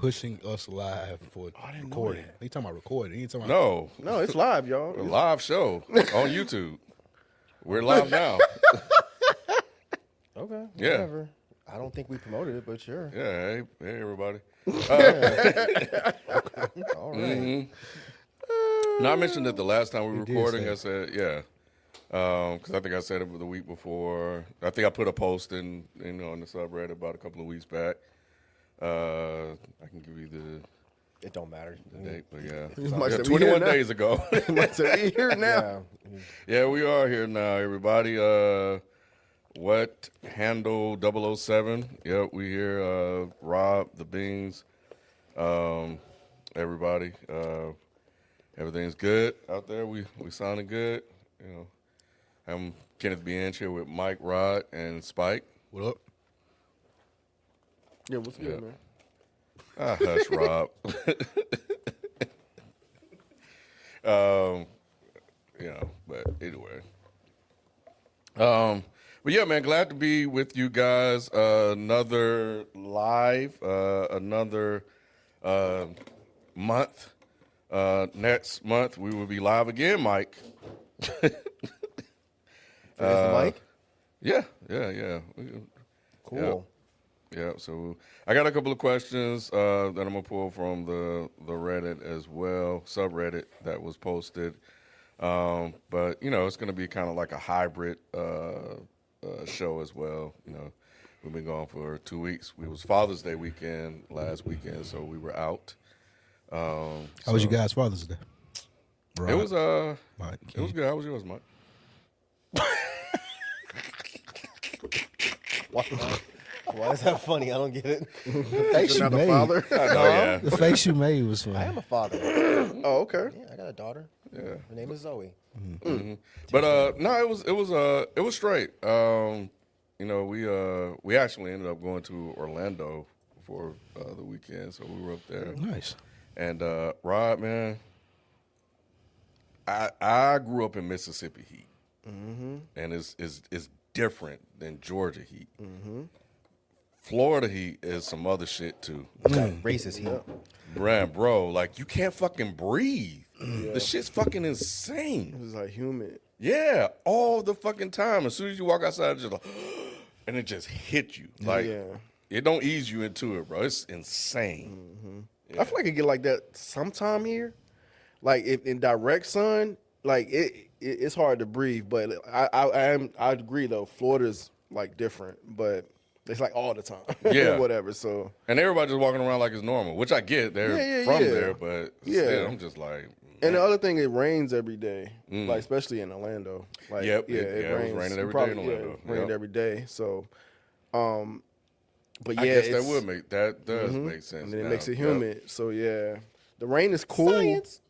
pushing us live for recording. He talking about recording. He ain't talking about No, it's live, y'all. A live show on YouTube. We're live now. Okay, Yeah. whatever. I don't think we promoted it, but sure. Yeah, hey everybody. All right. No, I mentioned it the last time we were did recording. say I said, yeah. Because I think I said it the week before. I think I put a post on the subreddit about a couple of weeks back. I can give you It don't matter. the date, but yeah. Like Yeah, said, we 21 here days ago. Like, so we here now. Yeah, we are here now, everybody. What handle 007? Yep, we here. Rob, the Beans, everybody. Everything's good out there. We sounding good. You know, I'm Kenneth B. Inch here with Mike, Rod, and Spike. what up? Yeah, what's good, man? Hush, Rob. But anyway. But yeah, man, glad to be with you guys. Another live, another month. Next month we will be live again, Mike. Finish the mic? Yeah. Cool. Yeah, so I got a couple of questions that I'm gonna pull from the Reddit as well, subreddit that was posted. But it's gonna be kind of like a hybrid show as well. We've been gone for 2 weeks. We was Father's Day weekend last weekend, so we were out. How was you guys' Father's Day? Rod, It was Mike, it was good. How was yours, Mike? Why is that funny? I don't get it. the face you Not a made. father? Yeah. The face you made was funny. I am a father. Mm-hmm. Oh, okay. Yeah, I got a daughter. Yeah. Her name is Zoe. But no, it was straight. We actually ended up going to Orlando for the weekend, so we were up there. Nice. And Rod, man, I grew up in Mississippi heat, and it's different than Georgia heat. Florida heat is some other shit too. Racist heat. Bro, like you can't fucking breathe. The shit's fucking insane. It's like humid. Yeah, all the fucking time. As soon as you walk outside, it's just like, and it just hit you. Like it don't ease you into it, bro. It's insane. Yeah. I feel like it get like that sometime here. Like if in direct sun, like it's hard to breathe. But I agree though. Florida's like different, but it's like all the time. Yeah. Whatever. So And everybody just walking around like it's normal, which I get. They're from there, but still, I'm just like. And the other thing, it rains every day, like especially in Orlando. Like, Yep, yeah, it was raining every day in Orlando. Yeah, it rained every day. So, but yeah, I guess that does make sense. and then it now. makes it Yep. humid. So yeah, the rain is cool. Science.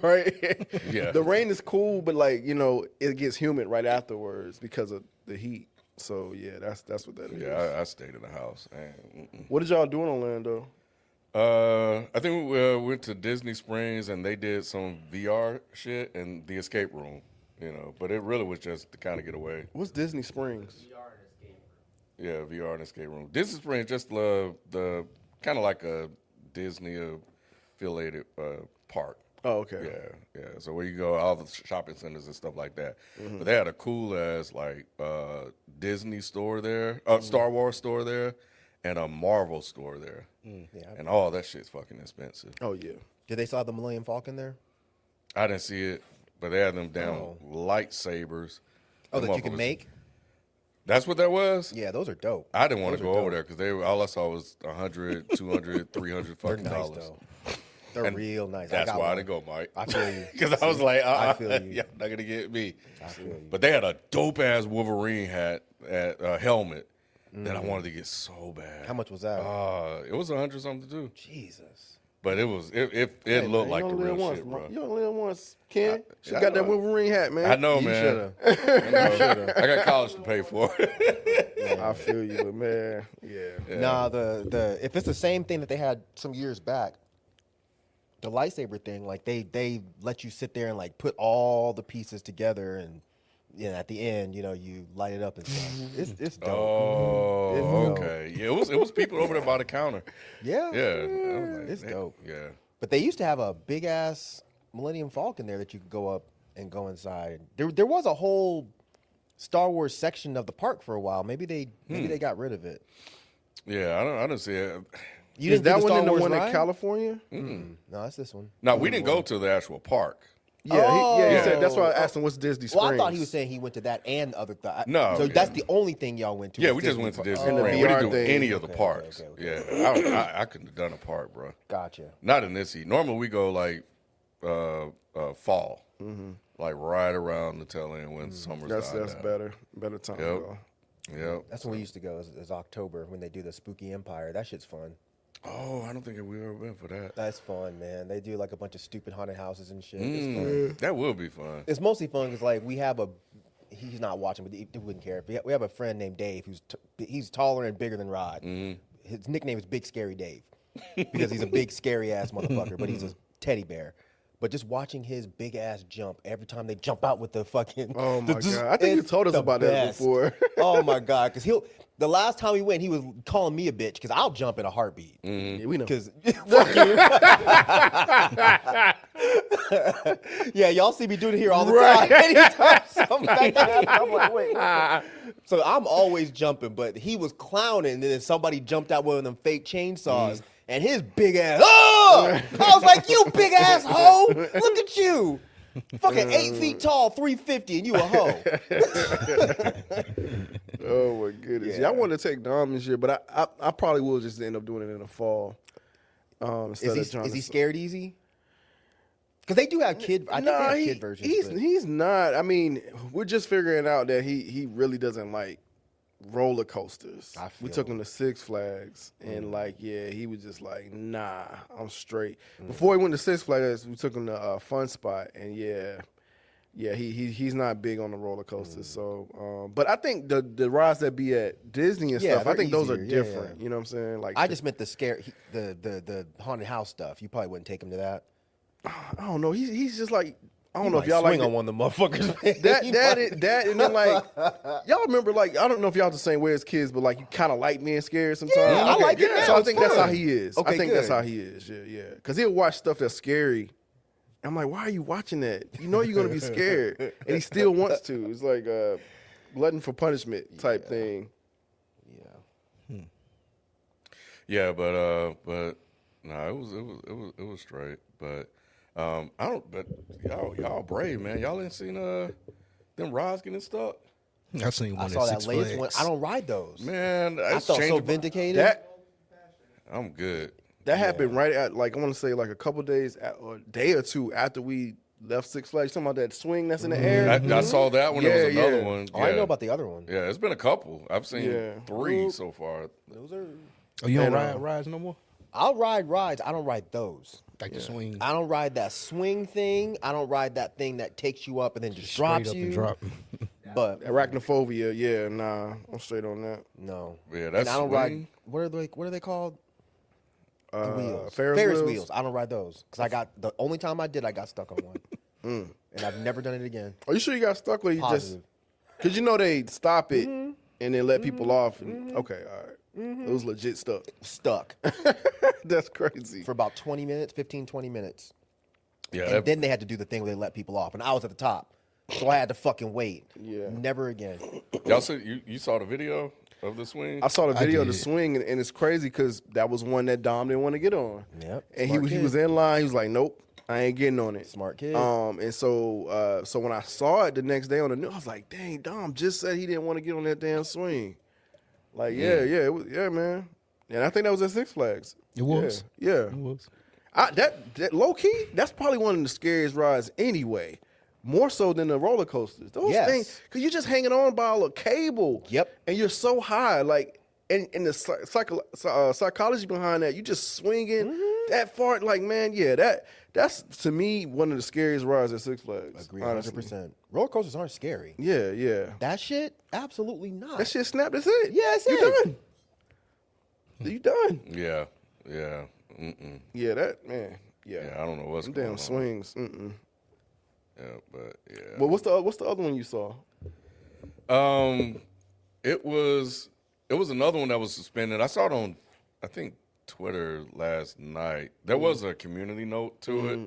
Right? Yeah. The rain is cool, but like, it gets humid right afterwards because of the heat. So yeah, that's what that is. Yeah, I stayed in the house. What did y'all do in Orlando? I think we went to Disney Springs and they did some VR shit and the escape room, But it really was just to kind of get away. What's Disney Springs? Yeah, VR and escape room. Disney Springs just the kind of like a Disney affiliated park. Oh, okay. Yeah. So where you go, all the shopping centers and stuff like that. But they had a cool ass like Disney store there, Star Wars store there, and a Marvel store there. And all that shit's fucking expensive. Oh yeah. Did they still have the Millennium Falcon there? I didn't see it, but they had them damn lightsabers. Oh, Them that you can motherfuckers- make? That's what that was? Yeah, those are dope. I didn't want to Those are go over dope. there because all I saw was $100, $200, $300 They're fucking nice, dollars. though. They're And real nice. That's got why I one. didn't go, Mike. I feel you. Because I was like, I feel you. you're not gonna get me. I feel you. But they had a dope ass Wolverine helmet that I wanted to get so bad. How much was that? It was $100 something too. Jesus. But it was it Hey, looked man, like you the only live real once, shit, bro. You only live once, Ken. She I got that know. Wolverine hat, man. I know, You man. shoulda. I got college to pay for. I feel you, but man, yeah. Nah, the if it's the same thing that they had some years back, the lightsaber thing, like they let you sit there and like put all the pieces together and at the end, you light it up and stuff. It's dope. Oh, It's dope. okay. Yeah, it was people over there by the counter. Yeah. Yeah, I was like, It's dope. Yeah. But they used to have a big ass Millennium Falcon there that you could go up and go inside. There was a whole Star Wars section of the park for a while. Maybe they got rid of it. Yeah, I don't see it. You Is didn't do that the one Star in the Wars one ride? in California? No, that's this one. No, we didn't go to the actual park. Yeah, he said that's why I Oh. asked him what's Disney Springs. Well, I thought he was saying he went to that and other No, So yeah. that's the only thing y'all went to. Yeah, was we just Disney went to Park. Disney And the Springs. We didn't do VR thing. any of the parks. Okay. Yeah, I couldn't have done a park, bro. Gotcha. Not in this heat. Normally we go like fall, like right around the tail end when summer's That's died out. better time. Yep. to go. Yep. That's when we used to go. Is October when they do the Spooky Empire. That shit's fun. Oh, I don't think we've ever been for that. That's fun, man. They do like a bunch of stupid haunted houses and shit. It's fun. That will be fun. It's mostly fun because like we have he's not watching, but he wouldn't care. We have a friend named Dave he's taller and bigger than Rod. His nickname is Big Scary Dave because he's a big scary ass motherfucker, but he's a teddy bear. But just watching his big ass jump every time they jump out with the fucking. Oh my god! I think you it's told us the about that best. before. Oh my god! Because the last time we went, he was calling me a bitch because I'll jump in a heartbeat. Yeah, we know. Because fuck you. Yeah, y'all see me doing it here all the time. Anytime something like that happens, I'm like, wait. What the? So I'm always jumping, but he was clowning, and then somebody jumped out with one of them fake chainsaws, and his big ass. Oh! I was like, you big ass hoe! Look at you. Fucking 8 feet tall, 350, and you a hoe. Oh my goodness! Yeah, I wanted to take Dom this year, but I probably will just end up doing it in the fall. Is he scared easy? Because they do have kid. I think they have kid versions. He's not. I mean, we're just figuring out that he really doesn't like roller coasters. We took him to Six Flags, and he was just like, nah, I'm straight. Before he went to Six Flags, we took him to Fun Spot, and he's not big on the roller coasters. So, but I think the rides that be at Disney and stuff, I think those are different. You know what I'm saying? Like, I just meant the haunted house stuff. You probably wouldn't take him to that. I don't know. He's just like, I don't know if Might y'all swing like on one of the motherfuckers. that, and then like y'all remember, like, I don't know if y'all the same way as kids, but like you kind of like being scared sometimes. Yeah, I like it now. So I It's think that's how fun. he is. Okay, I think that's good. how he is. Yeah. Because he'll watch stuff that's scary. I'm like, why are you watching that? You know you're gonna be scared, and he still wants to. It's like glutton for punishment type thing. Yeah. Yeah, but no, it was straight. But I don't. But y'all brave, man. Y'all ain't seen them rides getting stuck. I seen one I at saw that Six latest Flags. one. I don't ride those. Man, I that's felt so changing. vindicated. I'm good. That happened right at, like, I want to say like a couple days or a day or two after we left Six Flags. Talking about that swing that's in the air. I saw that one. There was Yeah, another yeah. one. Oh, I know about the other one. Yeah, it's been a couple. I've seen Yeah. 3 so far. Those are. Oh, you don't And, ride rides no more? I'll ride rides. I don't ride those. Like the swing. I don't ride that swing thing. I don't ride that thing that takes you up and then just Straight drops up you. and drop. But Arachnophobia. Yeah, nah, I'm straight on that. no. Yeah, and that's I don't swing. ride. What are they called? The wheels. Ferris wheels? wheels. I don't ride those because the only time I did, I got stuck on one, and I've never done it again. Are you sure you got stuck, or you Positive. because you know they stop it and then let people off? And, okay, all right. It was legit stuck. Stuck That's crazy. for about 20 minutes, 15, 20 minutes. Yeah, And then they had to do the thing where they let people off, and I was at the top, so I had to fucking wait. Yeah. Never again. y'all see you saw the video of the swing? I saw the video of the did. swing, and it's crazy because that was one that Dom didn't want to get on. Yep. And Smart he kid. was in line. He was like, "Nope, I ain't getting on it." Smart kid. And so when I saw it the next day on the news, I was like, "Dang, Dom just said he didn't want to get on that damn swing." Like, it was, man. And I think that was at Six Flags. It was? Yeah. It was. That low key, that's probably one of the scariest rides anyway. More so than the roller coasters. Those Yes. things, because you're just hanging on by a cable. Yep. And you're so high. Like, and the psychology behind that, you just swinging that far. Like, man, that's to me one of the scariest rides at Six Flags. Agree, honestly. 100%. Roller coasters aren't scary. Yeah. That shit, absolutely not. That shit snapped. That's it. Yeah, that's you it. done. You done. Yeah. Mm-mm. Yeah, that, man. Yeah. Yeah, I don't know what's Them going damn on. swings. Mm-mm. but yeah. Well, what's the other one you saw? It was another one that was suspended. I saw it on, I think, Twitter last night. There was a community note to it,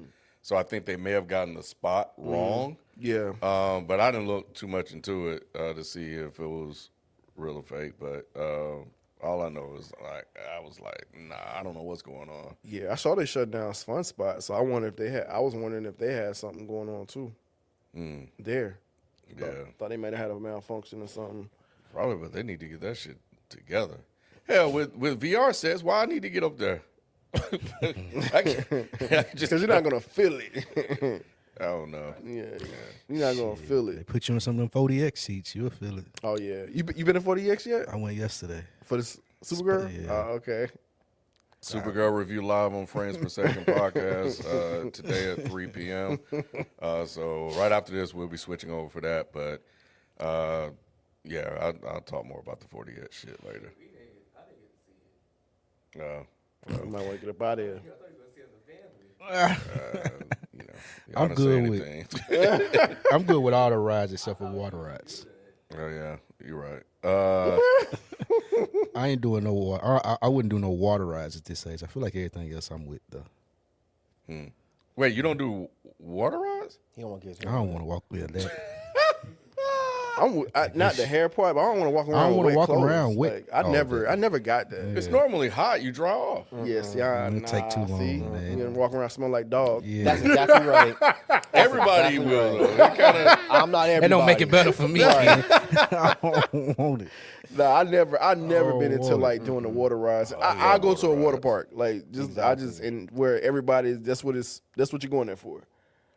so I think they may have gotten the spot wrong. Yeah. But I didn't look too much into it to see if it was real or fake. But all I know is I was like, nah, I don't know what's going on. Yeah, I saw they shut down Fun Spot, so I wonder if they had. I was wondering if they had something going on too. There. Yeah, Thought they might have had a malfunction or something. probably, but they need to get that shit together. Hell, with VR sets, why I need to get up there? Because you're not gonna feel it. I don't know. Yeah, you're not gonna feel They it. put you in some of them 40X seats. You'll feel it. Oh yeah, you been in 40X yet I went yesterday. for this Supergirl? Yeah. Oh, okay. Supergirl review live on Frames Per Second podcast today at 3 p.m. So right after this, we'll be switching over for that. But yeah, I'll talk more about the 40X shit later. You might want to get up out of here. You know, I'm done good say with- anything. I'm good with all the rides except for water rides. Oh yeah, you're right. I ain't doing no water. I wouldn't do no water rides at this age. I feel like everything else I'm with though. Wait, you don't do water rides? He don't want to get his I don't want to walk with that. Not the hair part, but I don't want to walk around. I don't want to walk around wet I all never got that. It's normally hot. You dry off. Yes, yeah. It'll take too long, See? man. You gonna walk around smell like dog. Yeah, That's exactly right. Everybody exactly will. right. Though. It kinda, I'm not everybody. that don't make it better for me. Ken. I don't want it. Nah, I never Oh, been into water. like doing the water rides. I go to a water rides. park, like just and where everybody. That's what you're going there for.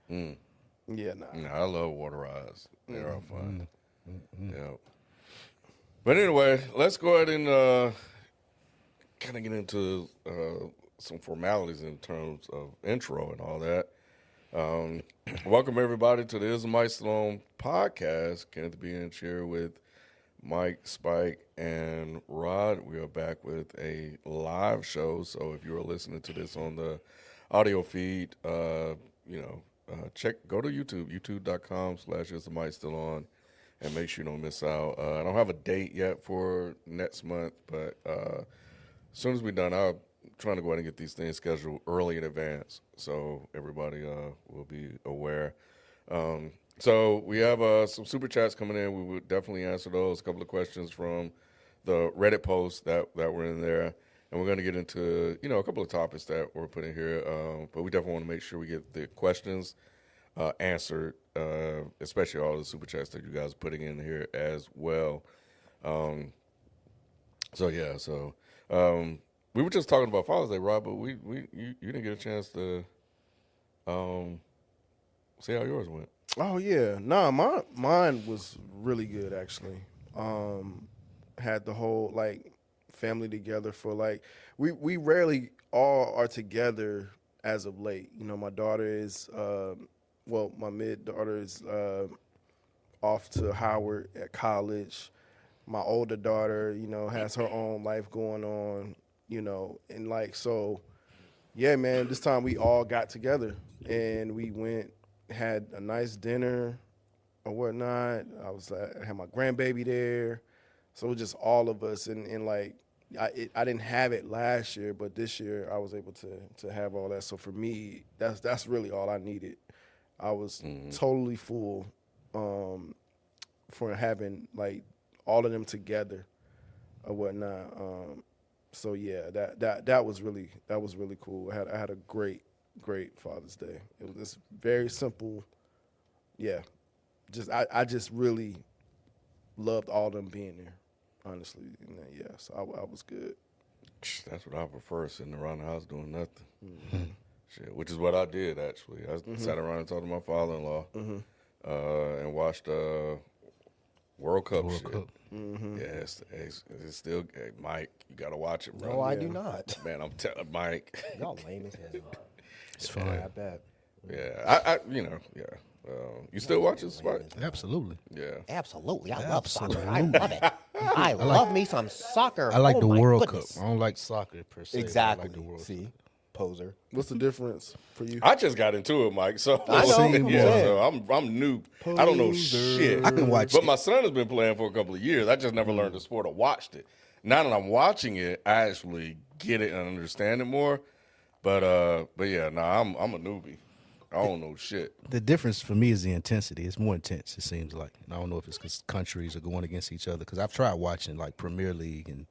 Yeah, nah. no, I love water rides. They're all fun. Yeah. But anyway, let's go ahead and kind of get into some formalities in terms of intro and all that. Welcome everybody to the Is the Mike Still On podcast. Kenneth being here with Mike, Spike, and Rod. We are back with a live show. So if you are listening to this on the audio feed, go to YouTube, youtube.com/Is the Mike Still On. And make sure you don't miss out. I don't have a date yet for next month, but as soon as we're done, I'm trying to go ahead and get these things scheduled early in advance so everybody will be aware. So we have some super chats coming in. We would definitely answer those. A couple of questions from the Reddit posts that were in there. And we're going to get into, a couple of topics that we're putting here. But we definitely want to make sure we get the questions answered, especially all the super chats that you guys are putting in here as well. We were just talking about Father's Day, Rob, but you didn't get a chance to see how yours went. Oh yeah, nah, mine was really good actually. Had the whole family together for we rarely all are together as of late. My daughter is my mid daughter is off to Howard at college. My older daughter, has her own life going on, and so yeah, man, this time we all got together and we had a nice dinner or whatnot. I had my grandbaby there. So it was just all of us and I didn't have it last year, but this year I was able to have all that. So for me, that's really all I needed. I was totally full for having all of them together or whatnot. So yeah, that was really cool. I had a great Father's Day. It was just very simple. Yeah, I just really loved all of them being there. Honestly, yeah. So I was good. That's what I prefer, sitting around the house doing nothing. Shit, which is what I did actually. I sat around and talked to my father-in-law and watched World Cup shit. Yeah, it's still, hey, Mike, you gotta watch it, bro. No, I do not. Man, I'm telling Mike. Y'all lame as hell. It's fine. I bet. Yeah, you still watching Spike? Absolutely. Yeah. Absolutely. I love soccer. I love it. I love me some soccer. I like Oh the my World goodness. Cup. I don't like soccer per se. Exactly. I like the World See? Cup. poser. What's the difference for you? I just got into it, Mike. So I know, I'm yeah, saying. so I'm new. I don't know shit. I can watch but it. my son has been playing for a couple of years. I just never learned the sport or watched it. Now that I'm watching it, I actually get it and understand it more. But yeah, I'm a newbie. I don't know shit. The difference for me is the intensity. It's more intense, it seems like. And I don't know if it's because countries are going against each other. Because I've tried watching like Premier League and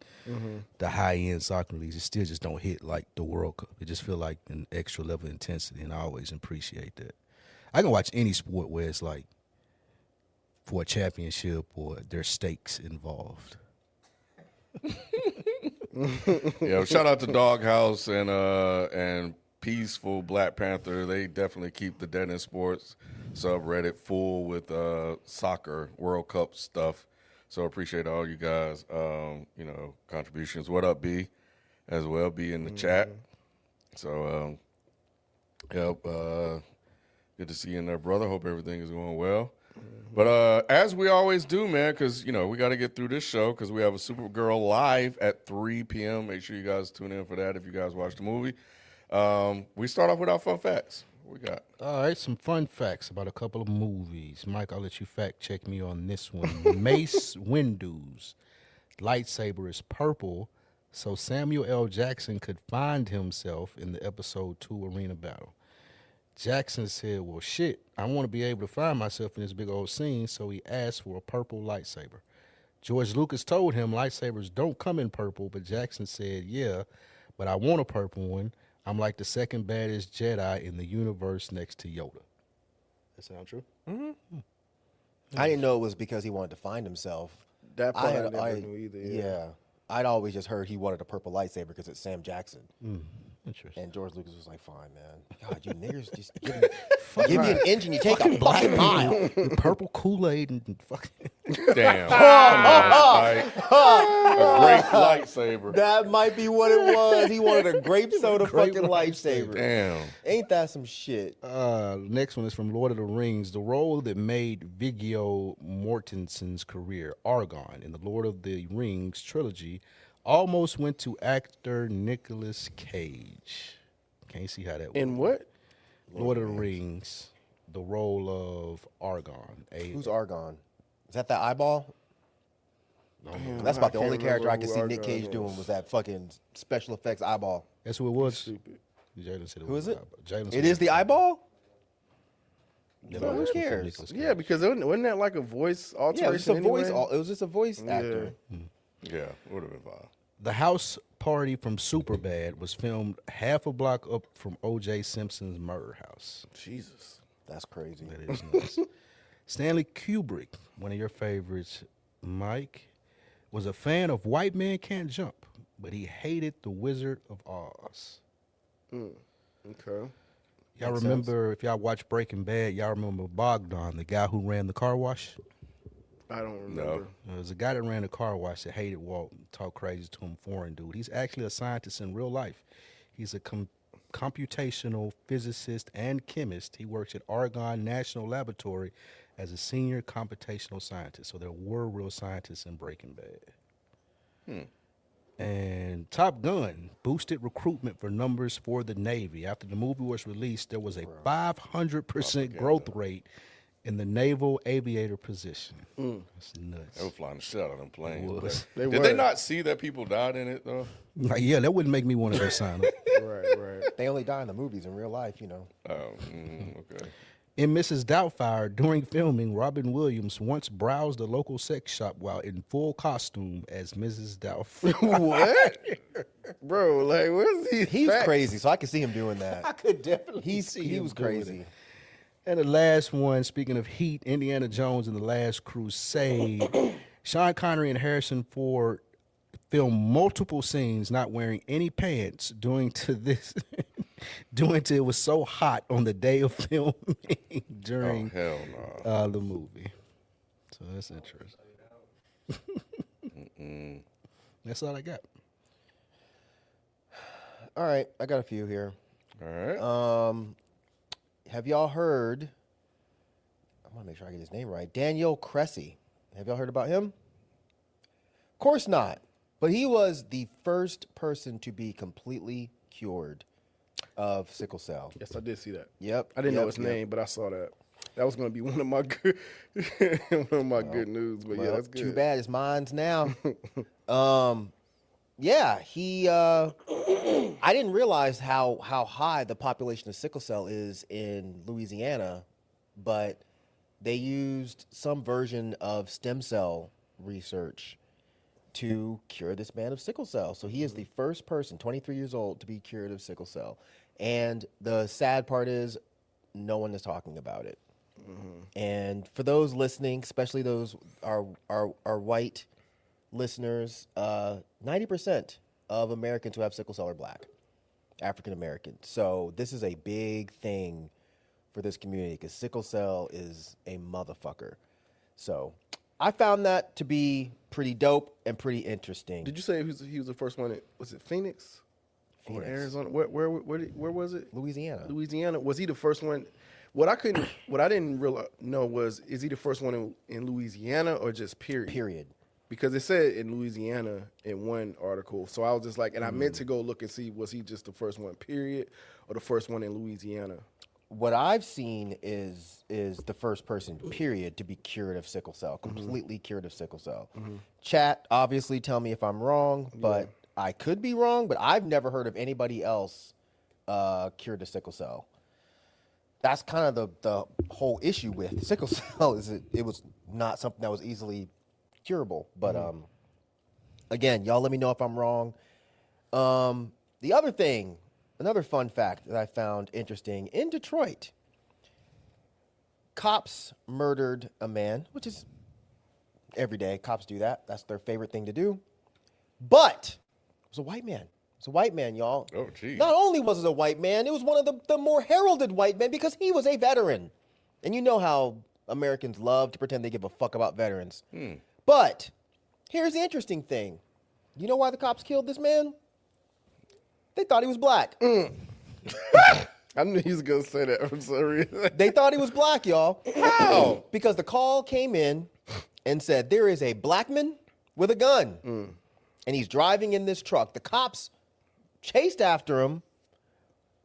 the high-end soccer leagues. It still just don't hit like the World Cup. It just feel like an extra level of intensity, and I always appreciate that. I can watch any sport where it's like for a championship or there's stakes involved. Yeah, shout out to Doghouse and Peaceful Black Panther. They definitely keep the Dead in Sports subreddit full with soccer World Cup stuff. So appreciate all you guys, contributions. What up, B? As well, B in the chat. So, good to see you in there, brother. Hope everything is going well. But as we always do, man, because, we got to get through this show because we have a Supergirl live at 3 p.m. Make sure you guys tune in for that if you guys watch the movie. We start off with our fun facts. What we got? All right, some fun facts about a couple of movies. Mike, I'll let you fact check me on this one. Mace Windu's lightsaber is purple, so Samuel L. Jackson could find himself in the episode 2 arena battle. Jackson said, well, shit, I want to be able to find myself in this big old scene, so he asked for a purple lightsaber. George Lucas told him lightsabers don't come in purple, but Jackson said, yeah, but I want a purple one. I'm like the second baddest Jedi in the universe next to Yoda. That sound true? I didn't know it was because he wanted to find himself. That part I never knew either. Yeah. I'd always just heard he wanted a purple lightsaber because it's Sam Jackson. Interesting. And George Lucas was like, fine, man. God, you niggers just give me an engine, you take a fucking mile. Purple Kool-Aid and fucking... Damn. Come on, Spike. A great lightsaber. That might be what it was. He wanted a grape soda Grape fucking lightsaber. Damn. Ain't that some shit? Next one is from Lord of the Rings. The role that made Viggo Mortensen's career, Aragorn, in the Lord of the Rings trilogy, almost went to actor Nicolas Cage. Can't see how that works. In what? Lord of the Rings, the role of Aragorn. Who's Argon? Is that eyeball? That's about the can't only character I remember could see who Nick Cage Argon doing is. was that fucking special effects eyeball. That's who it was. Stupid. Jalen said it Who was is it? Jalen said It is the eyeball? Yeah, So that who was from cares? Nicolas Cage. Yeah, because wasn't that like a voice alteration? Yeah, it was just a voice. anyway? It was just a voice actor. Yeah, would have been fine. The house party from Superbad was filmed half a block up from O.J. Simpson's murder house. Jesus. That's crazy. That is nuts. Stanley Kubrick, one of your favorites, Mike, was a fan of White Man Can't Jump, but he hated The Wizard of Oz. Okay. Y'all remember, if y'all watch Breaking Bad, y'all remember Bogdan, the guy who ran the car wash? I don't remember. There's a guy that ran a car wash that hated Walt, talked crazy to him, foreign dude. He's actually a scientist in real life. He's a computational physicist and chemist. He works at Argonne National Laboratory as a senior computational scientist. So there were real scientists in Breaking Bad. And Top Gun boosted recruitment for numbers for the Navy. After the movie was released, there was a 500% growth rate in the naval aviator position. That's nuts. They were flying the shit out of them planes. Was. But Did they not see that people died in it, though? Like, yeah, that wouldn't make me want to go sign up. Right. They only die in the movies. In real life, you know. Oh, okay. In Mrs. Doubtfire, during filming, Robin Williams once browsed a local sex shop while in full costume as Mrs. Doubtfire. What? Bro, like, where's he? He's crazy, so I could see him doing that. I could definitely He was crazy. And the last one, speaking of heat, Indiana Jones and the Last Crusade. Sean Connery and Harrison Ford filmed multiple scenes not wearing any pants due to it was so hot on the day of filming during Hell no. the movie. So that's interesting. That's all I got. All right, I got a few here. All right. Have y'all heard? I want to make sure I get his name right. Daniel Cressy. Have y'all heard about him? Of course not. But he was the first person to be completely cured of sickle cell. Yes, I did see that. Yep. I didn't know yep, his yep. name, but I saw that. That was going to be one of my good, good news. But yeah, Well, that's good. too bad it's mine's now. Yeah, he. I didn't realize how high the population of sickle cell is in Louisiana, but they used some version of stem cell research to cure this man of sickle cell. So he is the first person, 23 years old, to be cured of sickle cell. And the sad part is, no one is talking about it. And for those listening, especially those our white listeners, 90% of Americans who have sickle cell are black, African American. So this is a big thing for this community because sickle cell is a motherfucker. So I found that to be pretty dope and pretty interesting. Did you say he was the first one? Was it Phoenix? Or Phoenix. Arizona? Where was it? Louisiana. Louisiana. Was he the first one? What I didn't really know was, is he the first one in Louisiana or just period? Period. Because it said in Louisiana in one article. So I was just like, and I meant to go look and see, was he just the first one, period, or the first one in Louisiana? What I've seen is the first person, period, to be cured of sickle cell, completely cured of sickle cell. Chat, obviously, tell me if I'm wrong, but I could be wrong. But I've never heard of anybody else cured of sickle cell. That's kind of the whole issue with sickle cell is it was not something that was easily curable. But again, y'all let me know if I'm wrong. The other thing, another fun fact that I found interesting, in Detroit, cops murdered a man, which is every day. Cops do that. That's their favorite thing to do. But it was a white man. It's a white man, y'all. Oh, geez. Not only was it a white man, it was one of the more heralded white men because he was a veteran. And you know how Americans love to pretend they give a fuck about veterans. But here's the interesting thing. You know why the cops killed this man? They thought he was black. I knew he was going to say that for some reason. They thought he was black, y'all. How? Because the call came in and said, there is a black man with a gun. And he's driving in this truck. The cops chased after him,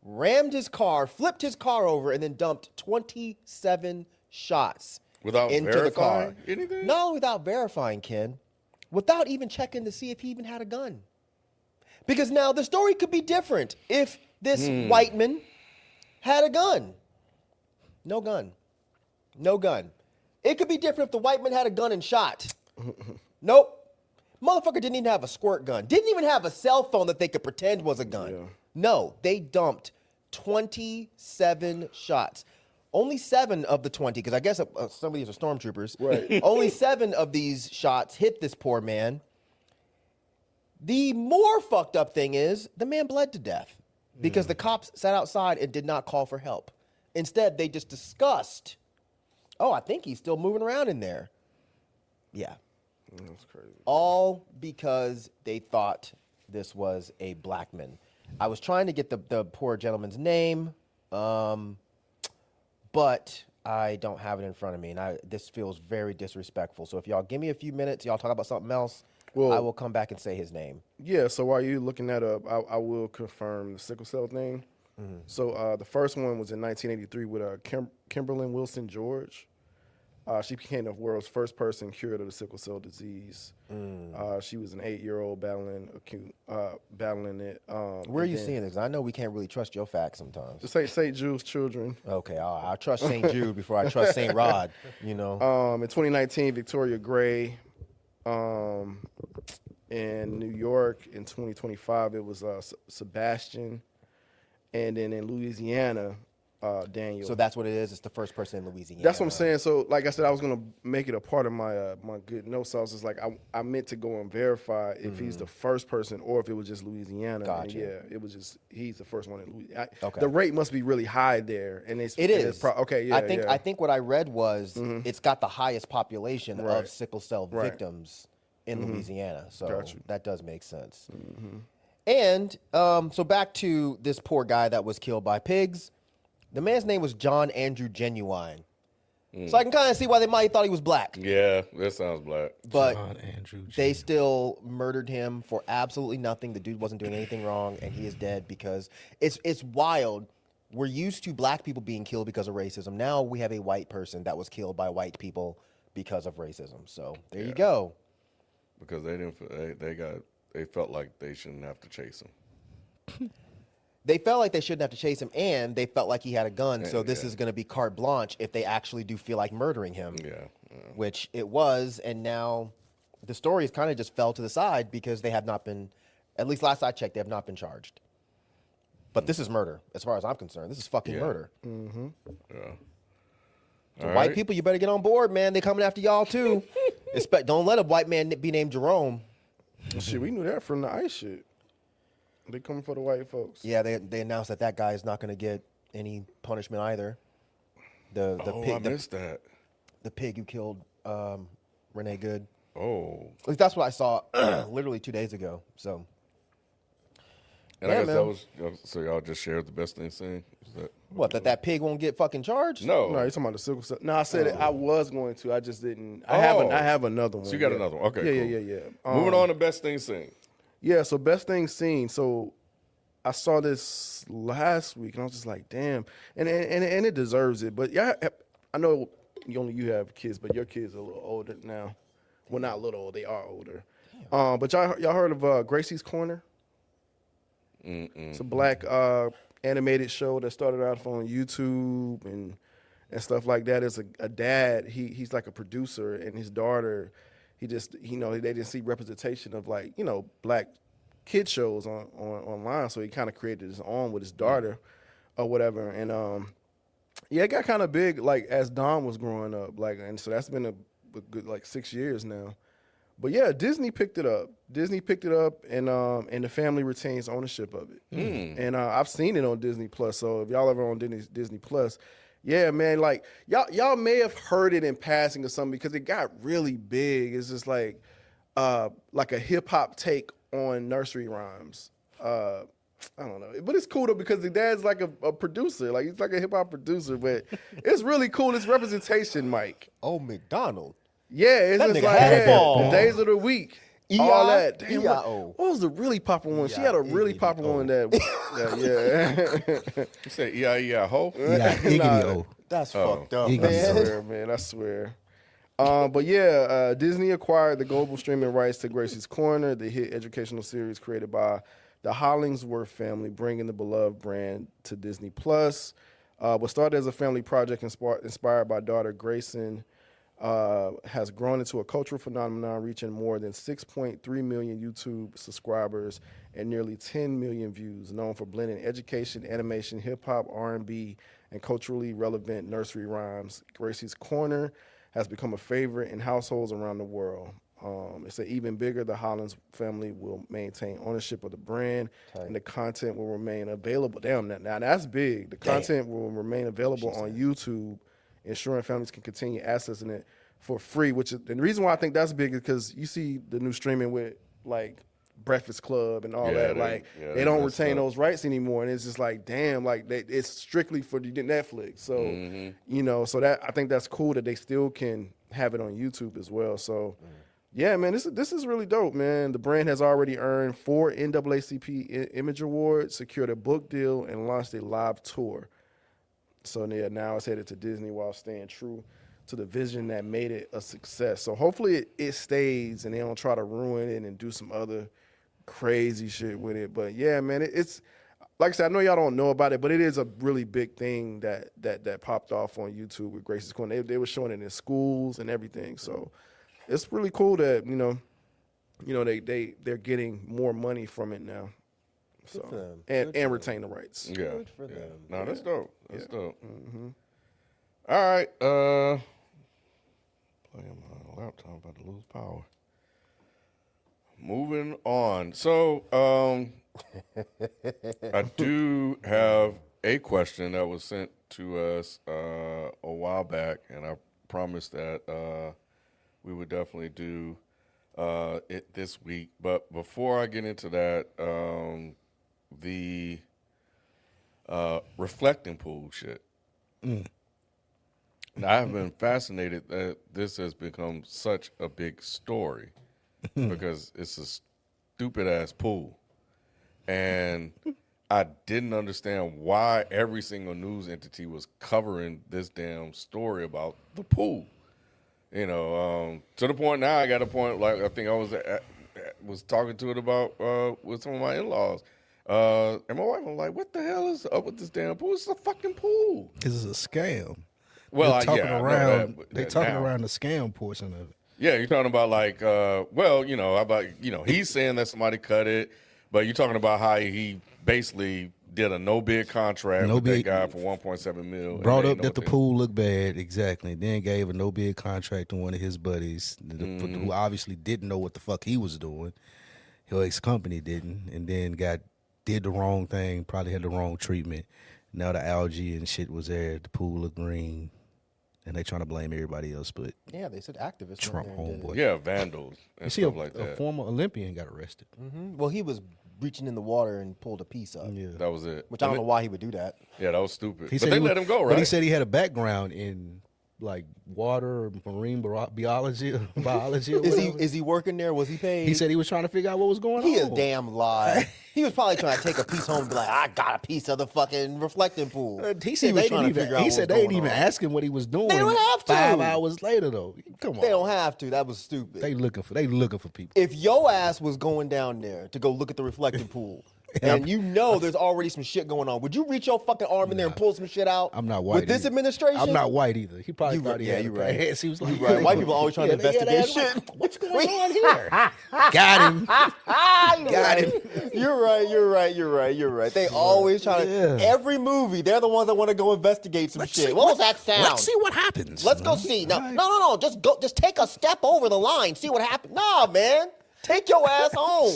rammed his car, flipped his car over, and then dumped 27 shots Without into the car. verifying anything? Not only without verifying, Ken, without even checking to see if he even had a gun. Because now the story could be different if this white man had a gun. No gun. No gun. It could be different if the white man had a gun and shot. Nope. Motherfucker didn't even have a squirt gun. Didn't even have a cell phone that they could pretend was a gun. Yeah. No, they dumped 27 shots. Only 7 of the 20, because I guess some of these are stormtroopers. Right. Only 7 of these shots hit this poor man. The more fucked up thing is the man bled to death because the cops sat outside and did not call for help. Instead, they just discussed, oh, I think he's still moving around in there. Yeah. That's crazy. All because they thought this was a black man. I was trying to get the poor gentleman's name, but I don't have it in front of me, and this feels very disrespectful. So if y'all give me a few minutes, y'all talk about something else, Well, I will come back and say his name. Yeah, so while you looking that up, I will confirm the sickle cell thing. So the first one was in 1983 with Kimberlyn Wilson George. She became the world's first person cured of the sickle cell disease. She was an 8-year-old battling it. Where are you seeing this? I know we can't really trust your facts sometimes. St. Jude's Children. Okay, I'll trust St. Jude before I trust St. Rod, you know. In 2019, Victoria Gray. In New York in 2025, it was Sebastian. And then in Louisiana, Daniel. So that's what it is. It's the first person in Louisiana. That's what I'm saying. So, like I said, I was gonna make it a part of my my good notes. So I was just like, I meant to go and verify if he's the first person or if it was just Louisiana. Gotcha. And yeah, it was just he's the first one in Louisiana. Okay. The rate must be really high there, and It is. Okay, yeah. I think what I read was it's got the highest population of Right. sickle cell Right. victims in Louisiana. So Gotcha. that does make sense. And so back to this poor guy that was killed by pigs. The man's name was John Andrew Genuine. So I can kind of see why they might have thought he was black. Yeah, that sounds black. But John Andrew they Jr. still murdered him for absolutely nothing. The dude wasn't doing anything wrong, and he is dead because it's wild. We're used to black people being killed because of racism. Now we have a white person that was killed by white people because of racism. So there you go. Because they felt like they shouldn't have to chase him. They felt like they shouldn't have to chase him, and they felt like he had a gun. So this Yeah. is going to be carte blanche if they actually do feel like murdering him. Yeah. Which it was, and now the story has kind of just fell to the side because they have not been, at least last I checked, they have not been charged. But this is murder, as far as I'm concerned. This is fucking murder. Yeah. So All white right. people, you better get on board, man. They coming after y'all too. Don't let a white man be named Jerome. Shit, we knew that from the ICE shit. They coming for the white folks. Yeah, they announced that guy is not going to get any punishment either. The I missed that. the pig who killed Renee Good. Oh. At least that's what I saw literally 2 days ago. So And Yeah, I guess man. that was so y'all just shared the best thing seen? Is that what? That pig won't get fucking charged? No. No, you're talking about the sickle cell. No, I said it. I was going to. I just didn't. I Oh. have another one. So you got yeah. another one. Okay, Yeah, cool. yeah. Moving on to best thing seen. Yeah, so best thing seen. So I saw this last week, and I was just like, damn, and it deserves it. But yeah, I know you have kids, but your kids are a little older now. Well, not a little old; they are older. But y'all heard of Gracie's Corner? It's a black animated show that started out on YouTube and stuff like that. It's a dad. He's like a producer, and his daughter. They didn't see representation of black kid shows online, so he kind of created his own with his daughter or whatever. And it got kind of big as Don was growing up, and so that's been a good 6 years now. But yeah, Disney picked it up. And the family retains ownership of it. And I've seen it on Disney Plus. So if y'all ever on Disney Plus, yeah, man, y'all may have heard it in passing or something because it got really big. It's just like a hip hop take on nursery rhymes. I don't know, but it's cool though because the dad's like a producer, he's like a hip hop producer. But it's really cool. It's representation, Mike. Oh, McDonald. Yeah, it's That just nigga like had ball. the days of the week, EI, all that. Damn, EIO. what was the really popular one? She had a really popular one that yeah. You said E-I-E-I-Ho? Yeah, Iggity-O. That's fucked up, Iggy. I man. swear, man, I swear. But yeah, Disney acquired the global streaming rights to Gracie's Corner, the hit educational series created by the Hollingsworth family, bringing the beloved brand to Disney Plus. What started as a family project inspired by daughter Grayson has grown into a cultural phenomenon, reaching more than 6.3 million YouTube subscribers and nearly 10 million views. Known for blending education, animation, hip hop, R&B, and culturally relevant nursery rhymes, Gracie's Corner has become a favorite in households around the world. It's even bigger. The Hollins family will maintain ownership of the brand, and the content will remain available. Damn, now that's big. The content will remain available on YouTube, ensuring families can continue accessing it for free. And the reason why I think that's big is because you see the new streaming with Breakfast Club and all that. They don't retain those rights anymore, and it's just damn, it's strictly for the Netflix. So so that I think that's cool that they still can have it on YouTube as well. So. Yeah, man, this is really dope, man. The brand has already earned 4 NAACP Image Awards, secured a book deal, and launched a live tour. So yeah, now it's headed to Disney while staying true to the vision that made it a success. So hopefully it stays and they don't try to ruin it and do some other crazy shit with it. But yeah, man, it's like I said, I know y'all don't know about it, but it is a really big thing that popped off on YouTube with Gracie's Corner. They were showing it in schools and everything. So it's really cool that they're getting more money from it now. So for them. and retain the rights. Yeah. Good for them. No, that's dope. That's dope. All right. Playing my laptop, about to lose power. Moving on. So, I do have a question that was sent to us a while back, and I promised that we would definitely do it this week. But before I get into that, the reflecting pool shit. I've been fascinated that this has become such a big story because it's a stupid ass pool. And I didn't understand why every single news entity was covering this damn story about the pool. To the point now, I got a point, like I think I was talking to it about with some of my in-laws. And my wife was like, what the hell is up with this damn pool? It's a fucking pool. Because it's a scam. Well, They're talking I know around. that, They that talking now. around the scam portion of it. Yeah, you're talking about like, he's saying that somebody cut it, but you're talking about how he basically did a no bid contract with that guy for 1.7 mil. Brought up that the pool looked bad, exactly. Then gave a no bid contract to one of his buddies, who obviously didn't know what the fuck he was doing. His company didn't, and then did the wrong thing. Probably had the wrong treatment. Now the algae and shit was there. The pool looked green. And they trying to blame everybody else, but Yeah, they said activists. Trump went there and did homeboy. Yeah, vandals and You see, stuff like a that. former Olympian got arrested. it. Well, he was reaching in the water and pulled a piece up. Yeah, That was it. Which I don't know why he would do that. Yeah, that was stupid. he But they let him go, right? But he said he had a background in like water, marine biology, or whatever. Is he working there? Was he paid? He said he was trying to figure out what was going He is on. damn lie. He was probably trying to take a piece home and be like, I got a piece of the fucking reflecting pool. He said they didn't even. He said they didn't even ask him what he was doing. They don't have to. 5 hours later, though. Come on. They don't have to. That was stupid. They looking for people. If your ass was going down there to go look at the reflecting pool, and you know there's already some shit going on, would you reach your fucking arm in there and pull some shit out? I'm not white. With this either. administration? I'm not white either. He probably You thought right. he Yeah, had you a pair of right. hands. He was like, You right. White people always trying to investigate shit. What's going on here? Got him. Got him. You're right. They always try to. Yeah. Every movie, they're the ones that want to go investigate some shit. What was that sound? Let's see what happens. Let's go see. No. Just take a step over the line. See what happens. Nah, man. Take your ass home.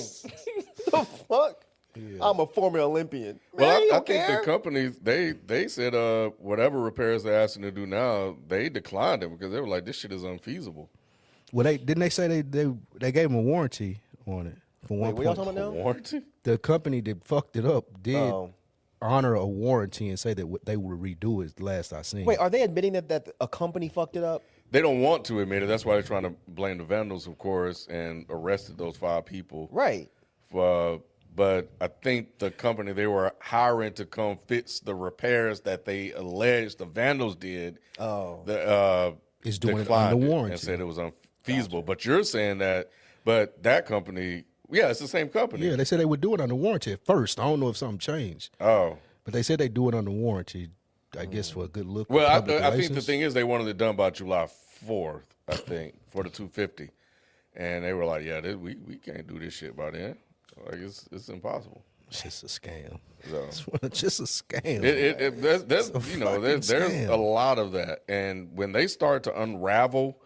The fuck? Yeah. I'm a former Olympian. Man, Well, you I don't think care. the companies they said whatever repairs they're asking to do now, they declined it because they were like, this shit is unfeasible. Well, didn't they say they gave him a warranty on it for one What y'all point? talking about now? Warranty? The company that fucked it up did Oh. honor a warranty and say that they would redo it. Last I seen. Wait, are they admitting that a company fucked it up? They don't want to admit it. That's why they're trying to blame the vandals, of course, and arrested those 5 people. Right. But I think the company they were hiring to come fix the repairs that they alleged the vandals did. Is doing it declined under it warranty. and said it was unfeasible. But you're saying that company, yeah, it's the same company. Yeah, they said they would do it under warranty at first. I don't know if something changed, Oh. but they said they do it under warranty. I guess for a good look. Well, for I public think the relations. thing is they wanted it done by July 4th, I think, for the 250. And they were like, yeah, we can't do this shit by then. Like, it's impossible. It's just a scam. So. It's just a scam. There's scam. a lot of that. And when they start to unravel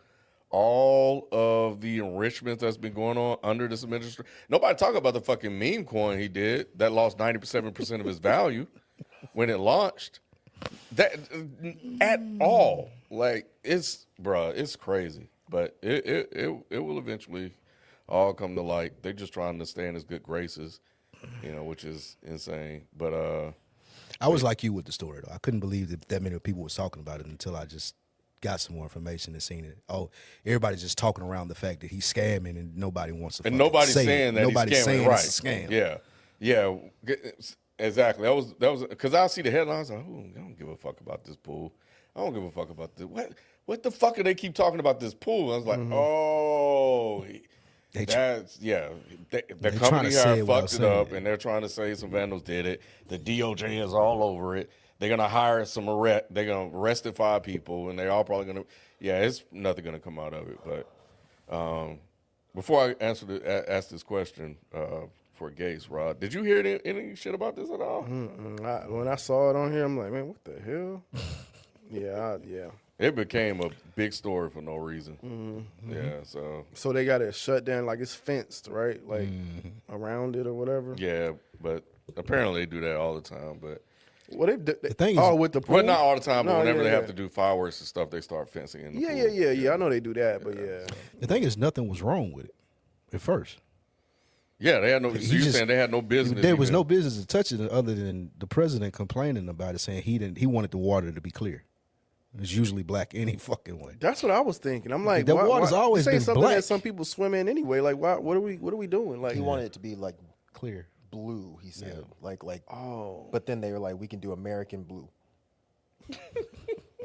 all of the enrichment that's been going on under this administration, nobody talk about the fucking meme coin he did that lost 97% of his value when it launched. That at all. Like, it's crazy. But it will eventually all come to light. They're just trying to stay in his good graces, which is insane. But I was like you with the story though. I couldn't believe that many people was talking about it until I just got some more information and seen it. Oh, everybody's just talking around the fact that he's scamming and nobody wants to. and fucking nobody's say saying it. that Nobody's he's scamming, saying right? it's a scam. Yeah, exactly. That was because I see the headlines. Like, oh, I don't give a fuck about this pool. I don't give a fuck about this. What the fuck do they keep talking about this pool? I was like, oh, that's The trying company to say here it without fucked it saying up, it. and they're trying to say some vandals did it. The DOJ is all over it. They're gonna hire some arrest. They're gonna arrest 5 people, and they're all probably gonna. Yeah, it's nothing gonna come out of it. But before I ask this question for Gates, Rod, did you hear any shit about this at all? When I saw it on here, I'm like, man, what the hell? yeah. It became a big story for no reason. Yeah, So they got it shut down, like it's fenced, right? Like around it or whatever. yeah, but apparently they do that all the time. But Well, the thing is- with the pool. well, not all the time. But No, whenever yeah, they have yeah. to do fireworks and stuff, they start fencing in the pool. Yeah. I know they do that, but yeah. The thing is, nothing was wrong with it at first. Yeah, they had no. So He you're just- saying they had no business? There was even- no business to touch it other than the president complaining about it, saying he wanted the water to be clear. It's usually black any fucking way. That's what I was thinking. I'm like, The water's always this ain't been something black. that some people swim in anyway. Like, why? What are we doing? Like, He wanted it to be like Clear. blue. He said, like. oh, But then they were like, we can do American blue.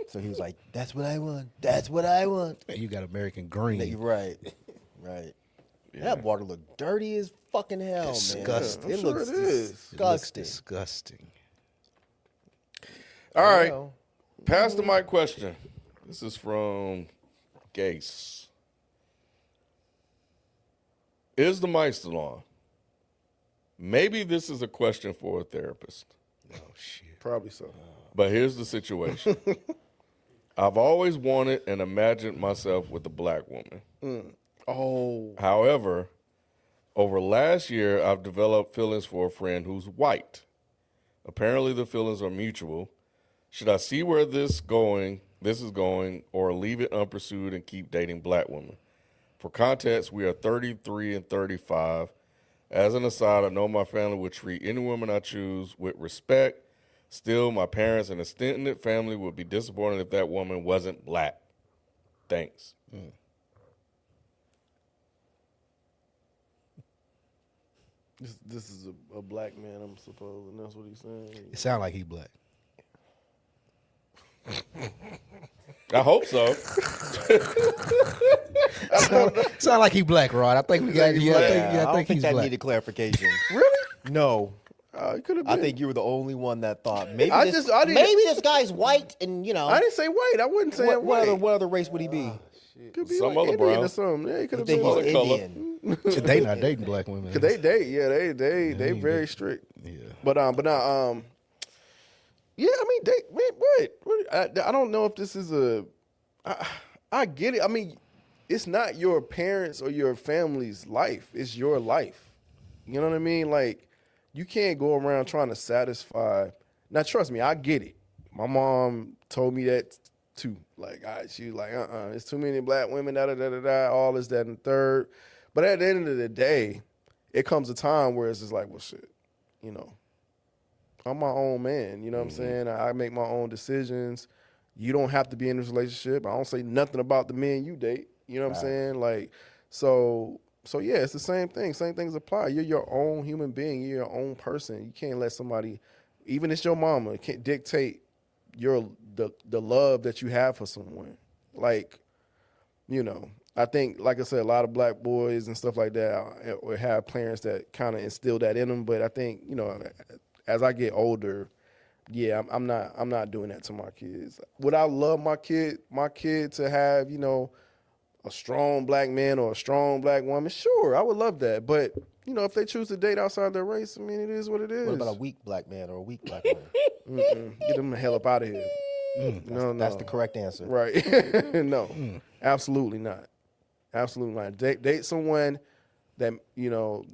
So he was like, that's what I want. That's what I want. You got American green. Right. Right. That water looked dirty as fucking hell, Disgusting. man. I'm sure looks it is. It looks disgusting. disgusting. All right. Well, Pass the mic question. This is from Gase. Is the mic still on? Maybe this is a question for a therapist. Oh shit. probably so. But here's the situation. I've always wanted and imagined myself with a black woman. Oh, However, over last year, I've developed feelings for a friend who's white. Apparently, the feelings are mutual. Should I see where this is going, or leave it unpursued and keep dating black women? For context, we are 33 and 35. As an aside, I know my family would treat any woman I choose with respect. Still, my parents and extended family would be disappointed if that woman wasn't black. Thanks. this is a black man, I'm supposing. That's what he's saying. It sounds like he black. I hope so. Sound like he black, Rod. I think we got. Yeah, I don't think think he's that black. needed clarification. Really? No. It could have been. I think you were the only one that thought maybe I this, didn't- maybe this guy's white and I didn't say white. I wouldn't say white. what other race would he be? Could be Some like other Indian brown. or something. Yeah, he could I have think been he's like, color. Indian. They not dating black women. Cause they date, yeah, they very strict. Yeah. But now, yeah, I mean, I don't know if this is I get it. I mean, it's not your parents or your family's life. It's your life. You know what I mean? Like, you can't go around trying to satisfy. Now, trust me, I get it. My mom told me that too. Like, she was like, it's too many black women, all this, that, and the third. But at the end of the day, it comes a time where it's just like, well, shit, you know, I'm my own man. You know what I'm saying? I make my own decisions. You don't have to be in this relationship. I don't say nothing about the men you date. You know what I'm saying? Like, so yeah, it's the same thing. Same things apply. You're your own human being. You're your own person. You can't let somebody, even if it's your mama, can't dictate the love that you have for someone. Like, you know, I think, like I said, a lot of black boys and stuff like that or have parents that kind of instill that in them. But I think, you know, as I get older, yeah, I'm not doing that to my kids. Would I love my kid to have, you know, a strong black man or a strong black woman? Sure, I would love that. But, you know, if they choose to date outside their race, I mean, it is what it is. What about a weak black man or a weak black woman? Get them the hell up out of here. No, That's the correct answer. Right. No, absolutely not. Absolutely not. Date someone that, you know,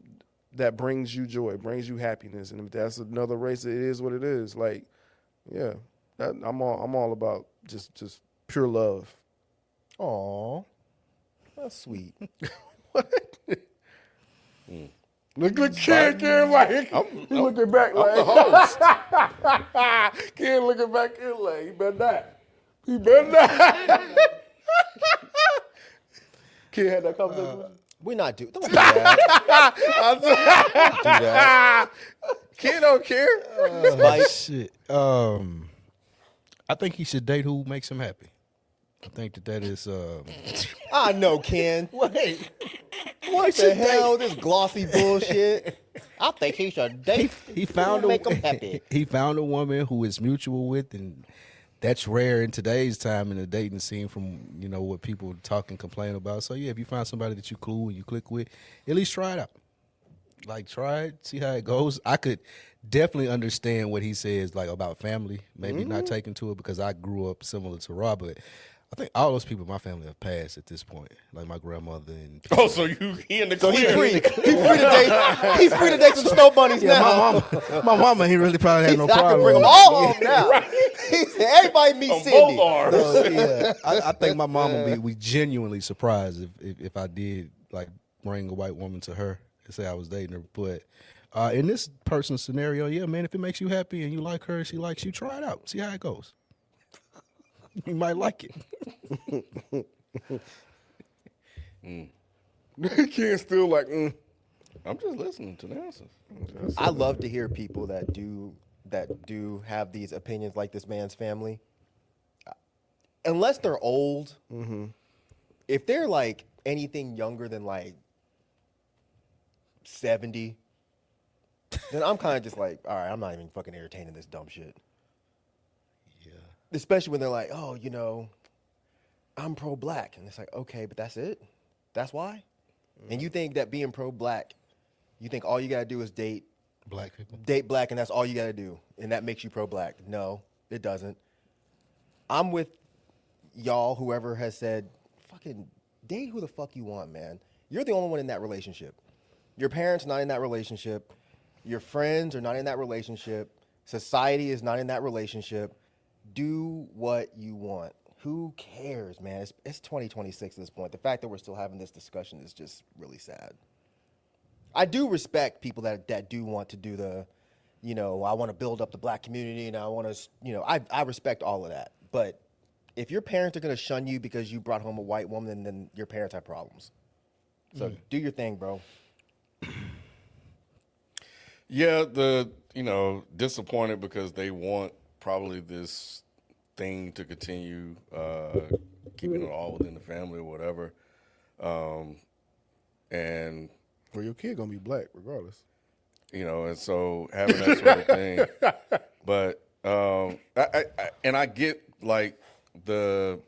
that brings you joy, brings you happiness. And if that's another race, it is what it is. Like, yeah, I'm all about just pure love. Aw, that's sweet. Look at Ken like, he looking back like, The host. Ken looking back in like, he better not. He better not. Ken had that conversation with you? We're not don't do that. Do that. Ken don't care. Spike. Shit. I think he should date who makes him happy. I think that is. I know, Ken. Wait. What the hell? This glossy bullshit. I think he should date. He found who make him happy. He found a woman who is mutual with, and that's rare in today's time in the dating scene. From what people talk and complain about. So yeah, if you find somebody that you cool and you click with, at least try it out. Like, try it, see how it goes. I could definitely understand what he says, like, about family, maybe not taking to it, because I grew up similar to Robert. I think all those people in my family have passed at this point, like my grandmother and. Oh, so he in the So clear. he's free to date. He's free to date some snow bunnies now. My mama, he really probably had no I can problem. bring them with. all home now. He said, everybody meet On Cindy. both arms. So, yeah, I think my mom would be genuinely surprised if I did, like, bring a white woman to her and say I was dating her. But in this person's scenario, yeah, man, if it makes you happy and you like her and she likes you, try it out. See how it goes. You might like it. Ken still like, I'm just listening to the answers. I love to hear people that do have these opinions like this man's family. Unless they're old, if they're like anything younger than like 70, then I'm kind of just like, all right, I'm not even fucking entertaining this dumb shit. Yeah. Especially when they're like, oh, I'm pro-black. And it's like, okay, but that's it? That's why? And you think that being pro-black, you think all you got to do is date Black people. black and that's all you got to do. And that makes you pro-black. No, it doesn't. I'm with y'all, whoever has said, fucking date who the fuck you want, man. You're the only one in that relationship. Your parents not in that relationship. Your friends are not in that relationship. Society is not in that relationship. Do what you want. Who cares, man? It's 2026 at this point. The fact that we're still having this discussion is just really sad. I do respect people that do want to do the, I want to build up the black community and I want to, I respect all of that. But if your parents are going to shun you because you brought home a white woman, then your parents have problems. So do your thing, bro. Yeah, disappointed because they want probably this thing to continue, keeping it all within the family or whatever. And well, your kid gonna be black regardless. And so having that sort of thing. But I get like the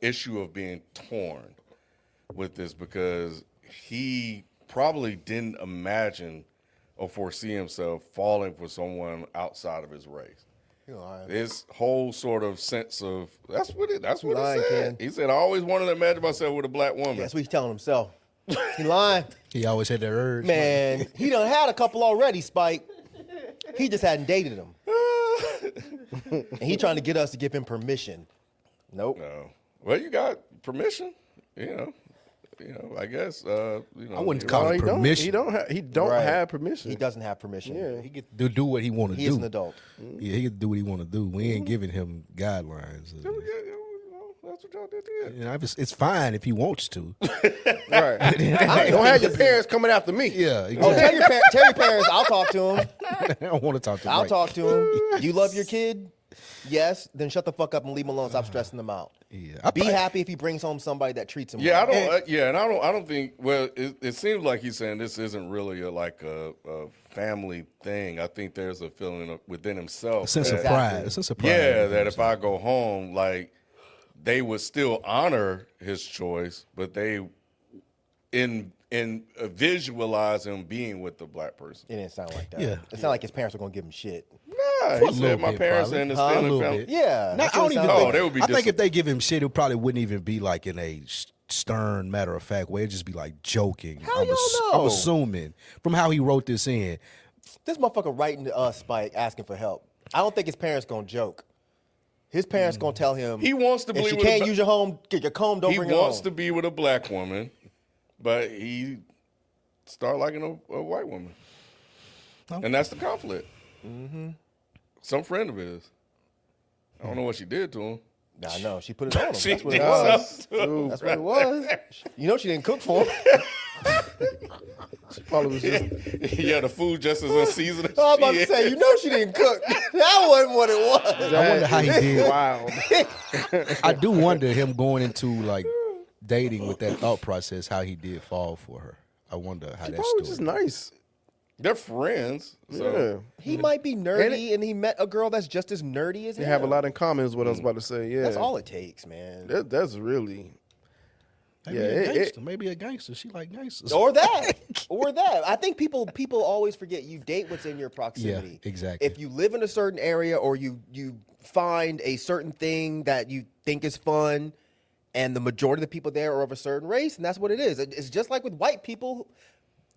issue of being torn with this because he probably didn't imagine or foresee himself falling for someone outside of his race. This whole sort of sense of that's what he said. Ken. He said, "I always wanted to imagine myself with a black woman." That's what he's telling himself. He lying. He always had that urge. Man, he done had a couple already, Spike. He just hadn't dated them. And he trying to get us to give him permission. Nope. No. Well, you got permission, I guess. I wouldn't call it permission. He don't Right. have permission. He doesn't have permission. Yeah. He get to do what he want to do. He is an adult. Yeah, he can do what he want to do. We ain't giving him guidelines. That's what y'all did. It's fine if he wants to. Right. Don't have your parents coming after me. Yeah. Oh, Exactly. tell your parents. I'll talk to him. I don't want to talk to him. I'll talk to him. You love your kid? Yes. Then shut the fuck up and leave him alone. Stop stressing them out. Yeah. Be happy if he brings home somebody that treats him Yeah, well. I don't think. Well, it seems like he's saying this isn't really a family thing. I think there's a feeling within himself. A sense of that- pride. A sense of pride. Yeah, that if I go home, like they would still honor his choice, but they in visualize him being with the black person. It didn't sound like that. Yeah. It sounded like his parents were going to give him shit. Nah, For he a said little my bit, parents probably. and the A still in little family. bit. Yeah. No, that's I what don't it even sounded think. like. they would be I think if they give him shit, it probably wouldn't even be like in a stern, matter of fact way. It'd just be like joking. How y'all know? I'm assuming from how he wrote this in. This motherfucker writing to us, Spike, asking for help. I don't think his parents going to joke. His parents going to tell him, He wants to if believe you with can't a- use your comb, don't He bring it wants home. to be with a black woman, but he start liking a white woman, and that's the conflict. Mm-hmm. Some friend of his. I don't know what she did to him. Nah, no, she put it on him. She That's what it did was. something to him. That's what it was. You know she didn't cook for him. Probably was just Yeah, the food just as unseasoned. as I was about she to is. say, you know she didn't cook. That wasn't what it was. I wonder how he did. Wow. I do wonder him going into like dating with that thought process, how he did fall for her. I wonder how that Probably story. just nice. They're friends. So. Yeah. He might be nerdy, and he met a girl that's just as nerdy as They him. have a lot in common is what I was about to say. Yeah. That's all it takes, man. That's really. Maybe Yeah, a gangster. Maybe a gangster. She like gangsters. Or that. Or that. I think people always forget you date what's in your proximity. Yeah, exactly. If you live in a certain area or you find a certain thing that you think is fun and the majority of the people there are of a certain race, and that's what it is. It's just like with white people,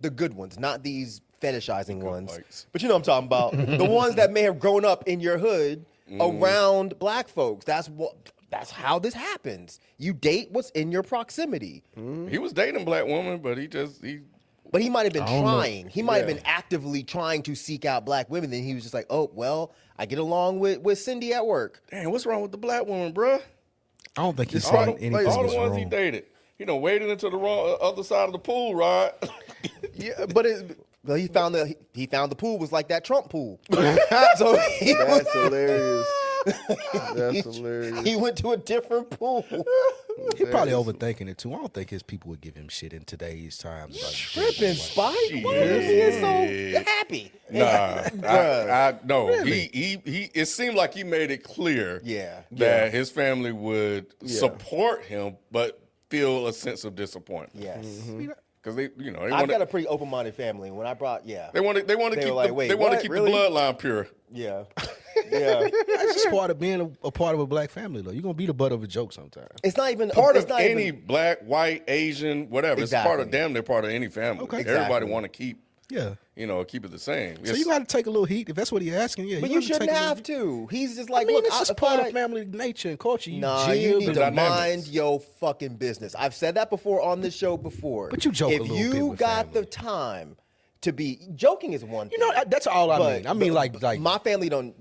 the good ones, not these fetishizing ones. whites. But you know what I'm talking about. The ones that may have grown up in your hood around black folks. That's how this happens. You date what's in your proximity. He was dating a black woman, but he But he might have been I don't know. trying. He might have been actively trying to seek out black women. Then he was just like, oh, well, I get along with Cindy at work. Damn, what's wrong with the black woman, bruh? I don't think he's All saying the, anything all was the ones he wrong. dated. Wading into the wrong other side of the pool, right? Yeah, but Well, he found the pool was like that Trump pool. So that's hilarious. That's hilarious. he went to a different pool. He probably overthinking it too. I don't think his people would give him shit in today's times. Like, Tripping, Spike. Why is he so happy? Nah, no. Really? He. It seemed like he made it clear, Yeah. that his family would support him, but feel a sense of disappointment. Yes. Because they I've want got a pretty open-minded family. When I brought, they want to They keep were like, the, "Wait, they want to what? keep Really?" the bloodline pure. yeah, yeah. That's just part of being a part of a black family, though. You're gonna be the butt of a joke sometimes. It's not even Part it's of not any even, black, white, Asian, whatever. It's part of Exactly. damn near part of any family. Okay. Everybody Exactly. want to keep, Yeah. keep it the same. So you got to take a little heat if that's what he's asking. Yeah, But you you gotta shouldn't take a little have heat. to. He's just I like, mean, look, it's just if part I- of family nature and culture. You Nah, jib you need and- to dynamics. mind your fucking business. I've said that before on this show before. But you joke a if little you bit with got family. the time to be joking is one thing. You know, that's all I mean. I mean, like my family don't.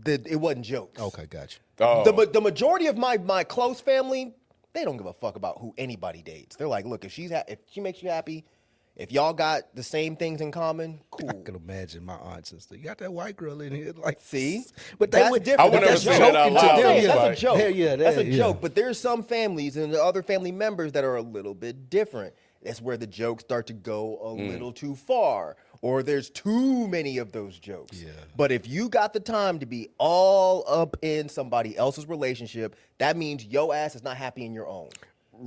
It wasn't jokes. Okay, gotcha. Oh. The majority of my close family, they don't give a fuck about who anybody dates. They're like, look, if she makes you happy, if y'all got the same things in common, cool. I can imagine my aunt sister. You got that white girl in here, like See, but they that's would different. I would But never that's say that out joking loud. to them. Yeah, That's a like- joke. Hell yeah, That's a yeah. joke. But there's some families and the other family members that are a little bit different. That's where the jokes start to go a little too far, or there's too many of those jokes. Yeah. But if you got the time to be all up in somebody else's relationship, that means your ass is not happy in your own.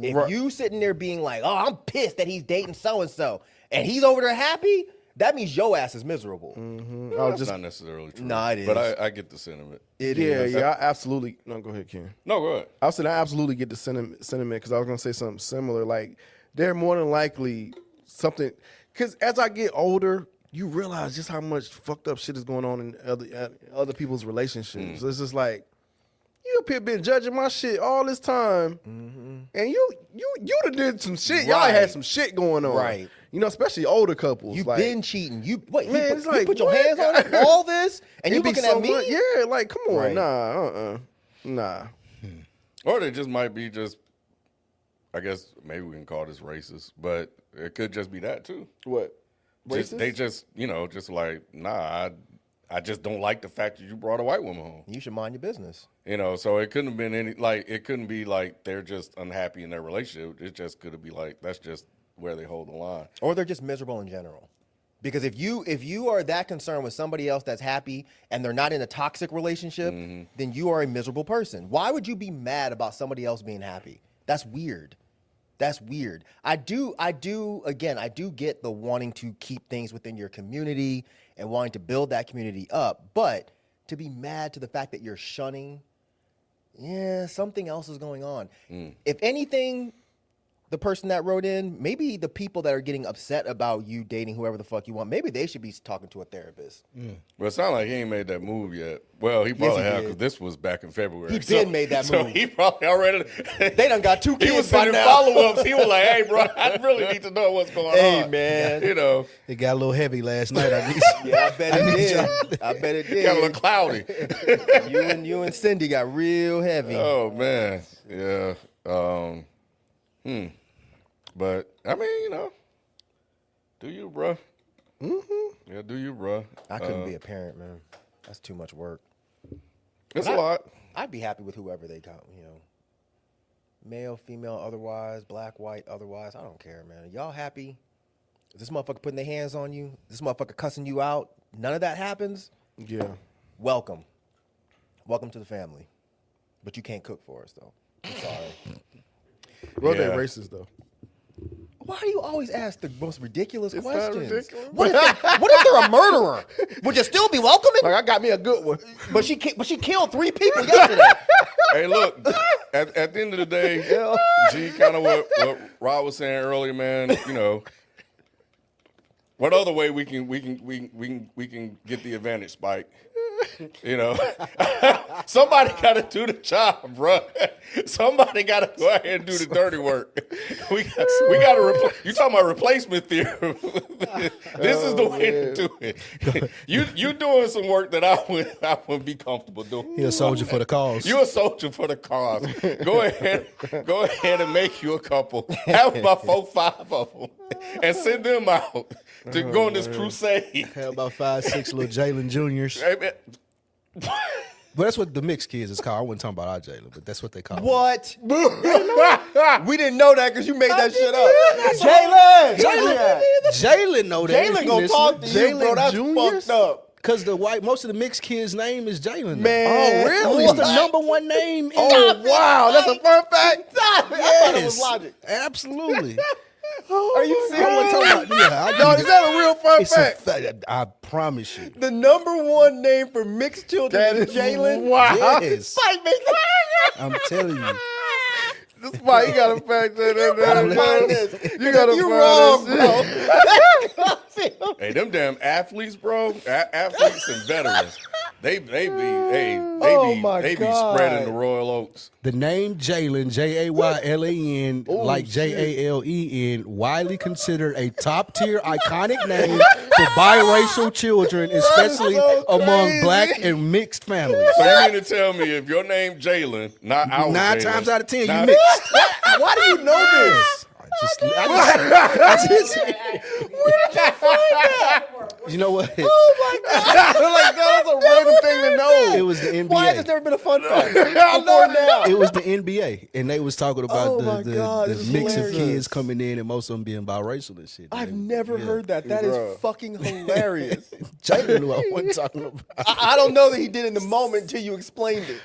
If Right. you sitting there being like, "Oh, I'm pissed that he's dating so and so," and he's over there happy, that means your ass is miserable. Well, that's not necessarily true. Nah, it But is. I get the sentiment. It Yeah, is. yeah, I absolutely. No, go ahead, Ken. No, go ahead. I was saying I absolutely get the sentiment because I was gonna say something similar. Like they're more than likely something. Because as I get older, you realize just how much fucked up shit is going on in other people's relationships. It's just like you up here been judging my shit all this time, and you done did some shit. Y'all Right. had some shit going on, Right. You know, especially older couples. You've like, been cheating. You what? Man, you it's put, like, you put your what? hands on it, all this, and you it be looking so at me? much- yeah, like come on, Right. nah. Or they just might be just, I guess maybe we can call this racist, but it could just be that too. What? Just, Racist? they just, just like, nah, I just don't like the fact that you brought a white woman home. You should mind your business. So it couldn't have been it couldn't be like they're just unhappy in their relationship. It just could be like, that's just where they hold the line. Or they're just miserable in general. Because if you are that concerned with somebody else that's happy and they're not in a toxic relationship, then you are a miserable person. Why would you be mad about somebody else being happy? That's weird. That's weird. I do get the wanting to keep things within your community and wanting to build that community up, but to be mad to the fact that you're shunning, something else is going on. If anything, the person that wrote in, maybe the people that are getting upset about you dating whoever the fuck you want, maybe they should be talking to a therapist. But it sounds like he ain't made that move yet. Well, he probably he have did. because this was back in February. He been made that So move. he probably already. They done got 2 He kids was by sending now. follow-ups. He was like, "Hey, bro, I really need to know what's going Hey, on." man. It got a little heavy last night. I need Yeah, I bet it did. I bet it did. Got a little cloudy. You and Cindy got real heavy. Oh man, yeah. But I mean, do you, bro? Mm-hmm. Yeah, do you, bro? I couldn't be a parent, man. That's too much work. It's a lot. I'd be happy with whoever they got, male, female, otherwise, black, white, otherwise. I don't care, man. Y'all happy? Is this motherfucker putting their hands on you? This motherfucker cussing you out? None of that happens? Yeah. Welcome. Welcome to the family. But you can't cook for us, though. I'm sorry. Well, Yeah. they're racist though. Why do you always ask the most ridiculous not questions? ridiculous. What if they're a murderer? Would you still be welcoming? Like I got me a good one. But she killed 3 people yesterday. Hey, look. At the end of the day, G, kind of what Rob was saying earlier, man. What other way we can get the advantage, Spike? You know, somebody got to do the job, bro. Somebody got to go ahead and do the dirty work. We got to You talking about replacement theory? This is the way to do it. You doing some work that I wouldn't be comfortable doing. He a soldier for the cause. You a soldier for the cause. Go ahead and make you a couple. Have about 4, 5 of them, and send them out to go on this crusade. Have about 5, 6 little Jalen Juniors. Hey, man. But that's what the mixed kids is called. I wasn't talking about our Jalen, but that's what they call them. What? We didn't know that because you made that shit up. Jalen know that. Jalen gonna talk to you, bro. That's Juniors? fucked up. Because most of the mixed kids' name is Jalen. Man. Oh, really? It's the #1 name. Oh, wow. That's a fun fact. I thought it was logic. Absolutely. Are you I wasn't serious? talking about, yeah, I No, do is that a real fun It's a fact? fact. I promise you. The #1 name for mixed children That is is Jalen. wow. Yes. Spike makes I'm telling you. This is why you got to fact that. gotta find this. You got to You find wrong, this. bro. Hey, them damn athletes, bro. Athletes and veterans. They be Oh, my they be God. spreading the Royal Oaks. The name Jalen, Jaylan, like Jalen, widely considered a top-tier iconic name for biracial children, especially so among crazy. black and mixed families. So you mean to tell me if your name Jalen, not our 9 Jalen, times out of 10, you not- mixed. Why do you know this? You know what? Oh my God. Like, that's a random thing to know. It was the NBA. Why has this never been a fun fact? Before now. It was the NBA, and they was talking about Oh my God, the this is mix of hilarious. kids coming in, and most of them being biracial and shit. I've And, never yeah. heard that. That is Bruh. fucking hilarious. Jalen knew I wasn't talking about. I don't know that he did in the moment until you explained it.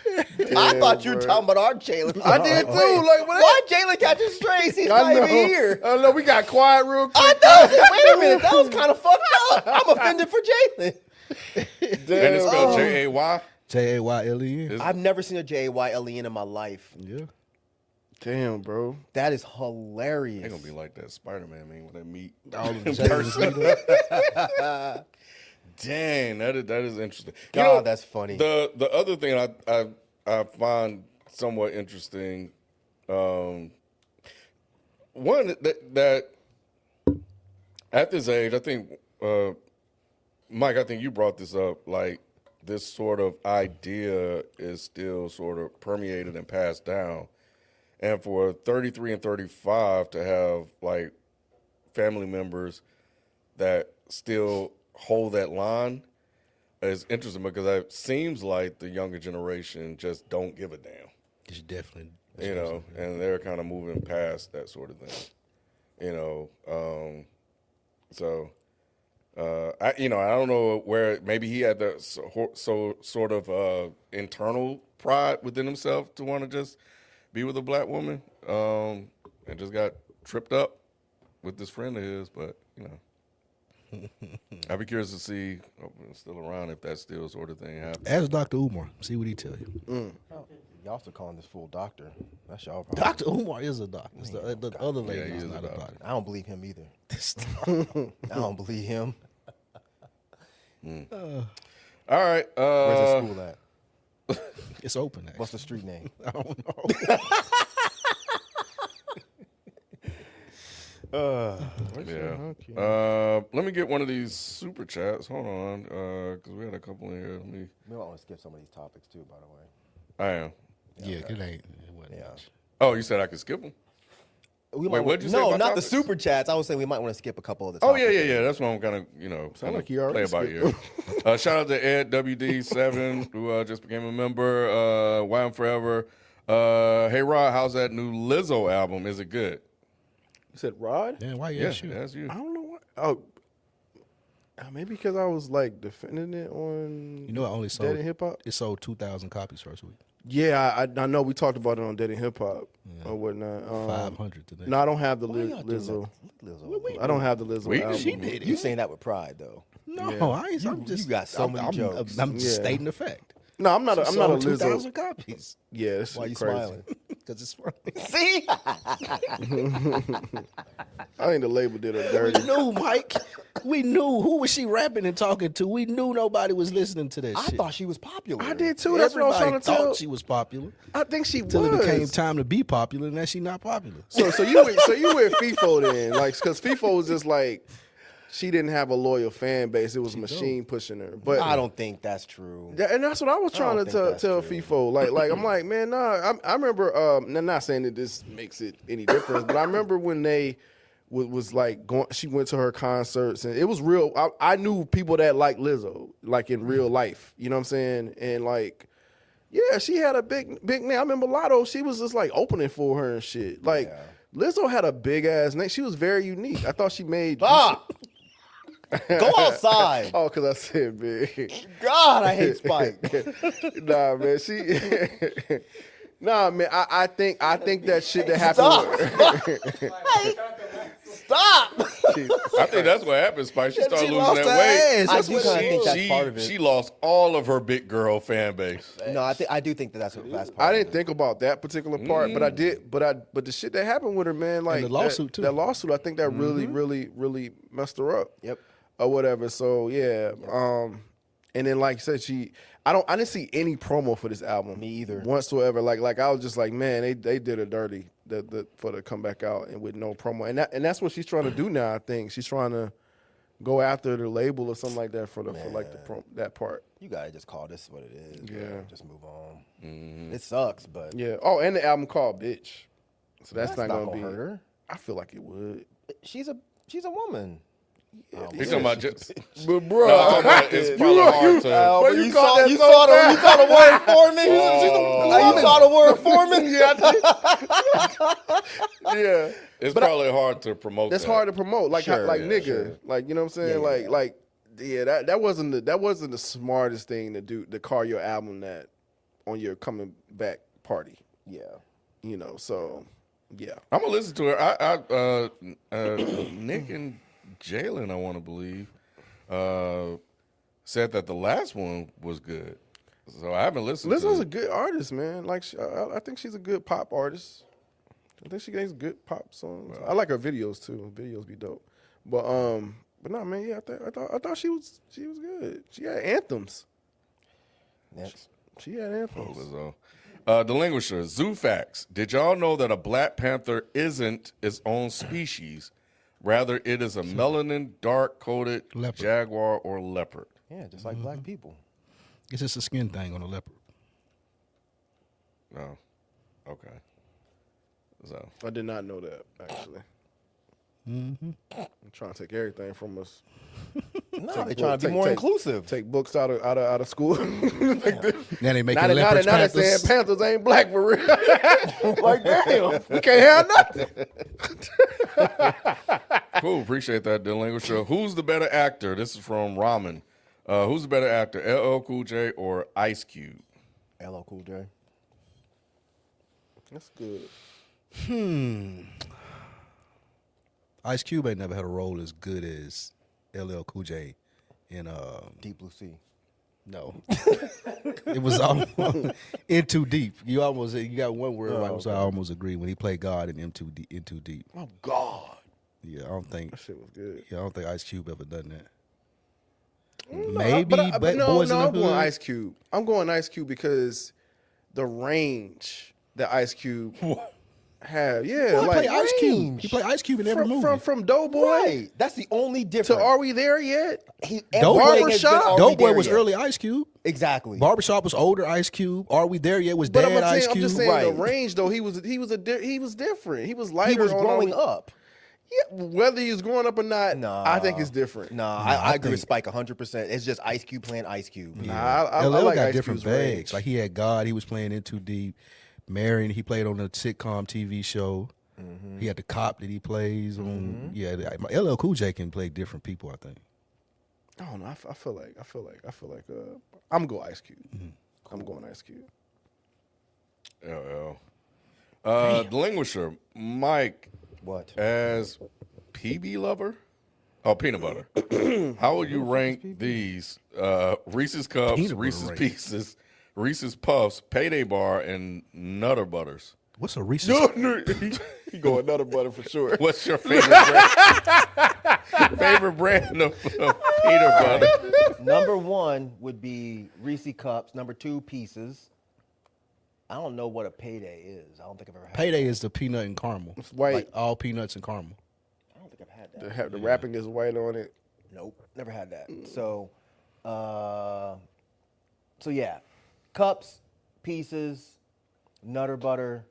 I thought you were bruh. talking about our Jalen. I did too. Like, what? Why Jalen catching strays? He's not even here. I know. We got quiet real quick. I know. Wait a minute. That was kind of fucked up. I'm offended for Jalen. And it's spelled Jay. Jaylen. I've never seen a Jaylen in my life. Yeah. Damn, bro. That is hilarious. They gonna be like that Spider-Man meme when they meet. All of the in Jalens person. leader. Dang, that is interesting. God, that's funny. The other thing I find somewhat interesting, one that at this age, I think, Mike, I think you brought this up. Like this sort of idea is still sort of permeated and passed down, and for 33 and 35 to have like family members that still hold that line is interesting because it seems like the younger generation just don't give a damn, It's definitely. you know, and they're kind of moving past that sort of thing, you know. So, I don't know where maybe he had the so sort of internal pride within himself to want to just be with a black woman, and just got tripped up with this friend of his, but you know. I'd be curious to see, still around, if that still sort of thing happens. Ask Dr. Umar. See what he tell you. Y'all still calling this fool doctor. That's y'all problem. Dr. Umar is a doctor. It's the other lady he is is not a a doctor. doctor. I don't believe him either. I don't believe him. All right. Where's the school at? It's open. Actually. What's the street name? I don't know. Yeah. Let me get one of these super chats. Hold on, because we had a couple in here. We might want to skip some of these topics too, by the way. I am. Yeah, it ain't. It wasn't Yeah. much. Oh, you said I could skip them? We Wait, might what'd you say No, about not topics? the super chats. I was saying we might want to skip a couple of the Oh topics. yeah. That's what I'm kind of kind like of you already play about here. Shout out to Ed WD7 who just became a member. Why I'm Forever. Hey Rod, how's that new Lizzo album? Is it good? You said Rod? Damn, why you Yeah, ask you? that's you. I don't know what. Oh, maybe because I was like defending it on. You know, I only sold Dead in Hip Hop. It sold 2,000 copies first week. Yeah, I know we talked about it on Dead in Hip Hop or whatnot. 500 today. No, I don't have the Why y'all doing Lizzo. that? Lizzo. I don't have the Lizzo We- album. she did it. You saying that with pride though? No, Yeah. I ain't. I'm just. you got so many jokes. I'm just Yeah. stating the fact. No, I'm not. I'm not a Sold Lizzo. 2,000 copies. Yeah, this Why is you crazy. smiling? Because it's funny. See? I think the label did her dirty. We knew, Mike. We knew. Who was she rapping and talking to? We knew nobody was listening to that I shit. thought she was popular. I did too. That's what I was trying to thought tell. she was popular. I think she Until was. it became time to be popular, and now she not popular. So you with FIFO then, like, because FIFO was just like, she didn't have a loyal fan base. It was machine pushing her. But I don't think that's true. and that's what I was trying to don't think tell that's true. FIFO. Like I'm like, man, nah. I remember. Not saying that this makes it any difference, but I remember when they was like going. She went to her concerts, and it was real. I knew people that liked Lizzo, like in real life. You know what I'm saying? And like, yeah, she had a big name. I remember Lotto. She was just like opening for her and shit. Like Lizzo had a big ass name. She was very unique. I thought she made. Stop. Go outside. Oh, because I said big. God, I hate Spike. Nah, man. Nah, man. I think that shit that happened. Stop. I think that's what happened, Spike. She started She losing lost that her weight. ass. I That's do what kind of she- think that's part of it. She lost all of her big girl fan base. No, I do think that's what that's part I of didn't it. think about that particular part, but I did. But the shit that happened with her, man, like the lawsuit, too. That lawsuit, I think that really messed her up. Yep. Or whatever. So yeah. And then like I said, I didn't see any promo for this album. Me either. Whatsoever. Like I was just like, man, they did her dirty for the come back out and with no promo. And that's what she's trying to do now. I think she's trying to go after the label or something like that for that part. You gotta just call this what it is. Yeah. Bro. Just move on. It sucks, but Yeah. Oh, and the album called Bitch. So that's not gonna be. hurt her. I feel like it would. She's a woman. He's talking about just. But bro, No, I'm talking about it's probably hard to. but you caught saw that you so saw the fast. you saw the word for me. You saw the word for me. Yeah. It's probably hard to promote. That's that. hard to promote. Like Sure, like yeah, nigga. sure. Like you know what I'm saying? That wasn't the smartest thing to do to call your album that on your coming back party. Yeah. You know, so yeah. I'm gonna listen to her. Nick and Jalen, I want to believe, said that the last one was good. So I haven't listened. Lizzo's to a good artist, man. Like I think she's a good pop artist. I think she makes good pop songs. I like her videos too. Videos be dope. But no, man. Yeah, I thought she was good. She had anthems. Next. She had anthems. Lizzo. Delinquisher, Zoo Facts. Did y'all know that a Black Panther isn't its own species? Rather, it is a melanin, dark-coated Leopard. jaguar or leopard. Yeah, just like black people. It's just a skin thing on a leopard. Oh, okay. So I did not know that actually. I'm trying to take everything from us. No, they're trying to be more inclusive. Take books out of school. Now they making Now leopards they saying panthers. Panthers ain't black for real. Like damn, we can't have nothing. cool. Appreciate that, Delinquisher. Who's the better actor? This is from Ramen. Who's the better actor, LL Cool J or Ice Cube? LL Cool J. That's good. Ice Cube ain't never had a role as good as LL Cool J in Deep Blue Sea. no. It was almost In Too Deep. You got one word right, so I almost agree when he played God in In Too Deep. Oh God, Yeah, I don't think that shit was good. I don't think Ice Cube ever done that. No, Maybe but Boys in the I'm going Hood. Ice Cube. I'm going Ice Cube because the range that Ice Cube have. Yeah, He like played Ice Cube. He played Ice Cube in every movie. from Doughboy Right. That's the only difference. to Are We There Yet? Doughboy Doughboy was early Ice Cube. Exactly. Barbershop was older Ice Cube. Are We There Yet was But Dad Ice I'm Cube. just saying the Right. range though. He was different. He was lighter. he was on growing all- up. Yeah, whether he was growing up or not, Nah. I think it's different. Nah, I I agree with think- Spike 100%. It's just Ice Cube playing Ice Cube. Nah, I LL like got Ice different Cube's bags. range. Like he had God. He was playing In Too Deep. Marion, he played on a sitcom TV show. He had the cop that he plays on. Yeah, LL Cool J can play different people. I think. I don't know. I feel like I'm going Ice Cube. I'm going Ice Cube. LL. Delinquisher, Mike, What? as PB lover? Oh, peanut butter. How would you rank these? Reese's Cups, Peanut butter Reese's rank. Pieces, Reese's Puffs, Payday Bar, and Nutter Butters. What's a Reese's? No, he going Nutter Butter for sure. What's your favorite brand of peanut butter? Number 1 would be Reese Cups. Number 2, Pieces. I don't know what a Payday is. I don't think I've ever had Payday is the peanut and caramel. It's white. Like all peanuts and caramel. I don't think I've had that. The wrapping is white on it. Nope, never had that. So yeah, Cups, Pieces, Nutter Butter,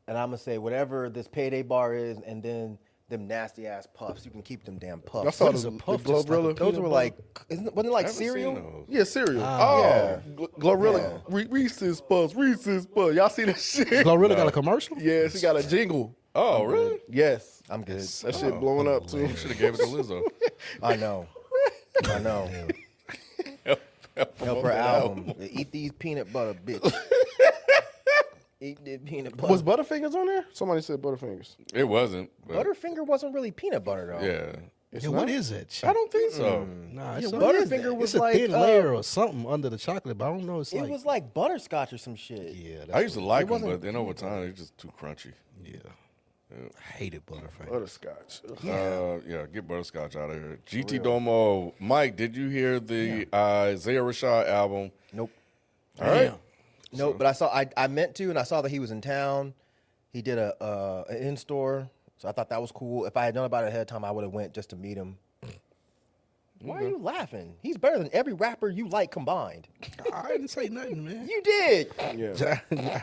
and I'm gonna say whatever this Payday bar is, and then them nasty ass puffs. You can keep them damn puffs. I saw What is the a puff? Glorilla. Just like a Those were like, wasn't it like I haven't seen cereal? those. Yeah, cereal. Yeah. Glorilla. Reese's Puffs. Reese's Puffs. Y'all see that shit? Glorilla got a commercial? Yeah, she got a jingle. Oh, really? Yes. I'm good. That shit blowing up too. You should have gave it to Lizzo. I know. Help her album. Eat these peanut butter, bitch. Eat this peanut butter. Was Butterfingers on there? Somebody said Butterfingers. It wasn't. But Butterfinger wasn't really peanut butter though. yeah. Yeah, what is that shit? I don't think so. Nah, Yeah, it's Butterfinger was it's a like, thin layer or something under the chocolate, but I don't know. It's It like was like butterscotch or some shit. yeah, I used to like them, wasn't but then over time, they're just too crunchy. yeah. I hated Butterfinger. Butterscotch. Ugh. Yeah, get butterscotch out of here. GT Domo. Mike, did you hear the Isaiah Rashad album? Nope. All right. Nope. But I meant to, and I saw that he was in town. He did an in store, so I thought that was cool. If I had known about it ahead of time, I would have went just to meet him. Why are you laughing? He's better than every rapper you like combined. I didn't say nothing, man. You did. Yeah.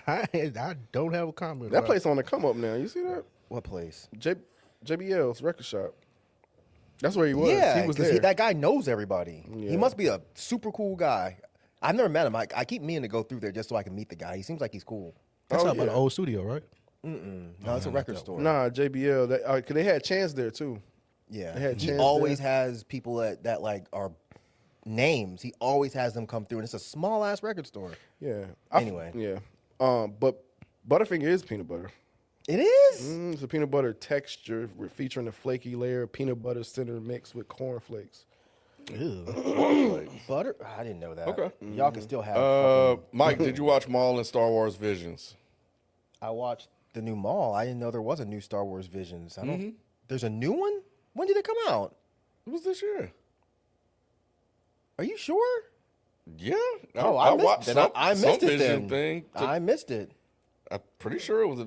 I don't have a comment. That about place on the come up now. You see that? What place? JBL's record shop. That's where he was. Yeah, he was 'cause there. that guy knows everybody. Yeah. He must be a super cool guy. I've never met him. I keep meaning to go through there just so I can meet the guy. He seems like he's cool. That's Oh, not about yeah. the old studio, right? No, it's a record store. Nah, JBL. Cause they had Chance there too. Yeah, They had he Chance always there. has people that like are names. He always has them come through, and it's a small ass record store. Yeah. Anyway. Yeah. But Butterfinger is peanut butter. It is. It's a peanut butter texture featuring a flaky layer of peanut butter center mixed with cornflakes. Butter. I didn't know that. Okay. Y'all can still have. fucking- Mike, did you watch Maul and Star Wars Visions? I watched the new Mall. I didn't know there was a new Star Wars Visions. I don't. There's a new one. When did it come out? It was this year. Are you sure? Yeah. Oh, I missed watched then. I some missed it Vision then. thing. I missed it. I'm pretty sure it was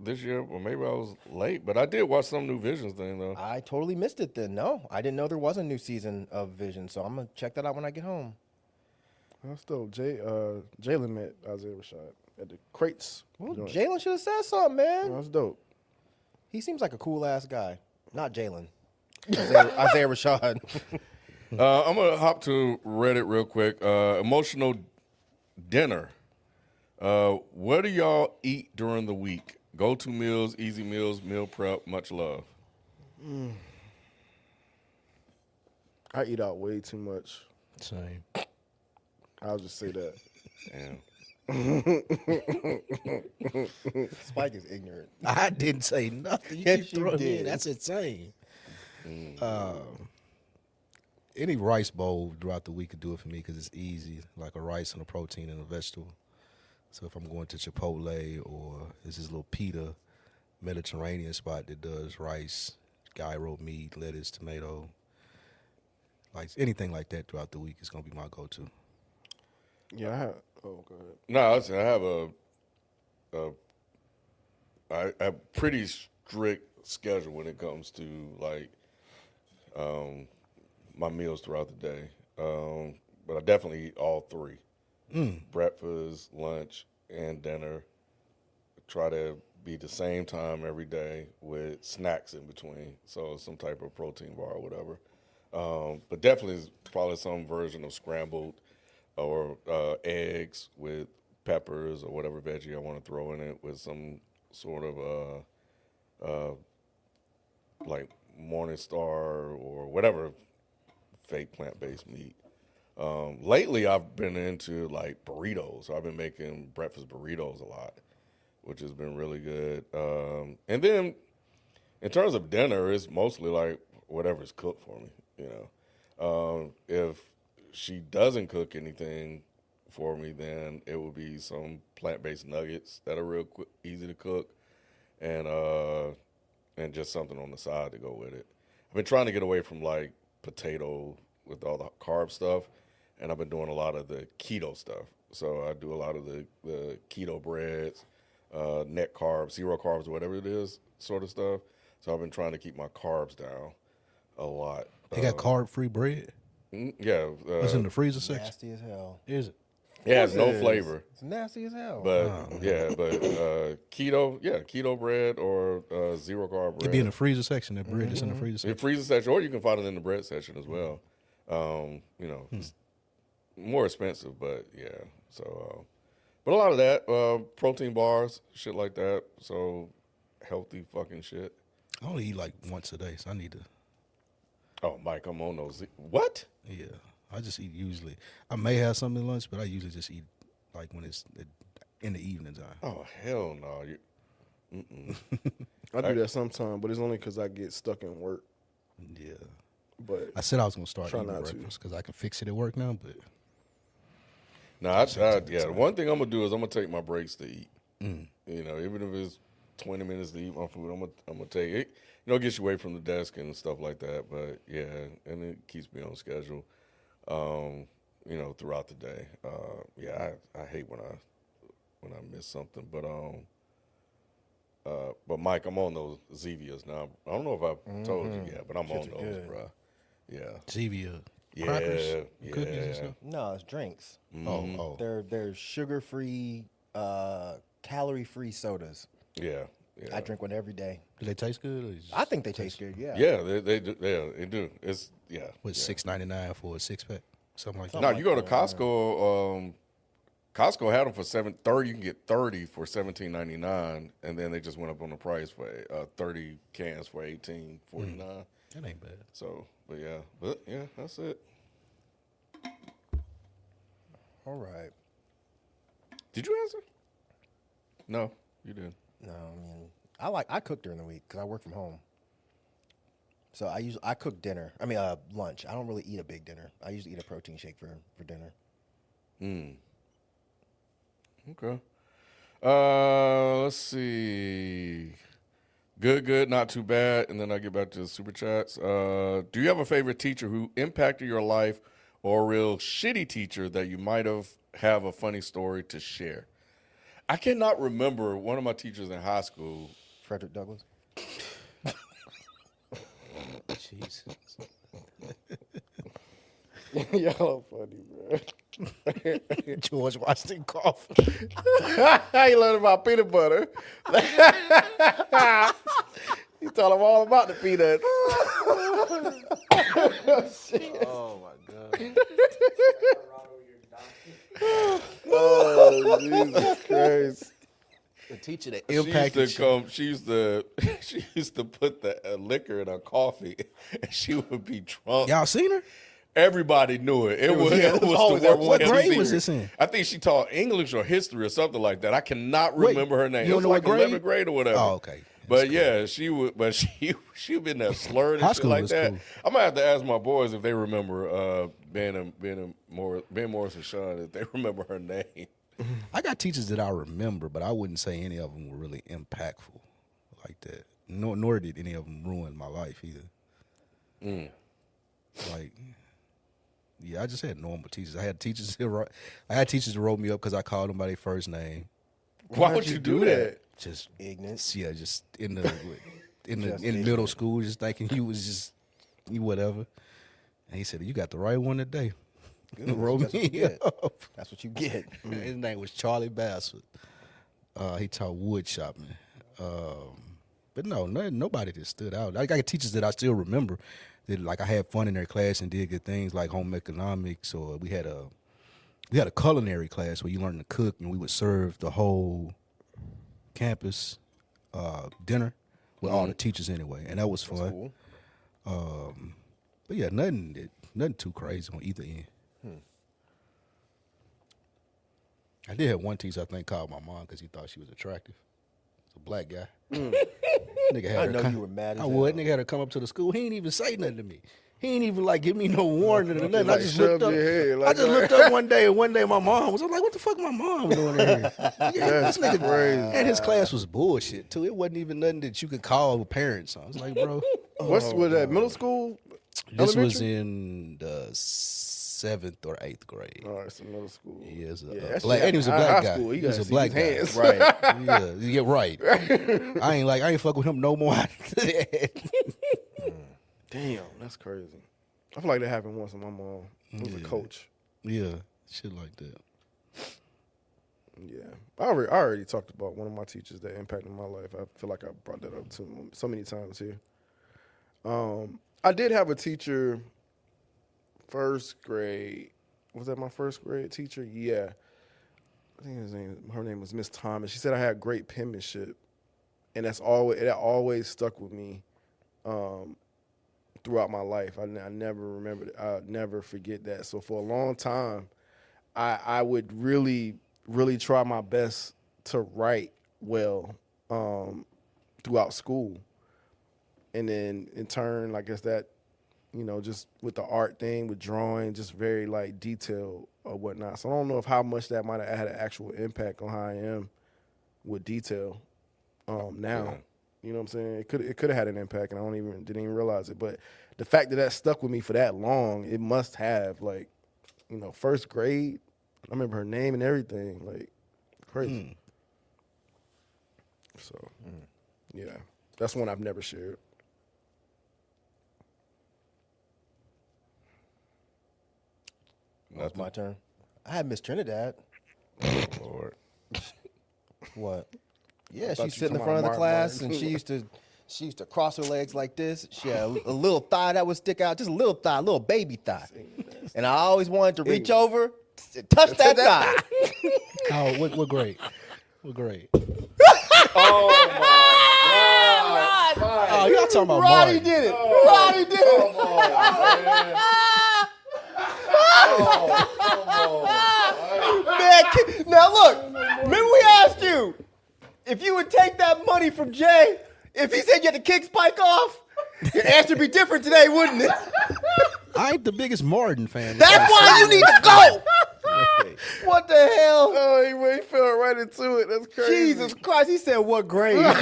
this year, or maybe I was late, but I did watch some new Visions thing though. I totally missed it then. No, I didn't know there was a new season of Vision, so I'm gonna check that out when I get home. That's dope. Jalen met Isaiah Rashad at the crates. Well, joint. Jalen should have said something, man. That's dope. He seems like a cool ass guy. Not Jalen. Isaiah Rashad. I'm gonna hop to Reddit real quick. Emotional dinner. What do y'all eat during the week? Go-to meals, easy meals, meal prep. Much love. I eat out way too much. Same. I'll just say that. Damn. Spike is ignorant. I didn't say nothing. Yes, keep you throwing me in. did. That's insane. Any rice bowl throughout the week could do it for me because it's easy, like a rice and a protein and a vegetable. So if I'm going to Chipotle or there's this little pita Mediterranean spot that does rice, gyro meat, lettuce, tomato, like anything like that throughout the week is gonna be my go-to. Yeah, I have. Oh, go ahead. No, I have a pretty strict schedule when it comes to like my meals throughout the day. But I definitely eat all three: breakfast, lunch, and dinner. Try to be the same time every day with snacks in between, so some type of protein bar or whatever. But definitely is probably some version of scrambled or eggs with peppers or whatever veggie I want to throw in it with some sort of like Morningstar or whatever fake plant-based meat. Lately, I've been into like burritos. So I've been making breakfast burritos a lot, which has been really good. And then in terms of dinner, it's mostly like whatever's cooked for me, you know. If she doesn't cook anything for me, then it would be some plant-based nuggets that are real quick, easy to cook, and just something on the side to go with it. I've been trying to get away from like potato with all the carb stuff, and I've been doing a lot of the keto stuff. So I do a lot of the keto breads, net carbs, zero carbs, whatever it is, sort of stuff. So I've been trying to keep my carbs down a lot. They got carb-free bread. Yeah. It's in the freezer section. Nasty as hell. Is it? It has no It is. flavor. It's nasty as hell. But keto bread or zero carb bread. It be in the freezer section. That bread is in the freezer The section. freezer section, or you can find it in the bread section as well. It's more expensive, but yeah. So, but a lot of that, protein bars, shit like that. So healthy fucking shit. I only eat like once a day, so I need to. Oh, Mike, I'm on those. What? Yeah, I just eat usually. I may have something at lunch, but I usually just eat like when it's in the evening time. Oh, hell no. I do that sometimes, but it's only because I get stuck in work. Yeah. But I said I was gonna start Try eating not to. breakfast because I can fix it at work now. But No, the one thing I'm gonna do is I'm gonna take my breaks to eat. You know, even if it's 20 minutes to eat my food, I'm gonna take it. You know, it gets you away from the desk and stuff like that. But yeah, and it keeps me on schedule. You know, throughout the day. I hate when I miss something. But Mike, I'm on those Zevias now. I don't know if I've told you yet, but I'm on those, good. bro. Yeah. Zevia Yeah, crackers, yeah. cookies and stuff. No, it's drinks. Oh, They're sugar-free, calorie-free sodas. Yeah. I drink one every day. do they taste good? Or just I think they taste good. Yeah. Yeah, they do. Yeah, they do. It's with $6.99 for a 6-pack, something like that. No, you go to Costco. Costco had them for $7.30. You can get 30 for $17.99, and then they just went up on the price for 30 cans for $18.49. That ain't bad. So, but yeah, that's it. All right. Did you answer? No, you didn't. No, I mean, I cook during the week because I work from home. So I cook dinner. I mean, lunch. I don't really eat a big dinner. I usually eat a protein shake for dinner. Okay. Let's see. Good, not too bad. And then I get back to the super chats. Do you have a favorite teacher who impacted your life, or a real shitty teacher that you might have a funny story to share? I cannot remember one of my teachers in high school. Frederick Douglass. Jesus. y'all are funny, bro. George Washington cough. How you learn about peanut butter? You told him all about the peanuts. Oh my god. Oh, Jesus Christ. The teacher that She used to put the liquor in her coffee, and she would be drunk. Y'all seen her? Everybody knew it. It was always the that worst. one What kept grade secret. was this in? I think she taught English or history or something like that. I cannot Wait, remember her name. you It was don't know like what grade? 11th grade or whatever. Oh, okay. But yeah, she would. But she would been there slurred High and shit school like was that. cool. I might have to ask my boys if they remember Ben Morris and Sean, if they remember her name. I got teachers that I remember, but I wouldn't say any of them were really impactful like that. Nor did any of them ruin my life either. Like, yeah, I just had normal teachers. I had teachers that wrote me up because I called them by their first name. Why would you do that? Just ignorance. yeah, just in the in Just middle ignorant. school, just thinking you was just you whatever. And he said, "You got the right one today." Good. Wrote That's what you me get. up. That's what you get. His name was Charlie Bassford. He taught wood shopping. But no, nobody that stood out. I got teachers that I still remember that like I had fun in their class and did good things like home economics, or we had a culinary class where you learned to cook, and we would serve the whole campus dinner with all the teachers anyway, and that was fun. Cool. But yeah, nothing too crazy on either end. I did have one teacher I think called my mom because he thought she was attractive. It's a black guy. Nigga had I her know come- you were mad as I would. hell. Nigga had her come up to the school. He ain't even say nothing to me. He ain't even like give me no warning or nothing. Like, I just shove looked up. your head, I like, just looked up one day, and one day my mom was. I'm like, what the fuck, my mom doing in here? That's crazy. And his class was bullshit too. It wasn't even nothing that you could call parents. I was like, bro, What's with that middle school? this was Elementary? in the 7th or 8th grade. Oh, it's a middle school. He is a that black, shit and he was a high black guy. school, He you was gotta a see black his guy. hands. Right. Yeah, right. I ain't fuck with him no more after that. Damn, that's crazy. I feel like that happened once with my mom. It was a coach. Yeah, shit like that. Yeah, I already talked about one of my teachers that impacted my life. I feel like I brought that up so many times here. I did have a teacher, first grade. Was that my first grade teacher? Yeah, I think her name was Miss Thomas. She said I had great penmanship, and that always stuck with me throughout my life. I never remembered it. I never forget that. So for a long time, I would really try my best to write well throughout school. And then in turn, I guess that, just with the art thing, with drawing, just very like detailed or whatnot. So I don't know if how much that might have had an actual impact on how I am with detail now. Yeah. You know what I'm saying? It could have had an impact, and I didn't even realize it. But the fact that stuck with me for that long, it must have, like, first grade. I remember her name and everything, like, crazy. So, yeah, that's one I've never shared. It's my turn. I had Miss Trinidad. Lord. What? Yeah, thought she'd you sit in the talking front of the about class, Martin. and she used to cross her legs like this. She had a little thigh that would stick out, just a little thigh, a little baby thigh. And I always wanted to reach over, touch that thigh. Oh, what grade? What grade? Oh my Oh, y'all talking about Roddy Martin. did it. Roddy did it. Man, now look, remember we asked you if you would take that money from Jay, if he said you had to kick Spike off, your answer would be different today, wouldn't it? I ain't the biggest Martin fan. That's why you need to go. What the hell? Oh, he fell right into it. That's crazy. Jesus Christ, he said what grade? That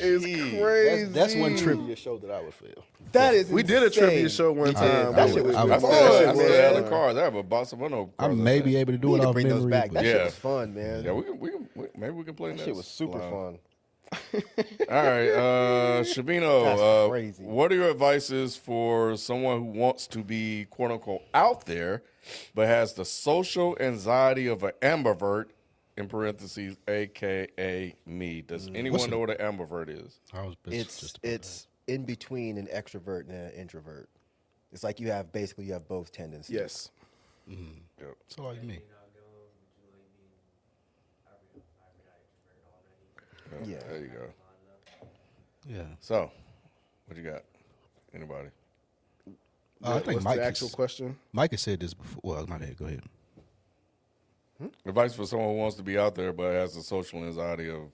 is crazy. That's one trivia show that I would fail. That is We did a insane. trivia show one time. That shit was I I would- still, fun, I still have man. the cards. I have a box of Uno. I cards. may be able to do We it need to off bring those memory. back. but- That shit Yeah. was fun, man. Yeah, maybe we can play That shit was super fun. All right, Shabino, That's crazy. what are your advices for someone who wants to be quote unquote out there, but has the social anxiety of an ambivert, in parentheses, AKA me? Does anyone know what an ambivert is? I was just It's in between an extrovert and an introvert. It's like you have both tendencies. Yes. Yep. so like me. Yeah. There you go. Yeah. So, what you got? Anybody? I think What's Mike the actual question? Mike has said this before. Well, my bad. Go ahead. Advice for someone who wants to be out there but has the social anxiety of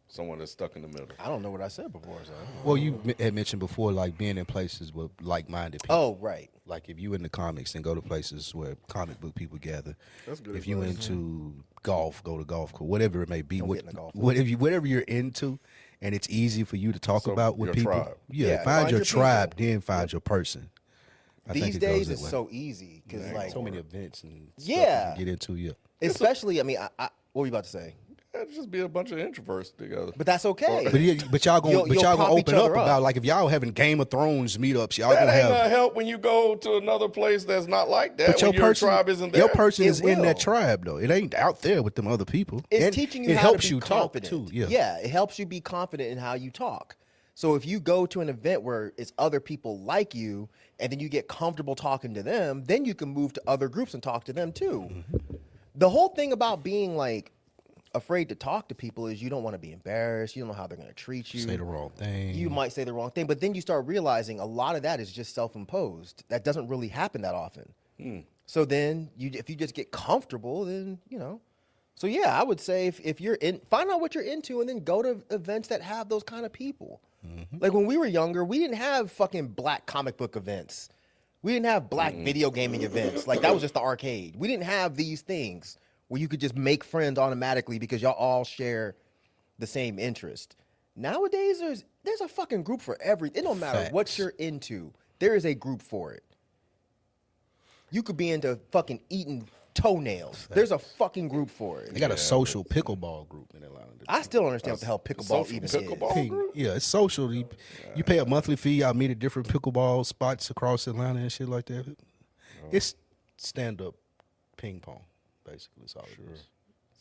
someone that's stuck in the middle. I don't know what I said before. So. Well, you had mentioned before, like being in places with like-minded people. Oh, right. Like if you into comics, then go to places where comic book people gather. That's good If you advice. into golf, go to golf course, whatever it may be. Don't get in the golf. Whatever you're into, and it's easy for you to talk So, about with your people. tribe. Yeah, Yeah, find your your tribe, people. then find your person. I think These it goes days that it's way. so easy because like, so many events and stuff Yeah. you can get into. Yeah, especially, I mean, what were you about to say? It'd just be a bunch of introverts together. But that's okay. but y'all gonna You'll gonna prop each open up other up. about like if y'all having Game of Thrones meetups, y'all That gonna ain't have. gonna help when you go to another place that's not like that. But when your person, tribe isn't there. your person It is in that will. tribe though. It ain't out there with them other people. It's And teaching you it how helps to be you confident. talk too. Yeah. it helps you be confident in how you talk. So if you go to an event where it's other people like you, and then you get comfortable talking to them, then you can move to other groups and talk to them too. Mm-hmm. The whole thing about being like afraid to talk to people is you don't want to be embarrassed. You don't know how they're going to treat you. Say the wrong thing. You might say the wrong thing, but then you start realizing a lot of that is just self-imposed. That doesn't really happen that often. So then, if you just get comfortable, then So yeah, I would say if you're in, find out what you're into, and then go to events that have those kind of people. Like when we were younger, we didn't have fucking black comic book events. We didn't have black video gaming events. Like that was just the arcade. We didn't have these things where you could just make friends automatically because y'all all share the same interest. Nowadays, there's a fucking group for everything. It don't matter what Facts. you're into. There is a group for it. You could be into fucking eating toenails. There's a fucking group for it. They got a social pickleball group in Atlanta. I still don't understand what the hell pickleball social even pickleball? is. group? Yeah, it's social. You pay a monthly fee. Y'all meet at different pickleball spots across Atlanta and shit like that. It's stand up ping pong, basically. That's all it is.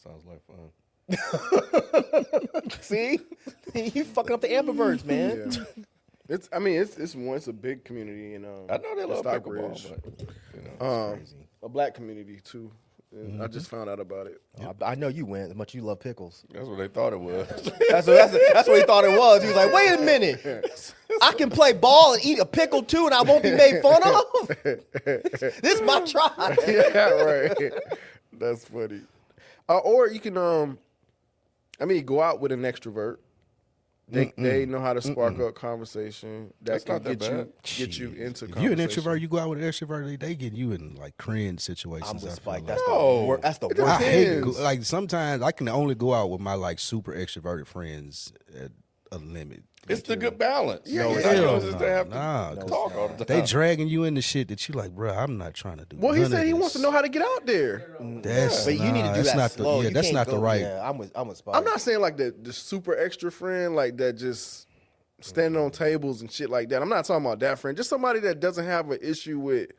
Sounds like fun. See, you fucking up the ambiverts, man. Yeah. It's a big community in I know they love Stockbridge. pickleball, but you know, A black community too. And I just found out about it. I know you went as much as you love pickles. that's what they thought it was. That's what he thought it was. He was like, wait a minute. I can play ball and eat a pickle too, and I won't be made fun of. This is my tribe. Yeah, right. That's funny. Or you can, go out with an extrovert. They know how to spark up conversation. That's not that get you bad. get you into If conversation. you're an introvert, you go out with an extrovert, they get you in like cringe situations. I'm I with feel Spike. like. That's the I worst. hate Depends. like sometimes I can only go out with my like super extroverted friends at a limit. It's the good balance. Yeah, No, yeah. it's Hell not just to have to nah, talk all the time. They dragging you into shit that you like, bro. I'm not trying to do. Well, he none said of he this. wants to know how to get out there. That's But you need to do that's that not slow. The, yeah, You that's can't not go, the right. Yeah, I'm with Spike. I'm not saying like the super extra friend like that just standing on tables and shit like that. I'm not talking about that friend. Just somebody that doesn't have an issue with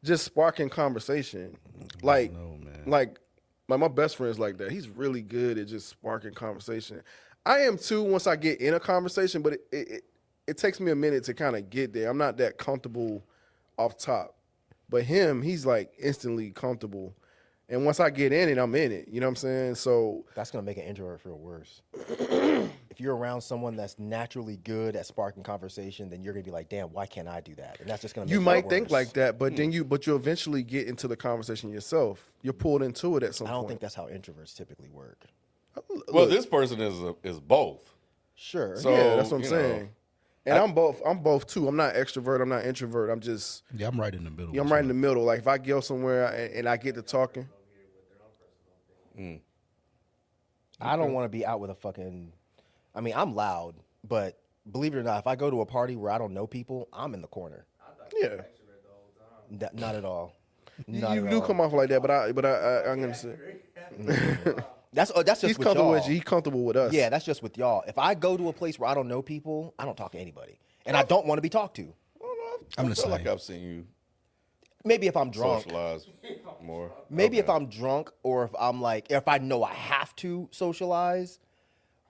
just sparking conversation. Like, know, man. like my best friend's like that. He's really good at just sparking conversation. I am too once I get in a conversation, but it takes me a minute to kind of get there. I'm not that comfortable off top. But him, he's like instantly comfortable. And once I get in it, I'm in it. You know what I'm saying? So That's gonna make an introvert feel worse. If you're around someone that's naturally good at sparking conversation, then you're gonna be like, "Damn, why can't I do that?" And that's just gonna make you it might think worse. like that, but then you eventually get into the conversation yourself. You're pulled into it at some I point. don't think that's how introverts typically work. Well, Look, this person is both. Sure. So yeah, that's what I'm you saying. know, And I'm both too. I'm not extrovert. I'm not introvert. I'm just Yeah, I'm right in the middle. I'm right in the middle. Like if I go somewhere and I get to talking, I don't want to be out with a fucking. I mean, I'm loud, but believe it or not, if I go to a party where I don't know people, I'm in the corner. yeah, Not at all. you Not at do all. come off like that. But I'm gonna say That's just he's with comfortable y'all. with you. He's comfortable with us. Yeah, that's just with y'all. If I go to a place where I don't know people, I don't talk to anybody, and I don't want to be talked to. I'm I the feel same. like I've seen you Maybe if I'm drunk. socialize more. Maybe if Okay. I'm drunk or if I'm like, if I know I have to socialize.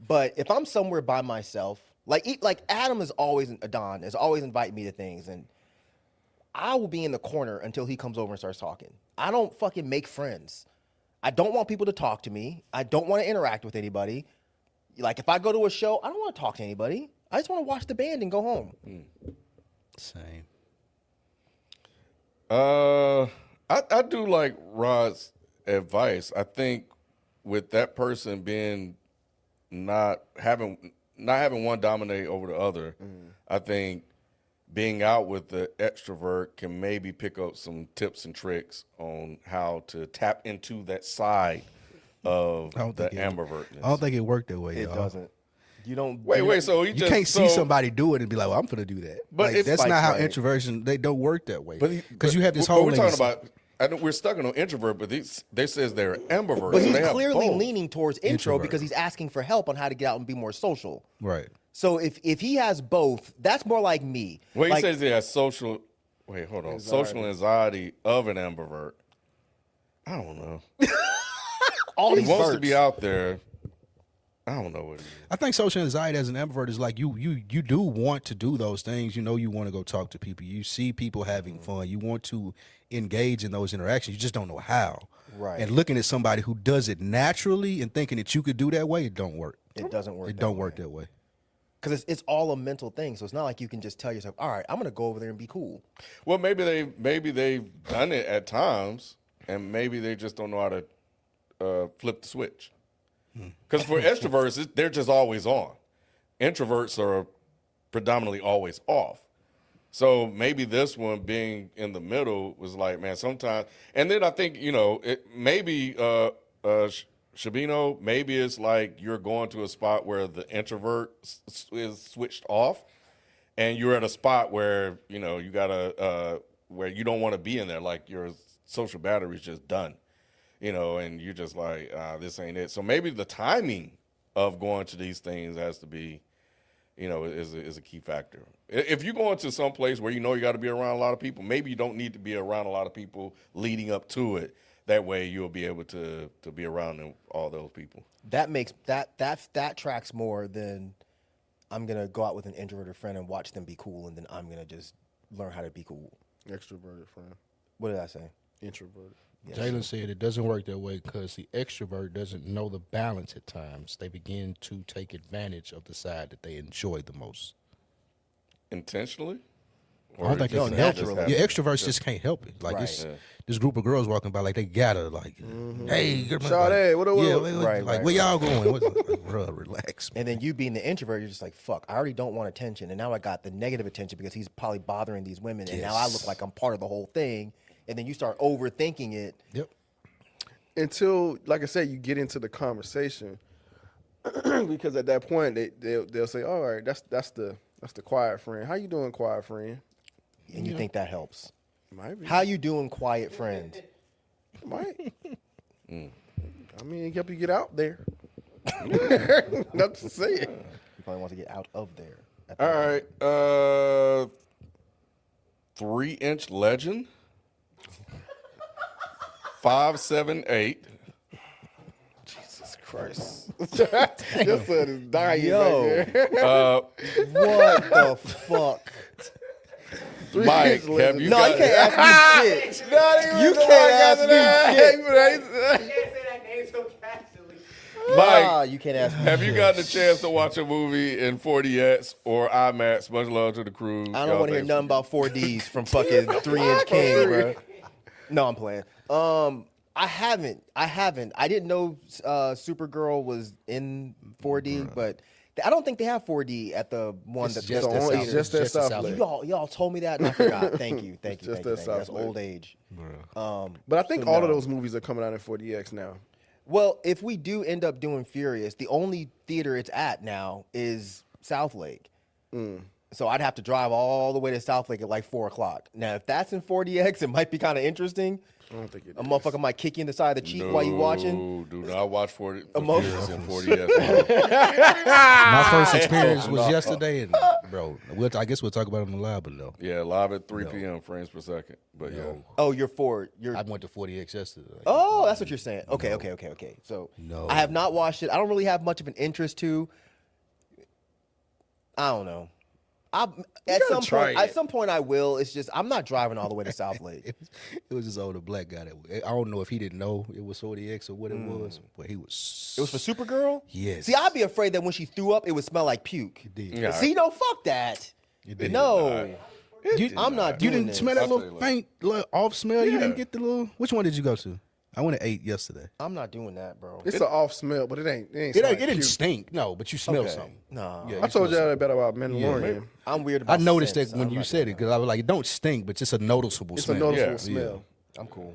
But if I'm somewhere by myself, like Adam is always, Adon is always inviting me to things. And I will be in the corner until he comes over and starts talking. I don't fucking make friends. I don't want people to talk to me. I don't want to interact with anybody. Like if I go to a show, I don't want to talk to anybody. I just want to watch the band and go home. Same. I do like Rod's advice. I think with that person being not having one dominate over the other, I think being out with the extrovert can maybe pick up some tips and tricks on how to tap into that side of the ambivertness. I don't think it worked that way. It y'all. doesn't. You don't. Wait. So he You just can't see so- somebody do it and be like, "Well, I'm gonna do that." But Like, it's that's Spike's not how right. introversion. They don't work that way. But Because you have this but whole. we're talking anxiety- about. I know we're stuck on introvert, but they says they're ambivert. But so he's they have clearly both. leaning towards intro Introvert. because he's asking for help on how to get out and be more social. right. So if he has both, that's more like me. Well, he Like, says he has social. Wait, hold on. Social anxiety of an ambivert. I don't know. all He these wants to verts. be out there. I don't know what it is. I think social anxiety as an ambivert is like you do want to do those things. You know, you want to go talk to people. You see people having fun. You want to engage in those interactions. You just don't know how. Right. And looking at somebody who does it naturally and thinking that you could do that way, it don't work. It doesn't work. It don't work that way. Because it's all a mental thing. So it's not like you can just tell yourself, all right, I'm going to go over there and be cool. Well, maybe they've done it at times, and maybe they just don't know how to flip the switch. Because for extroverts, they're just always on. Introverts are predominantly always off. So maybe this one being in the middle was like, man, sometimes. And then I think, maybe Shabino, maybe it's like you're going to a spot where the introvert is switched off, and you're at a spot where you gotta where you don't want to be in there, like your social battery's just done, and you're just like, this ain't it. So maybe the timing of going to these things has to be, is a key factor. If you go into some place where you got to be around a lot of people, maybe you don't need to be around a lot of people leading up to it. That way you'll be able to be around all those people. That makes that tracks more than I'm gonna go out with an introverted friend and watch them be cool, and then I'm gonna just learn how to be cool. Extroverted friend. What did I say? Introverted. Yes. Jalen said it doesn't work that way because the extrovert doesn't know the balance at times. They begin to take advantage of the side that they enjoy the most. Intentionally? I don't think No, they can help naturally. it. Yeah, extroverts just can't help it. Like Right. this group of girls walking by, like they gotta, like, hey, Sade, what up, yeah, what up? Right, like right, where y'all right. going? Like, bro, relax. And then you being the introvert, you're just like, fuck, I already don't want attention. And now I got the negative attention because he's probably bothering these women. And now I look like I'm part of the whole thing. And then you start overthinking it. Yep. Until, like I said, you get into the conversation, because at that point they'll say, "All right, that's the quiet friend. How you doing, quiet friend?" And you think that helps. Might be. How you doing, quiet friend? Might. I mean, it help you get out there. Not to say it. You probably want to get out of there. All right. 3-inch legend. 5'7", Jesus Christ. Your son is dying Yo. back there. What the fuck? Mike, have you No, got? you can't ask me shit. You can't ask me shit. Mike, You can't ask me have you gotten a chance to watch a movie in 4DX or IMAX? Much love to the crew. I don't want to hear nothing about 4Ds from fucking 3-inch King, bro. No, I'm playing. I haven't. I didn't know Supergirl was in 4D, but I don't think they have 4D at the one that's just just at It's just that Just at South Lake. Y'all told me that and I forgot. Thank you. just Thank that you. South That's Lake. old age. But I think So all of no. those movies are coming out in 4DX now. Well, if we do end up doing Furious, the only theater it's at now is South Lake. So I'd have to drive all the way to South Lake at like 4 o'clock. Now, if that's in 4DX, it might be kind of interesting. I don't think it A is. motherfucker might kick you in the side of the cheek while you watching. Do not watch 40 Emo- Furious in 4DX. My first experience was yesterday, and bro, I guess we'll talk about it on the live, but no. Yeah, live at 3 p.m. frames per second. But yeah. Oh, you're for I went to 40X yesterday. Like, Oh, that's what you're saying. Okay. So No. I have not watched it. I don't really have much of an interest to. I don't know. At some point I will. It's just I'm not driving all the way to South Lake. it was this older black guy that I don't know if he didn't know it was 40X or what it was, but he was. It was for Supergirl? Yes. See, I'd be afraid that when she threw up, it would smell like puke. did. Yeah. See, no, fuck that. did. No. I'm not You doing didn't this. smell that I'll tell little you faint little off smell. You Yeah. didn't get the little. Which one did you go to? I went to 8 yesterday. I'm not doing that, bro. It's an off smell, but it ain't. It ain't. It, smell it like didn't puke. stink, no, but you smell Okay. something. Nah. Yeah, I told smell y'all better about Mandalorian. maybe. I'm weird I about noticed scents. that when I'm you not said doing it because I was like, it don't stink, but it's a noticeable It's a smell. noticeable Yeah. smell. that. I'm cool.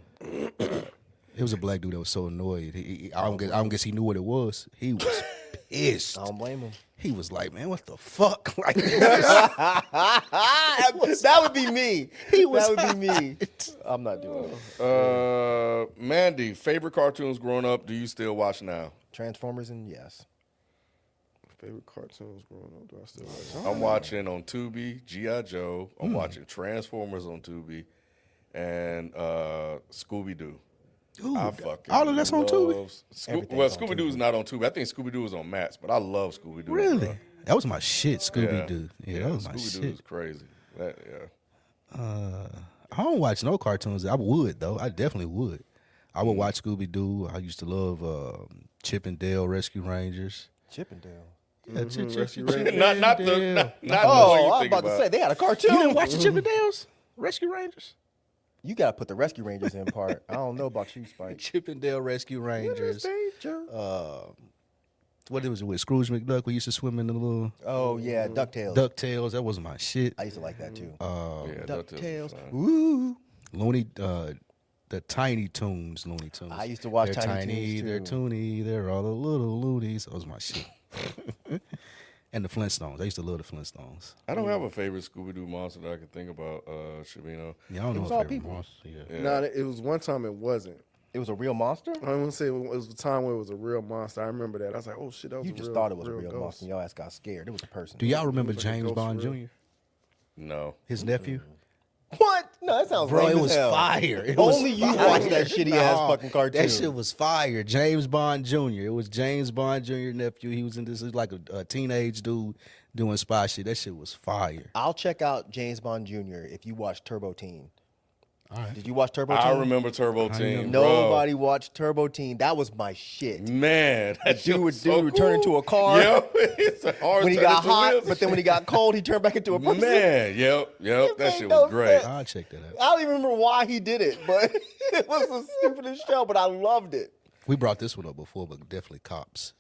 It was a black dude that was so annoyed. I don't guess he knew what it was. He was pissed. I don't blame him. He was like, man, what the fuck? Like, That would be me. was That would be me. I'm not doing it. Mandy, favorite cartoons growing up, do you still watch now? Transformers and yes. Favorite cartoons growing up? Do I still watch? I'm watching on Tubi, G.I. Joe. I'm watching Transformers on Tubi and Scooby-Doo. Ooh, I fucking all of that's on Tubi? love Everything's well, on Scooby-Doo is not on Tubi. I think Scooby-Doo is on Max, but I love Scooby-Doo. Really? bro. That was my shit, Scooby Doo. Yeah, that was my Scooby-Doo shit. is crazy. That, yeah. I don't watch no cartoons. I would though. I definitely would. I would watch Scooby Doo. I used to love Chip and Dale Rescue Rangers. Chippendale. Yeah, Rescue Chip Rangers. Not the one you Oh, I was think about to say they had a cartoon. You didn't watch the Chip and Dale's Rescue Rangers? You gotta put the Rescue Rangers in part. I don't know about you, Spike. Chip and Dale Rescue Rangers. Danger. what it was with Scrooge McDuck. We used to swim in the little Oh yeah, DuckTales. DuckTales. That was my shit. I used to like that too. Yeah, DuckTales. fun. Woo. Looney, the Tiny Toons, Looney Tunes. I used to watch they're Tiny tiny, Toons, they're too. toony, they're all the little loonies. That was my shit. And the Flintstones. I used to love the Flintstones. I don't have a favorite Scooby Doo monster that I can think about, Shabino. Yeah, I don't know was if all they were people. monsters. Yeah. Yeah. No, it was one time it wasn't. It was a real monster? I want to say it was a time where it was a real monster. I remember that. I was like, oh shit, that was You a just real, thought it was a real ghost. monster. Your ass got scared. It was a person. Do y'all remember was like a James ghost Bond for Jr.? real. No. His nephew? What? No, that sounds Bro, lame it as was hell. fire. It was Only you fire. watch that shitty ass Nah, fucking cartoon. That shit was fire. James Bond Jr. It was James Bond Jr. nephew. He was in this. He was like a teenage dude doing spy shit. That shit was fire. I'll check out James Bond Jr. if you watch Turbo Teen. All right. Did you watch Turbo Teen? I remember Turbo Teen. Nobody watched Turbo Teen. That was my shit. Man, that shit Dude was would so turn into a car. Yep. It's a hard When he turn got into hot, wheels. but then when he got cold, he turned back into a person. Man, yep. That made shit no was great. sense. I'll check that out. I don't even remember why he did it, but it was the stupidest show, but I loved it. We brought this one up before, but definitely Cops.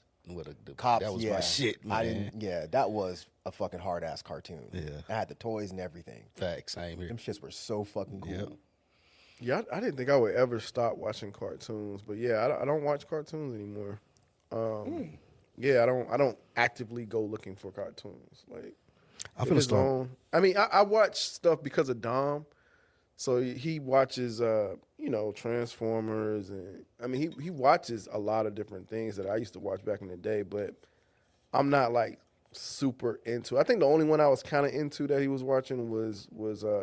Cops, That was yeah. my shit, man. I didn't. Yeah, that was a fucking hard ass cartoon. Yeah. I had the toys and everything. Facts. Same here. Them shits were so fucking cool. Yep. Yeah, I didn't think I would ever stop watching cartoons, but yeah, I don't watch cartoons anymore. Yeah, I don't actively go looking for cartoons. Like, I if feel it's start. on- I mean, I watch stuff because of Dom. So he watches, Transformers, and I mean, he watches a lot of different things that I used to watch back in the day. But I'm not like super into. I think the only one I was kind of into that he was watching was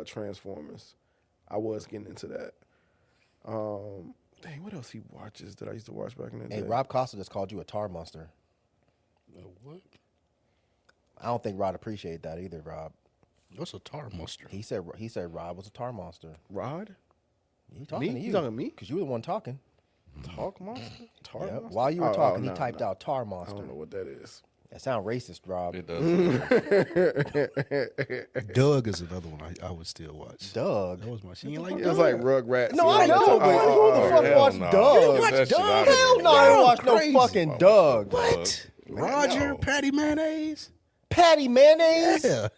Transformers. I was getting into that. Dang, what else he watches that I used to watch back in the Hey, day? Rob Costa just called you a tar monster. What? I don't think Rod appreciated that either, Rob. What's a tar monster? He said Rob was a tar monster. Rod? He talking Me? to you. You talking to me? Because you were the one talking. Talk monster? Tar Yep. monster? While you were Oh, talking, no, he typed no. out tar I monster. don't know what that is. That sound racist, Rob. It does. Doug is another one I would still watch. Doug. That was my shit. You ain't like It was like Rugrats. No, I know, but who the fuck hell watched no. Doug? Get that shit Doug? outta Hell here. no, I didn't watch Crazy. no fucking Doug. What? Roger, no. Patty Mayonnaise? Patty mayonnaise? Yeah.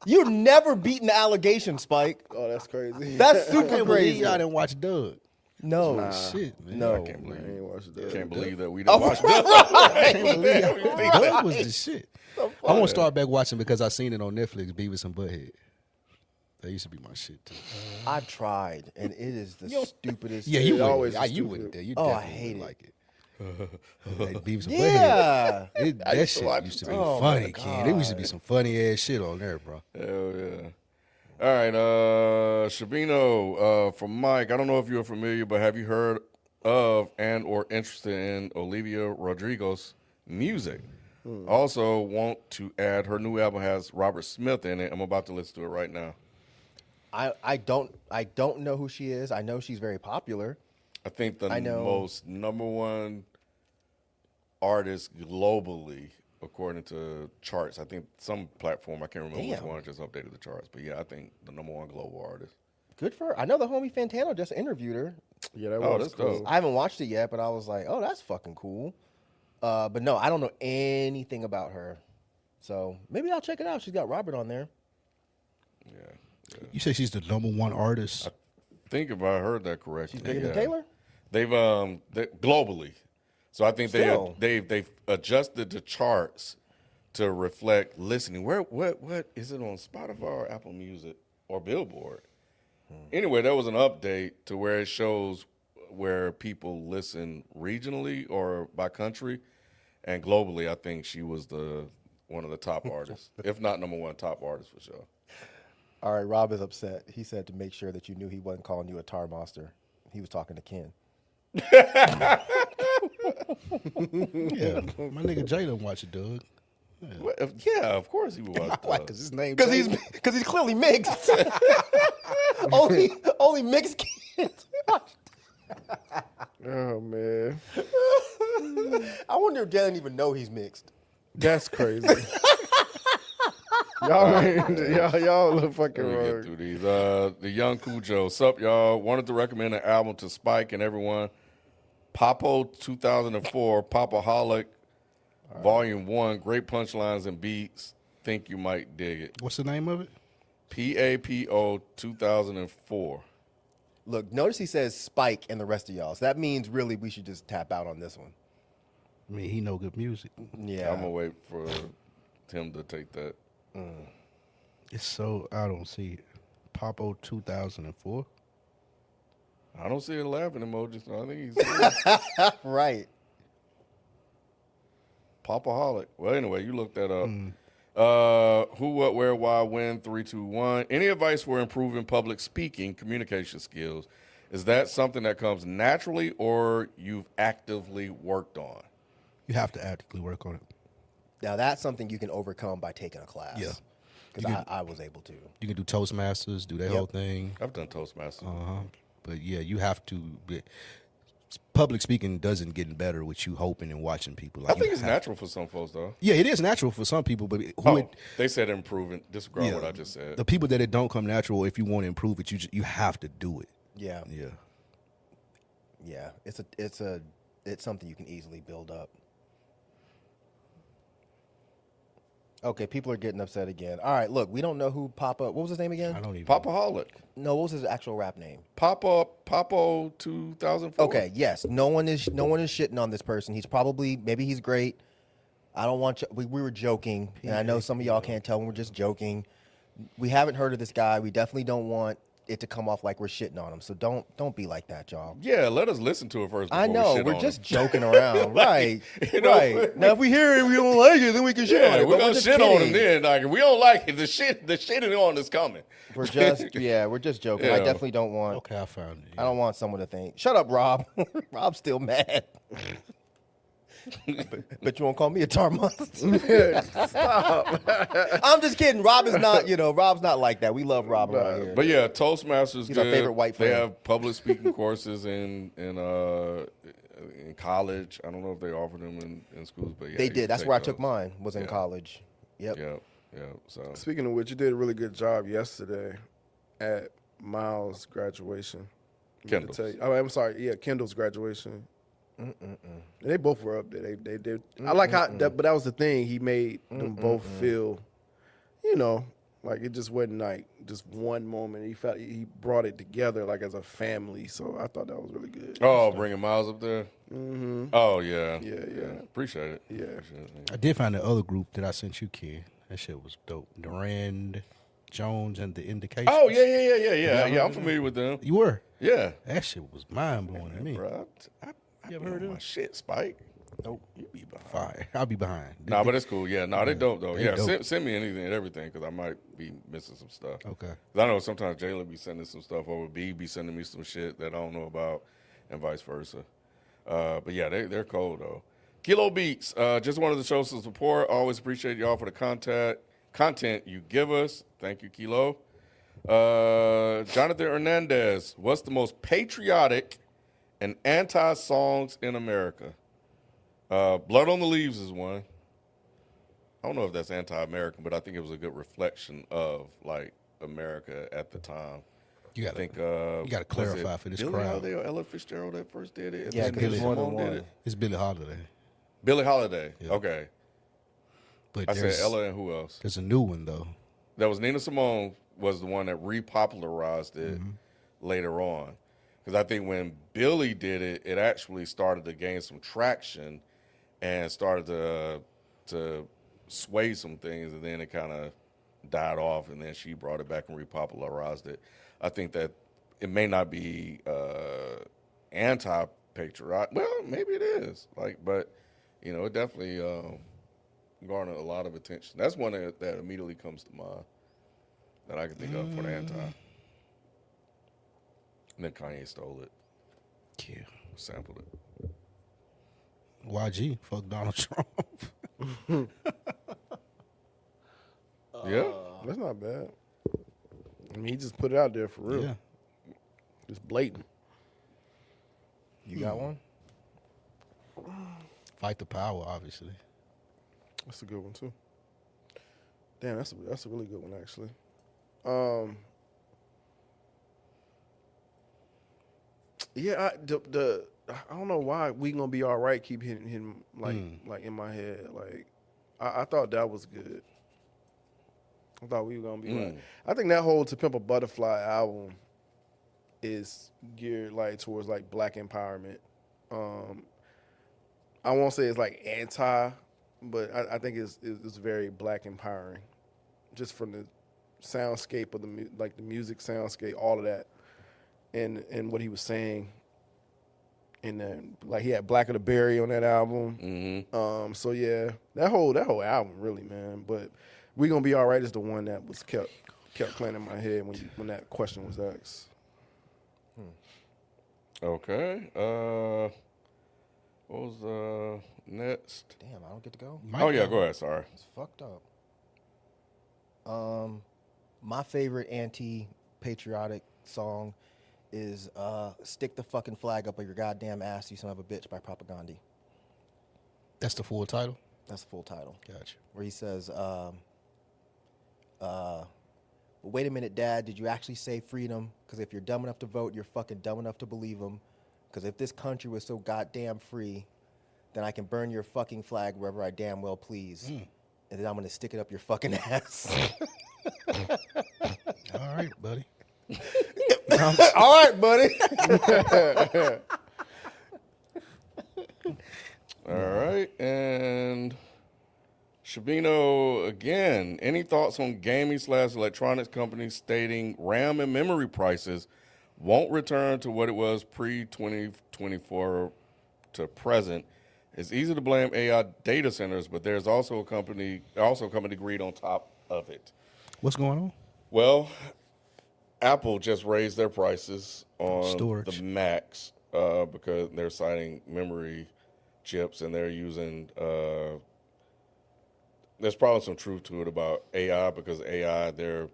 You never beaten the allegation, Spike. Oh, that's crazy. That's I super can't believe crazy. y'all didn't watch Doug. No. Shit, man. No. I can't believe I ain't watched that. Can't believe that we Oh, didn't watch that. I can't believe y'all- Doug was the shit. I want to start back watching because I seen it on Netflix, Beavis and Butthead. That used to be my shit too. I've tried, and it is the stupidest. Yeah, thing. you It always wouldn't. was You stupid. wouldn't. You Oh, I definitely hate wouldn't it. like it. Like Beavis and Yeah. Butthead. That shit used to be Oh, funny, my kid. It used to be some funny ass shit on there, bro. Hell yeah. All right, Shabino, from Mike, I don't know if you're familiar, but have you heard of and or interested in Olivia Rodrigo's music? Also want to add her new album has Robert Smith in it. I'm about to listen to it right now. I don't know who she is. I know she's very popular. I think the I know. most number one artist globally, according to charts. I think some platform, I can't remember which Damn. one, just updated the charts. But yeah, I think the number one global artist. Good for her. I know the homie Fantano just interviewed her. Yeah, that Oh, was that's cool. dope. I haven't watched it yet, but I was like, oh, that's fucking cool. But no, I don't know anything about her. So maybe I'll check it out. She's got Robert on there. Yeah. You say she's the number one artist. I think if I heard that correctly. She's bigger than yeah. Taylor? They've globally. So I think Still. they've adjusted the charts to reflect listening. What is it on Spotify or Apple Music or Billboard? Anyway, there was an update to where it shows where people listen regionally or by country, and globally, I think she was one of the top artists, if not number one top artist for sure. All right, Rob is upset. He said to make sure that you knew he wasn't calling you a tar monster. He was talking to Ken. Yeah, my nigga Jay done watch it, Doug. Yeah, of course he was. Why? Because his name. Because Jay. he's clearly mixed. only mixed kids. Oh man, I wonder if Jalen even know he's mixed. that's crazy. y'all look fucking Let me get wrong. through these. The Young Cujo. Sup, y'all? Wanted to recommend an album to Spike and everyone. Papo 2004, Popaholic Volume 1, Great Punchlines and Beats. Think you might dig it. What's the name of it? PAPO 2004. Look, notice he says Spike and the rest of y'all. So that means really we should just tap out on this one. I mean, he know good music. Yeah. I'm going to wait for him to take that. It's so, I don't see it. Popo 2004. I don't see a laughing emoji, so I think he's Right. Popaholic. Well, anyway, you look that up. Who, what, where, why, when, 3, 2, 1. Any advice for improving public speaking communication skills? Is that something that comes naturally or you've actively worked on? You have to actively work on it. Now that's something you can overcome by taking a class. Yeah. Because I was able to. You can do Toastmasters, do that whole thing. I've done Toastmasters. But yeah, you have to. Public speaking doesn't get better with you hoping and watching people. Like I think you it's have- natural for some folks, though. Yeah, it is natural for some people, but They said improving. Disregard yeah, what I just said. the people that it don't come natural, if you want to improve it, you have to do it. Yeah. Yeah. Yeah. It's something you can easily build up. Okay, people are getting upset again. All right, look, we don't know who Papa. What was his name again? I don't even. Popaholic. No, what was his actual rap name? Popo 2004. Okay, yes. No one is shitting on this person. Maybe he's great. I don't want you, we were joking, and I know some of y'all can't tell when we're just joking. We haven't heard of this guy. We definitely don't want it to come off like we're shitting on him. So don't be like that, y'all. Yeah, let us listen to it first. I before know we shit we're on just him. joking around, right? you know, right. Now, if we hear it and we don't like it, then we can shit on Yeah, it. we're but gonna just shit on him kidding. then. Like if we don't like it, the shitting on is coming. We're just joking. I Yeah. definitely don't want. Okay, I found it. I don't want someone to think. Shut up, Rob. Rob's still mad. but you won't call me a tar monster. Stop. I'm just kidding. Rob is not. Rob's not like that. We love Rob around here. But yeah, Toastmasters. He's our good. favorite white They friend. have public speaking courses in college. I don't know if they offer them in schools, but yeah, They you did. can That's take where I those. took mine. Was in Yeah. college. Yep. Yeah. So Speaking of which, you did a really good job yesterday at Miles' graduation. Kendall's. I'm sorry. Yeah, Kendall's graduation. And they both were up there. They did. I like how, but that was the thing. He made them both feel, like it just wasn't like just one moment. He brought it together like as a family. So I thought that was really good. bringing Miles up there. Mm-hmm. Oh yeah. Yeah. Appreciate it. Yeah. Appreciate it. I did find the other group that I sent you, kid. That shit was dope. Durand, Jones, and the Indications. Oh yeah. I'm familiar with them. You were. Yeah. That shit was mind blowing to me. Bro, I You ever be heard on of my shit, Spike? Nope. You be behind. Fire. I'll be behind. Nah, but it's cool. Yeah, they dope though. They Yeah, dope. send me anything and everything because I might be missing some stuff. Okay. 'Cause I know sometimes Jalen be sending some stuff over, B be sending me some shit that I don't know about, and vice versa. But yeah, they're cold though. Kilo Beats, just wanted to show some support. Always appreciate y'all for the content you give us. Thank you, Kilo. Jonathan Hernandez, what's the most patriotic and anti-songs in America? Blood on the Leaves is one. I don't know if that's anti-American, but I think it was a good reflection of like America at the time. You I gotta, think you gotta clarify for this Billie crowd. Holiday or Ella Fitzgerald that first did it. Yeah, I think because Billie there's more than Simone did one. it. It's Billie Holiday. Billie Holiday. Yeah. Okay, But I said there's, Ella and who else? there's a new one though. That was Nina Simone was the one that repopularized it later on. Because I think when Billie did it, it actually started to gain some traction and started to sway some things, and then it kind of died off, and then she brought it back and repopularized it. I think that it may not be anti-patriotic. Well, maybe it is. But it definitely garnered a lot of attention. That's one that immediately comes to mind that I can think of for the anti. And then Kanye stole it, Yeah. sampled it. YG, fuck Donald Trump. Yeah. That's not bad. I mean, he just put it out there for real. Yeah. Just blatant. You got one? Fight the power, obviously. That's a good one too. Damn, that's a really good one actually. Yeah, I don't know why We Gonna Be All Right keep hitting like in my head. Like I thought that was good. I thought we were gonna be right. I think that whole To Pimp a Butterfly album is geared like towards like black empowerment. I won't say it's like anti, but I think it's very black empowering, just from the soundscape of the music soundscape, all of that, and what he was saying. And then like he had Black of the Berry on that album. So yeah, that whole album really, man. But We Gonna Be All Right is the one that was kept playing in my head when that question was asked. Okay. What was next? Damn, I don't get to go. Oh yeah, go ahead. Sorry. It's fucked up. My favorite anti-patriotic song is "Stick the Fucking Flag Up Your Goddamn Ass, You Son of a Bitch" by Propagandhi. That's the full title? That's the full title. Gotcha. Where he says, "Wait a minute, Dad, did you actually say freedom? Because if you're dumb enough to vote, you're fucking dumb enough to believe them. Because if this country was so goddamn free, then I can burn your fucking flag wherever I damn well please. And then I'm going to stick it up your fucking ass." All right, buddy. All right, buddy. All right, and Shabino again. Any thoughts on gaming/electronics companies stating RAM and memory prices won't return to what it was pre-2024 to present? It's easy to blame AI data centers, but there's also a company greed on top of it. What's going on? Well, Apple just raised their prices on Storage. the Macs because they're citing memory chips, and they're using. There's probably some truth to it about AI because AI, there's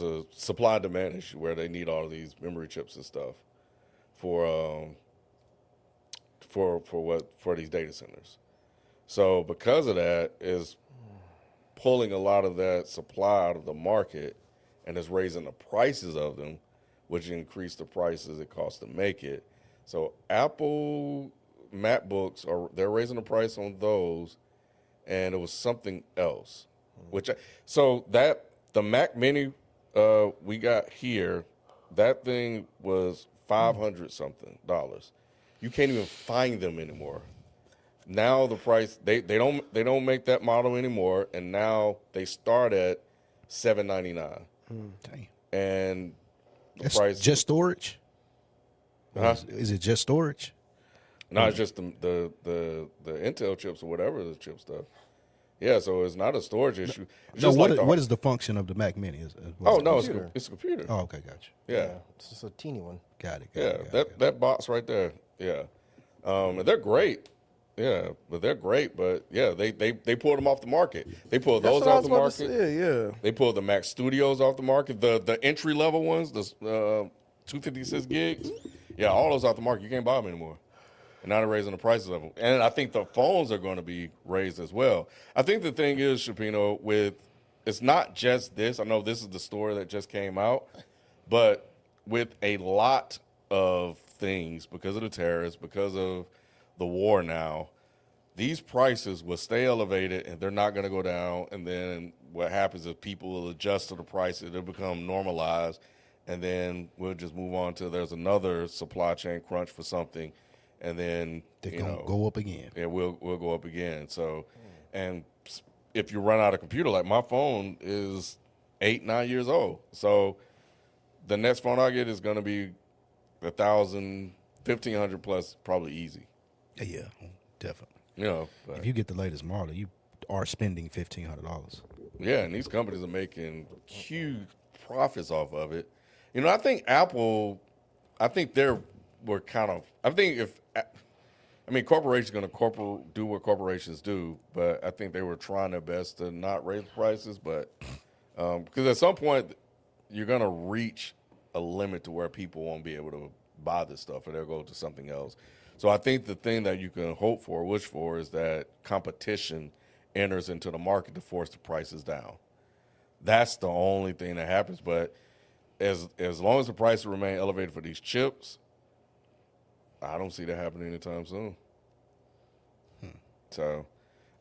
a supply and demand issue where they need all of these memory chips and stuff for these data centers. So because of that, is pulling a lot of that supply out of the market and is raising the prices of them, which increase the prices it costs to make it. So Apple MacBooks they're raising the price on those, and it was something else, the Mac Mini we got here, that thing was $500 something. You can't even find them anymore. Now the price they don't make that model anymore, and now they start at $799. Dang. And the That's price just storage? Huh? Is it just storage? No, it's just the Intel chips or whatever the chip stuff. Yeah, so it's not a storage issue. It's No, just what is the function of the Mac Mini? It's computer. it's a computer. Oh, okay, gotcha. Yeah. It's just a teeny one. Got it. That box right there. Yeah. And they're great. Yeah, but they're great. But yeah, they pulled them off the market. They pulled those off the market. Yeah. They pulled the Mac Studios off the market. The entry level ones, the 256 gigs. Yeah, all those off the market. You can't buy them anymore. And now they're raising the prices of them. And I think the phones are going to be raised as well. I think the thing is, Shapino, it's not just this. I know this is the story that just came out, but with a lot of things, because of the terrorists, because of the war now, these prices will stay elevated and they're not going to go down. And then what happens is people will adjust to the prices. They'll become normalized. And then we'll just move on to there's another supply chain crunch for something. And then They're going to go up again. Yeah, we'll go up again. So, and if you run out of computer, like my phone is 8-9 years old. So the next phone I get is going to be $1,000, $1,500 plus, probably easy. Yeah, definitely. You know, but, If you get the latest model, you are spending $1,500. yeah, and these companies are making huge profits off of it. You know, I think Apple, corporations are going to do what corporations do, but I think they were trying their best to not raise prices. But because at some point you're going to reach a limit to where people won't be able to buy this stuff, or they'll go to something else. So I think the thing that you can hope for, wish for, is that competition enters into the market to force the prices down. That's the only thing that happens. But as long as the prices remain elevated for these chips, I don't see that happening anytime soon. So,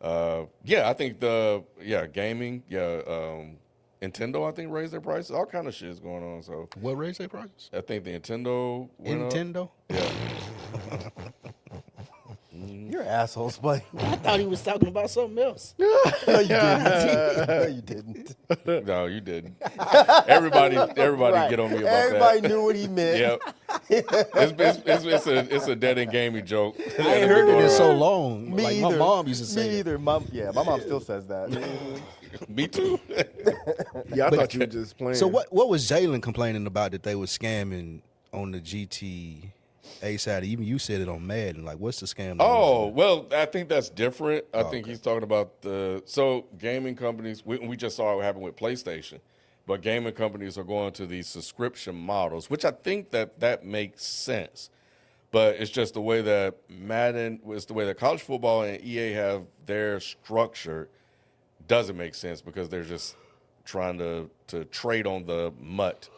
I think gaming, Nintendo, I think, raised their prices. All kind of shit is going on. So, What raised their prices? I think the Nintendo went up. Nintendo? Yeah. You're assholes, buddy. I thought he was talking about something else. No, you didn't. No, you didn't. No, you didn't. Everybody Right. get on me about Everybody that. knew what he meant. Yep. It's a dead end gaming joke. I ain't heard it in so long. Me like either. my mom used to say Me that. either. My mom still says that. Me too. Yeah, I thought you were just playing. So what was Jalen complaining about that they were scamming on the GTA side? Even you said it on Madden. Like, what's the scam? Oh, well, I think that's different. I think he's talking about gaming companies. We just saw what happened with PlayStation, but gaming companies are going to these subscription models, which I think that makes sense. But it's just the way that Madden, it's the way that college football and EA have their structure doesn't make sense because they're just trying to trade on the MUT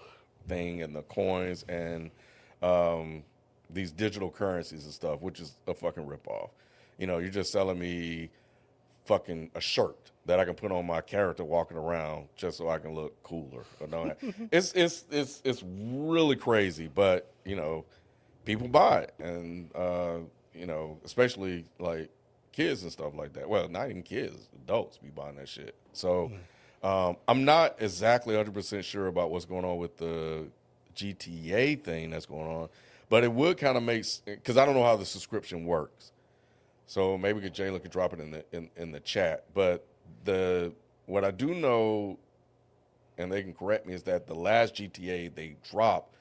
thing and the coins and these digital currencies and stuff, which is a fucking ripoff. You're just selling me fucking a shirt that I can put on my character walking around just so I can look cooler. It's really crazy, but people buy it, and especially like kids and stuff like that. Well, not even kids, adults be buying that shit. So I'm not exactly 100% sure about what's going on with the GTA thing that's going on, but it would kind of make, because I don't know how the subscription works. So maybe Jayla could drop it in the chat. But what I do know, and they can correct me, is that the last GTA they dropped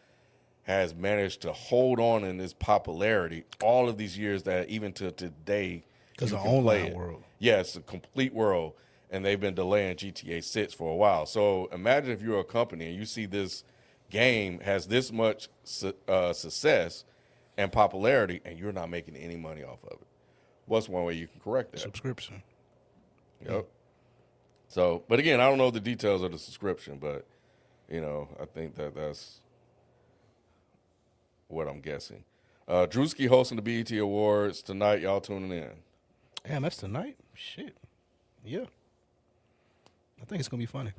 has managed to hold on in this popularity all of these years that even to today. Because the you can play online it. world. Yeah, it's a complete world, and they've been delaying GTA 6 for a while. So imagine if you're a company and you see this game has this much success and popularity, and you're not making any money off of it. What's one way you can correct that? Subscription. Yep. So, but again, I don't know the details of the subscription, but I think that's what I'm guessing. Drewski hosting the BET Awards tonight. Y'all tuning in? Damn, that's tonight? Shit. Yeah. I think it's going to be funny.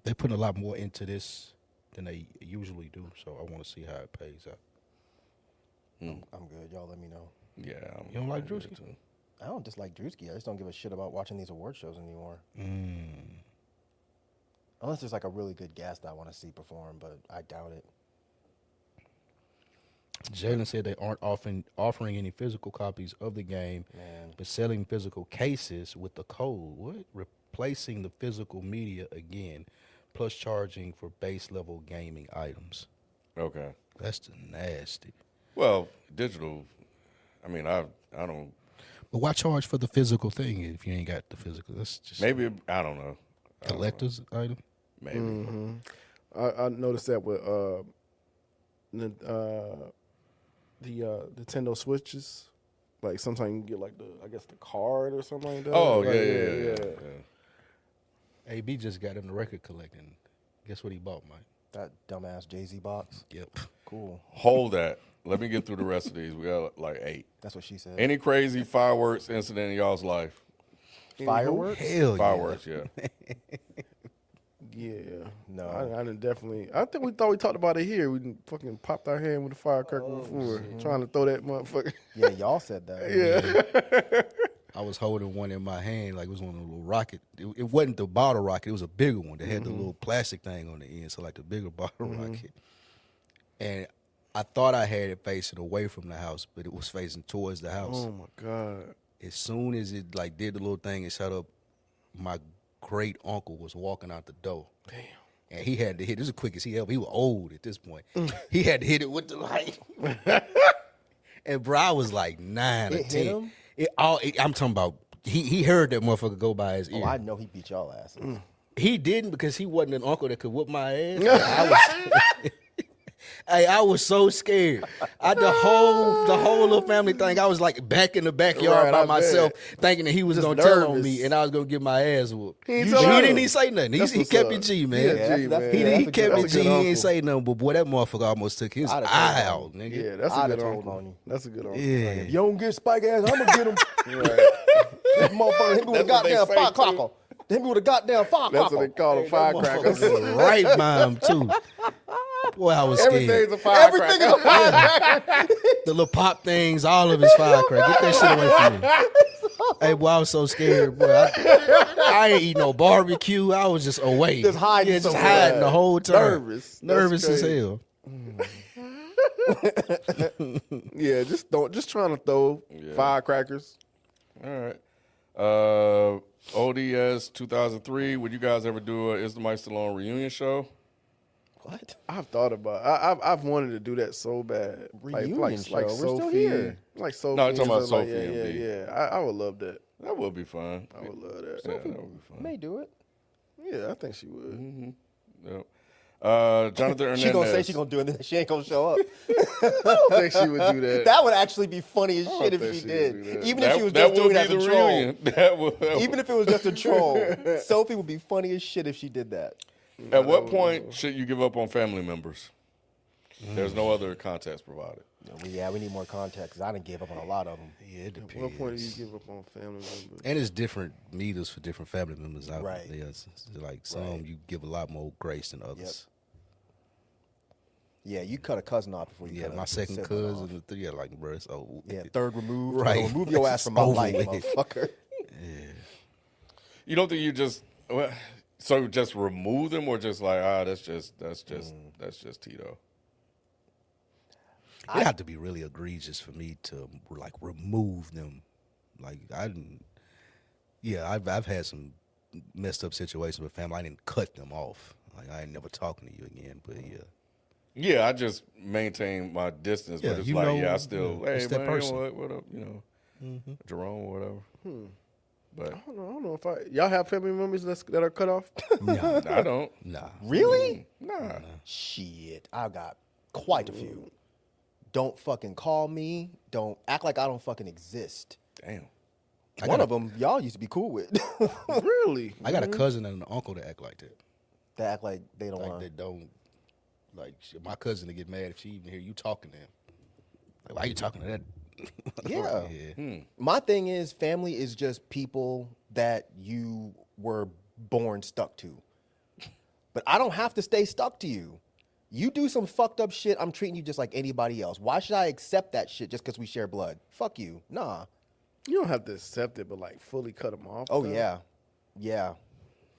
They putting a lot more into this than they usually do, so I want to see how it pays out. I'm good. Y'all let me know. Yeah. You don't like I'm good Drewski? too. I don't dislike Drewski. I just don't give a shit about watching these award shows anymore. Unless there's like a really good guest I want to see perform, but I doubt it. Jalen said they aren't offering any physical copies of the game, but selling physical cases with the code. What? Replacing the physical media again, plus charging for base level gaming items. Okay. That's nasty. Well, digital. I mean, I don't. But why charge for the physical thing if you ain't got the physical? That's just Maybe I don't know. collector's item. Maybe. I noticed that with the Nintendo Switches. Like sometimes you can get like the card or something like that. Oh Like, yeah. AB just got in the record collecting. Guess what he bought, Mike? That dumbass Jay-Z box. Yep. Cool. Hold that. Let me get through the rest of these. We got like 8. That's what she said. Any crazy fireworks incident in y'all's life? Fireworks? Hell Fireworks, yeah. Yeah. No. I didn't definitely. I think we thought we talked about it here. We done fucking popped our hand with a firecracker before, trying to throw that motherfucker. Yeah, y'all said that. Yeah. I was holding one in my hand like it was one of the little rocket. It wasn't the bottle rocket. It was a bigger one that had the little plastic thing on the end. So like the bigger bottle rocket. And I thought I had it facing away from the house, but it was facing towards the house. Oh my god. As soon as it like did the little thing and shut up, my great uncle was walking out the door. Damn. And he had to hit. This is the quickest he ever. He was old at this point. He had to hit it with the light. And bro, I was like 9 or It 10. hit him? I'm talking about. He heard that motherfucker go by his ear. Oh, I know he beat y'all asses. He didn't because he wasn't an uncle that could whoop my ass. Hey, I was so scared. The whole little family thing. I was like back in the backyard Right, by I myself, bet. thinking that he was Just gonna tell on nervous. me, and I was gonna get my ass whooped. He ain't But tell he you. didn't even say nothing. That's He what's kept up. it G, Yeah, man. that's- G, that's- man. yeah, He that's a kept good it That's G. a He good ain't uncle. say nothing, but boy, that motherfucker almost took his I'd have eye told out, nigga. Yeah, that's a I'd good have told uncle. on you. That's a good uncle. Yeah. If you don't get Spike ass, I'm gonna get him. Right. This motherfucker hit me with a That's what they goddamn say, firecracker. Hit me with a goddamn That's what they firecracker. call them firecrackers. Motherfucker was right by him too. Boy, I was scared. Everything's a firecracker. Everything is a firecracker. The little pop things, all of his firecrackers. Get that shit away from me. Hey, boy, I was so scared, boy. I ain't eat no barbecue. I was just away. Just hiding Yeah, just somewhere. hiding the whole time. Nervous. That's Nervous as crazy. hell. Yeah, just trying to throw firecrackers. All right. ODS 2003. Would you guys ever do a Is the Mic Still On reunion show? What? I've thought about. I've wanted to do that so bad. Reunion show. We're still Sophie, here. Like Sophie. No, I'm talking about and like, Sophie and B. yeah. I would love that. That would be fun. I would love that. Yeah, that would be fun. May do it. Yeah, I think she would. Yep. Jonathan Hernandez. She gonna say she gonna do it, and then she ain't gonna show up. I don't think she would do that. That would actually be funny as shit think if she she did. would do that. Even if she was that just would doing be it as the a troll. reunion. That would, Even if it was just a troll, Sophie would be funny as shit if she did that. At what point should you give up on family members? There's no other context provided. Yeah, we need more context because I didn't give up on a lot of them. Yeah, it At what point do you depends. give up on family members? And it's different meters for different family members out Right. there. It's like some you give a lot more grace than others. Yeah, you cut a cousin off before you Yeah, cut my a second sibling off. cousin, yeah, like bro, it's over. Yeah, third removed. Right. Remove your ass from my Over life, with. motherfucker. You don't think you just so just remove them or just like that's just Tito. It'd have to be really egregious for me to like remove them. Like I didn't. Yeah, I've had some messed up situations with family. I didn't cut them off. Like I ain't never talking to you again. But yeah, Yeah, I just maintain my distance, Yeah, but it's you like know, I still yeah, hey it's that man, person. what up, Jerome or whatever. But I don't know if y'all have family members that are cut off. nah, I don't. nah. Really? Nah. Shit, I got quite a few. Don't fucking call me. Don't act like I don't fucking exist. Damn. One of them, y'all used to be cool with. Really? I got a cousin and an uncle that act like that. They act like they don't Like want. they don't. Like my cousin to get mad if she even hear you talking to him. Like why you talking to that? Yeah. yeah. My thing is, family is just people that you were born stuck to. But I don't have to stay stuck to you. You do some fucked up shit, I'm treating you just like anybody else. Why should I accept that shit just because we share blood? Fuck you. Nah. You don't have to accept it, but like fully cut them off. Oh, though. yeah. Yeah.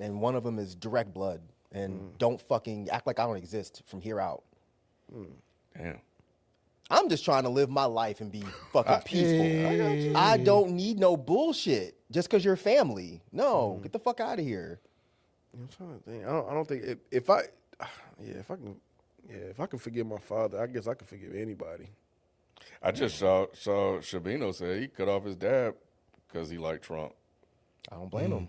And one of them is direct blood. And don't fucking act like I don't exist from here out. Damn. I'm just trying to live my life and be fucking peaceful. I don't need no bullshit just because you're family. No, get the fuck out of here. I'm trying to think. I don't think if I can forgive my father, I guess I can forgive anybody. I just saw Shabino say he cut off his dad because he liked Trump. I don't blame him.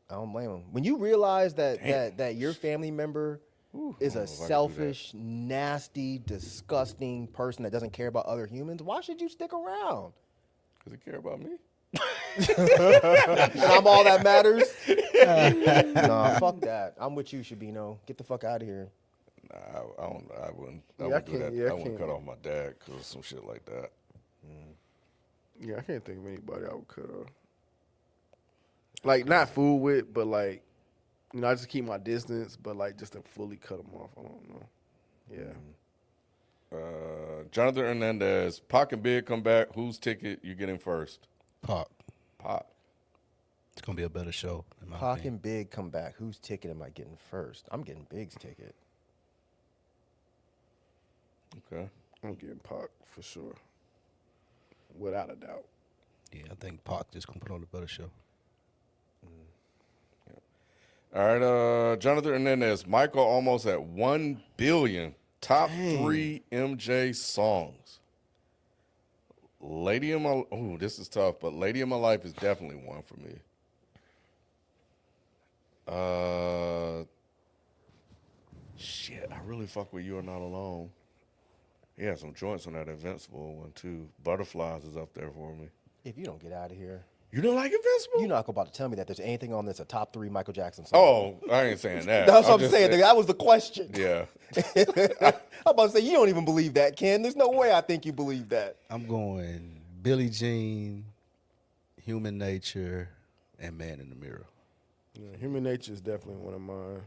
I don't blame him. When you realize that your family member is a selfish, nasty, disgusting person that doesn't care about other humans, why should you stick around? Because he care about me. And I'm all that matters. Nah, fuck that. I'm with you, Shabino. Get the fuck out of here. Nah, I wouldn't. I I wouldn't do that. can't- yeah, I I wouldn't can't. cut off my dad because of some shit like that. Yeah, I can't think of anybody I would cut off. Like not fool with, but like, I just keep my distance, but like just to fully cut them off. I don't know. Yeah. Jonathan Hernandez, Pac and Big come back. Whose ticket you getting first? Pac. Pac. It's gonna be a better show. In my Pac opinion. and Big come back. Whose ticket am I getting first? I'm getting Big's ticket. Okay. I'm getting Pac for sure, without a doubt. Yeah, I think Pac just gonna put on a better show. All right. Jonathan Hernandez, Michael almost at 1 billion. Top 3 MJ songs. Lady of My this is tough, but Lady of My Life is definitely one for me. Shit, I really fuck with You Are Not Alone. He had some joints on that Invincible one too. Butterflies is up there for me. If you don't get out of here, You don't like Invincible? you're not about to tell me that there's anything on this a top 3 Michael Jackson song. Oh, I ain't saying that. That's what I'm just saying. That was the question. Yeah. I'm about to say, you don't even believe that, Ken. There's no way I think you believe that. I'm going Billie Jean, Human Nature, and Man in the Mirror. Yeah, Human Nature is definitely one of mine.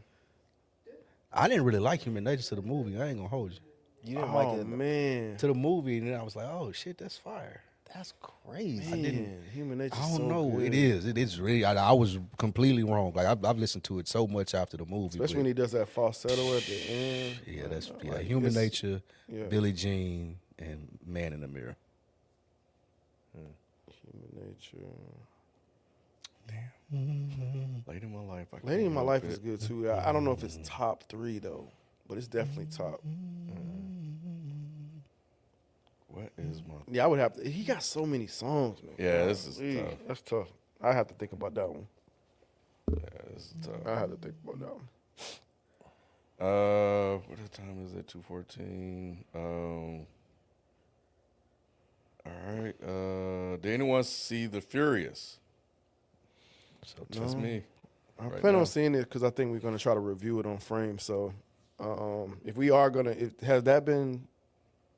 I didn't really like Human Nature to the movie. I ain't gonna hold you. You didn't like Oh it. man, To the movie, and then I was like, oh shit, that's fire. That's crazy. man, Human Nature. I don't so know. Good. It is. It is really. I was completely wrong. Like I've listened to it so much after the movie. Especially but- when he does that falsetto at the end. Yeah, that's Like, Human it's- Nature, yeah. Billie Jean, and Man in the Mirror. Human Nature. Late in My Life. I Lady in can't My help Life it. is good too. I don't know if it's top 3 though, but it's definitely top. What is my... Yeah, I would have to. He got so many songs, man. Yeah, this is Golly, tough. That's tough. I have to think about that one. Yeah, this is tough. I have to think about that one. What time is it? 2:14. All right. Did anyone see The Furious? So Just me. I Right plan now. on seeing it because I think we're gonna try to review it on Frame. So, if we are gonna, has that been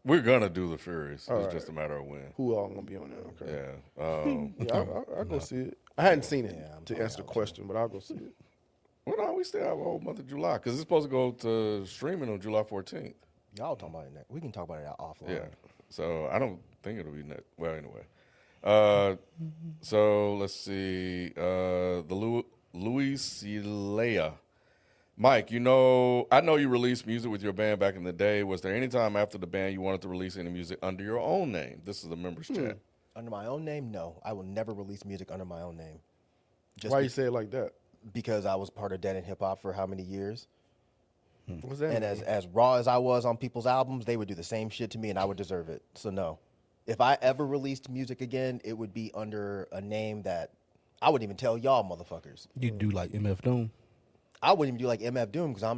We're gonna do The Furious. All It's right. just a matter of when. who all gonna be on there? Okay. Yeah. Yeah, I'll go see it. I hadn't seen it Yeah, I'm to probably answer the out. question, but I'll go see it. Well, no, we still have a whole month of July because it's supposed to go to streaming on July 14th. Y'all talking about it next. We can talk about it offline. Yeah. So I don't think it'll be next. Well, anyway. So let's see. The Luis Cilea. Mike, I know you released music with your band back in the day. Was there any time after the band you wanted to release any music under your own name? This is the members chat. Under my own name, no. I will never release music under my own name. Just Why you say it like that? because I was part of Dead End Hip Hop for how many years? What's that? And mean? as raw as I was on people's albums, they would do the same shit to me, and I would deserve it. So no, if I ever released music again, it would be under a name that I wouldn't even tell y'all motherfuckers. you do like MF Doom? I wouldn't even do like MF Doom because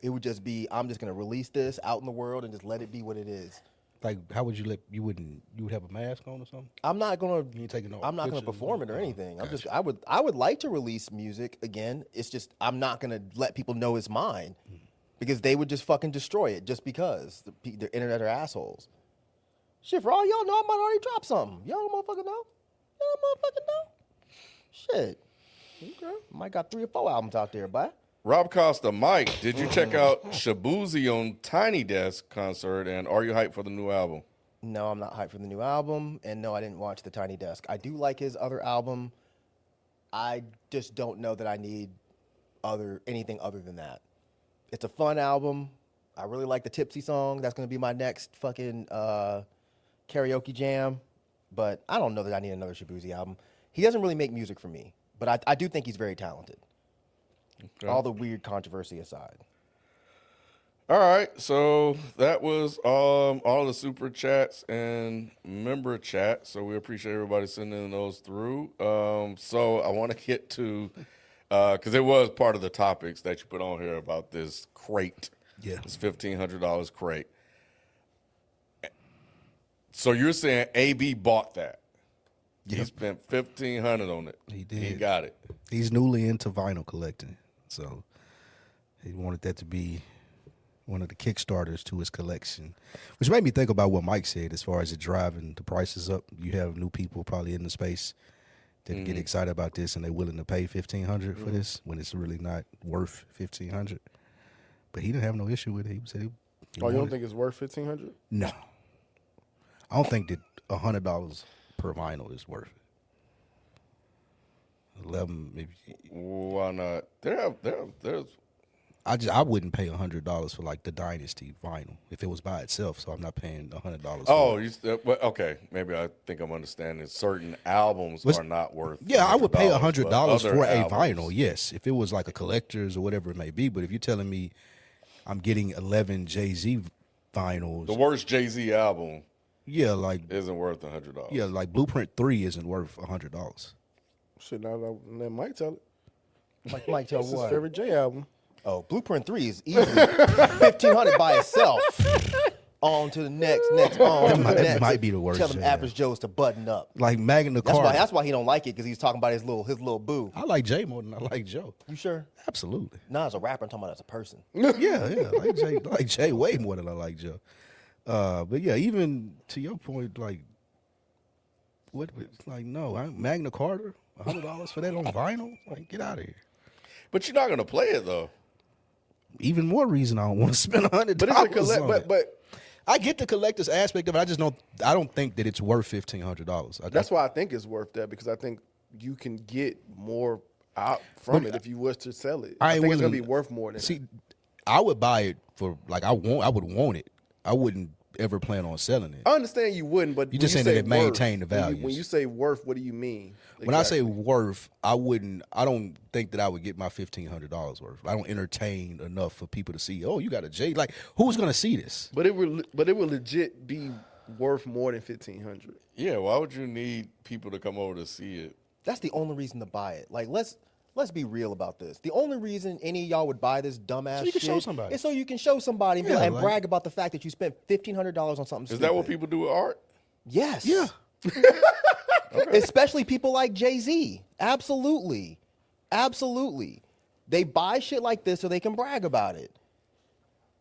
it would just be I'm just gonna release this out in the world and just let it be what it is. Like, how would you you would have a mask on or something? I'm not gonna You ain't taking no I'm not gonna pictures perform or- it or anything. I'm just Gotcha. I would like to release music again. It's just I'm not gonna let people know it's mine because they would just fucking destroy it just because the internet are assholes. Shit, for all y'all know, I might already drop something. Y'all don't motherfucking know. Y'all don't motherfucking know. Shit. Okay. Might got 3 or 4 albums out there, bud. Rob Costa, Mike, did you check out Shabuzi on Tiny Desk concert, and are you hyped for the new album? No, I'm not hyped for the new album, and no, I didn't watch The Tiny Desk. I do like his other album. I just don't know that I need anything other than that. It's a fun album. I really like the Tipsy song. That's going to be my next fucking karaoke jam. But I don't know that I need another Shabuzi album. He doesn't really make music for me, but I do think he's very talented. Okay. All the weird controversy aside. All right, so that was all the super chats and member chats. So we appreciate everybody sending those through. So I want to get to because it was part of the topics that you put on here about this crate. Yeah. This $1,500 crate. So you're saying AB bought that? He Yep. spent $1,500 on it. He did. He got it. He's newly into vinyl collecting, so he wanted that to be one of the kickstarters to his collection, which made me think about what Mike said as far as it driving the prices up. You have new people probably in the space that get excited about this and they're willing to pay $1,500 for this when it's really not worth $1,500. But he didn't have no issue with it. He said he Oh, you don't wanted- think it's worth $1,500? No, I don't think that $100 per vinyl is worth it. 11, maybe. Why not? There's I wouldn't pay $100 for like the Dynasty vinyl if it was by itself. So I'm not paying $100. Oh, for it. well, okay. Maybe I think I'm understanding. Certain albums Was- are not worth. Yeah, I would pay $100, $100 but for other a albums- vinyl. Yes, if it was like a collector's or whatever it may be. But if you're telling me I'm getting 11 Jay-Z vinyls, The worst Jay-Z album yeah, like isn't worth $100. yeah, like Blueprint 3 isn't worth $100. Shit, now let Mike tell it. Mike tell It's his what? favorite J album. Oh, Blueprint 3 is easily 1,500 by itself. On to the next, on to the That next. might be the worst Tell them jam. average Joes to button up. Like Magna That's Carta. why he don't like it, because he's talking about his little boo. I like Jay more than I like Joe. You sure? Absolutely. Nah, as a rapper, I'm talking about as a person. Yeah. I like Jay way more than I like Joe. But yeah, even to your point, like, Magna Carta, $100 for that on vinyl? Like, get out of here. But you're not going to play it, though. Even more reason I don't want to spend $100. But it's a but I get the collector's aspect of it. I don't think that it's worth $1,500. that's why I think it's worth that, because I think you can get more out from it if you was to sell it. I think it's gonna be worth more than. See, I would buy it for I would want it. I wouldn't ever plan on selling it. I understand you wouldn't, but You just saying that it maintained the values. When you say worth, what do you mean? When I say exactly? worth, I don't think that I would get my $1,500 worth. I don't entertain enough for people to see, oh, you got a J. Like, who's going to see this? But it would legit be worth more than 1,500. Yeah, why would you need people to come over to see it? That's the only reason to buy it. Like, let's be real about this. The only reason any of y'all would buy this dumbass So you can shit show somebody. is so you can show somebody and, Yeah, and like- brag about the fact that you spent $1,500 on something Is stupid. that what people do with art? Yes. Yeah. Especially people like Jay-Z. Absolutely. They buy shit like this so they can brag about it.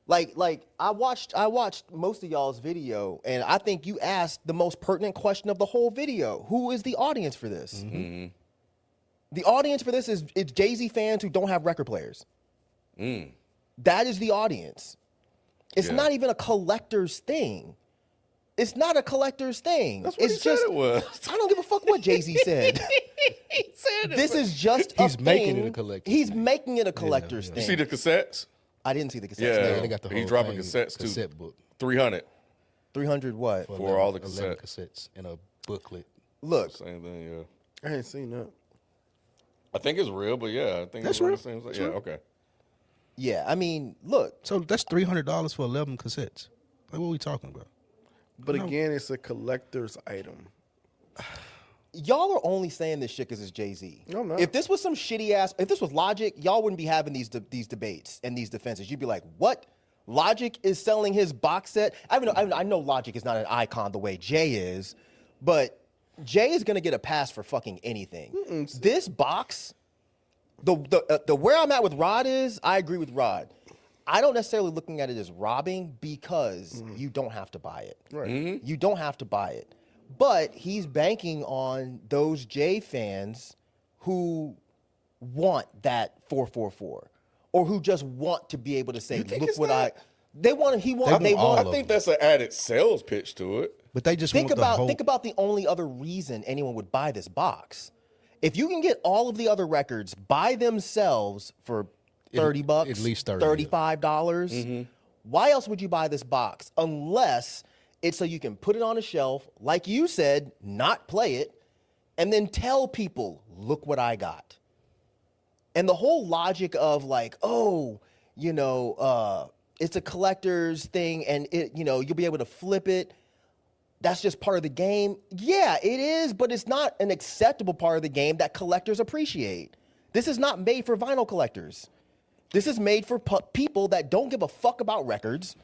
Like I watched most of y'all's video, and I think you asked the most pertinent question of the whole video. Who is the audience for this? Mm-hmm. The audience for this is Jay-Z fans who don't have record players. That is the audience. It's Yeah. not even a collector's thing. It's not a collector's thing. That's what it's he said it was. I don't give a fuck what Jay-Z said. He said it. This is just He's a making thing. it a collector's He's thing. making it a collector's You thing. see the cassettes? I didn't see the cassettes. Yeah. No. They got the He's whole dropping thing, cassettes, too. cassette book. 300. 300 what? For all the 11 cassettes in a booklet. Look, Same thing, yeah. I ain't seen that. I think it's real, but yeah, I think That's it's around real. the same. That's Yeah, real. okay. yeah, I mean, look, So that's $300 for 11 cassettes. Like, what are we talking about? But again, it's a collector's item. y'all are only saying this shit because it's Jay-Z. No, I'm not. If this was some shitty ass, if this was Logic, y'all wouldn't be having these debates and these defenses. You'd be like, what? Logic is selling his box set? I know Logic is not an icon the way Jay is, but Jay is gonna get a pass for fucking anything. This box, the where I'm at with Rod is, I agree with Rod. I don't necessarily looking at it as robbing because you don't have to buy it. Right. You don't have to buy it. But he's banking on those Jay fans who want that 444 or who just want to be able to say, think look it's what that? they want. He want. They all want. of I think that's an added sales pitch to it. But they just Think want the about whole... think about the only other reason anyone would buy this box. If you can get all of the other records by themselves for $30, at least 30, $35, why else would you buy this box unless it's so you can put it on a shelf, like you said, not play it, and then tell people, look what I got. And the whole logic of like, oh, it's a collector's thing and you'll be able to flip it. That's just part of the game. Yeah, it is, but it's not an acceptable part of the game that collectors appreciate. This is not made for vinyl collectors. This is made for people that don't give a fuck about records,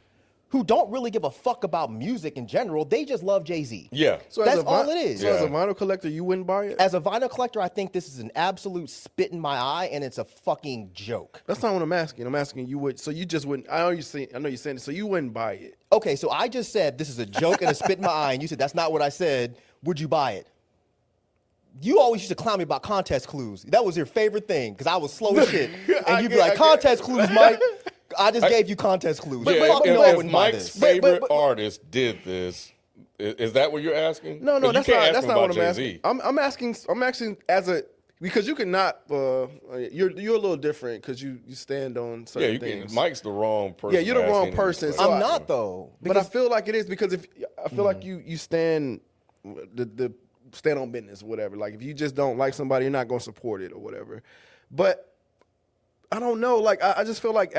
who don't really give a fuck about music in general. They just love Jay-Z. Yeah. So That's as a all it is. So as a Yeah. vinyl collector, you wouldn't buy it? As a vinyl collector, I think this is an absolute spit in my eye, and it's a fucking joke. That's not what I'm asking. I'm asking you would. So you just wouldn't. I know you're saying it. So you wouldn't buy it. Okay, so I just said this is a joke and a spit in my eye, and you said that's not what I said. Would you buy it? You always used to clown me about contest clues. That was your favorite thing because I was slow as shit, and you'd be like, "Contest clues, Mike." I just gave you contest clues. Yeah, You fucking know I if wouldn't buy Mike's this. favorite artist did this, is that what you're asking? No, 'Cause that's you can't not. ask That's him not what about I'm Jay-Z. asking. I'm asking as a because you cannot. You're a little different because you stand on Yeah, certain you things. can. Mike's the wrong person. Yeah, you're the to ask wrong any of these person. questions. So I'm not though. But I feel like it is because if I feel like you stand the stand on business, whatever. Like if you just don't like somebody, you're not gonna support it or whatever. But I don't know. Like I just feel like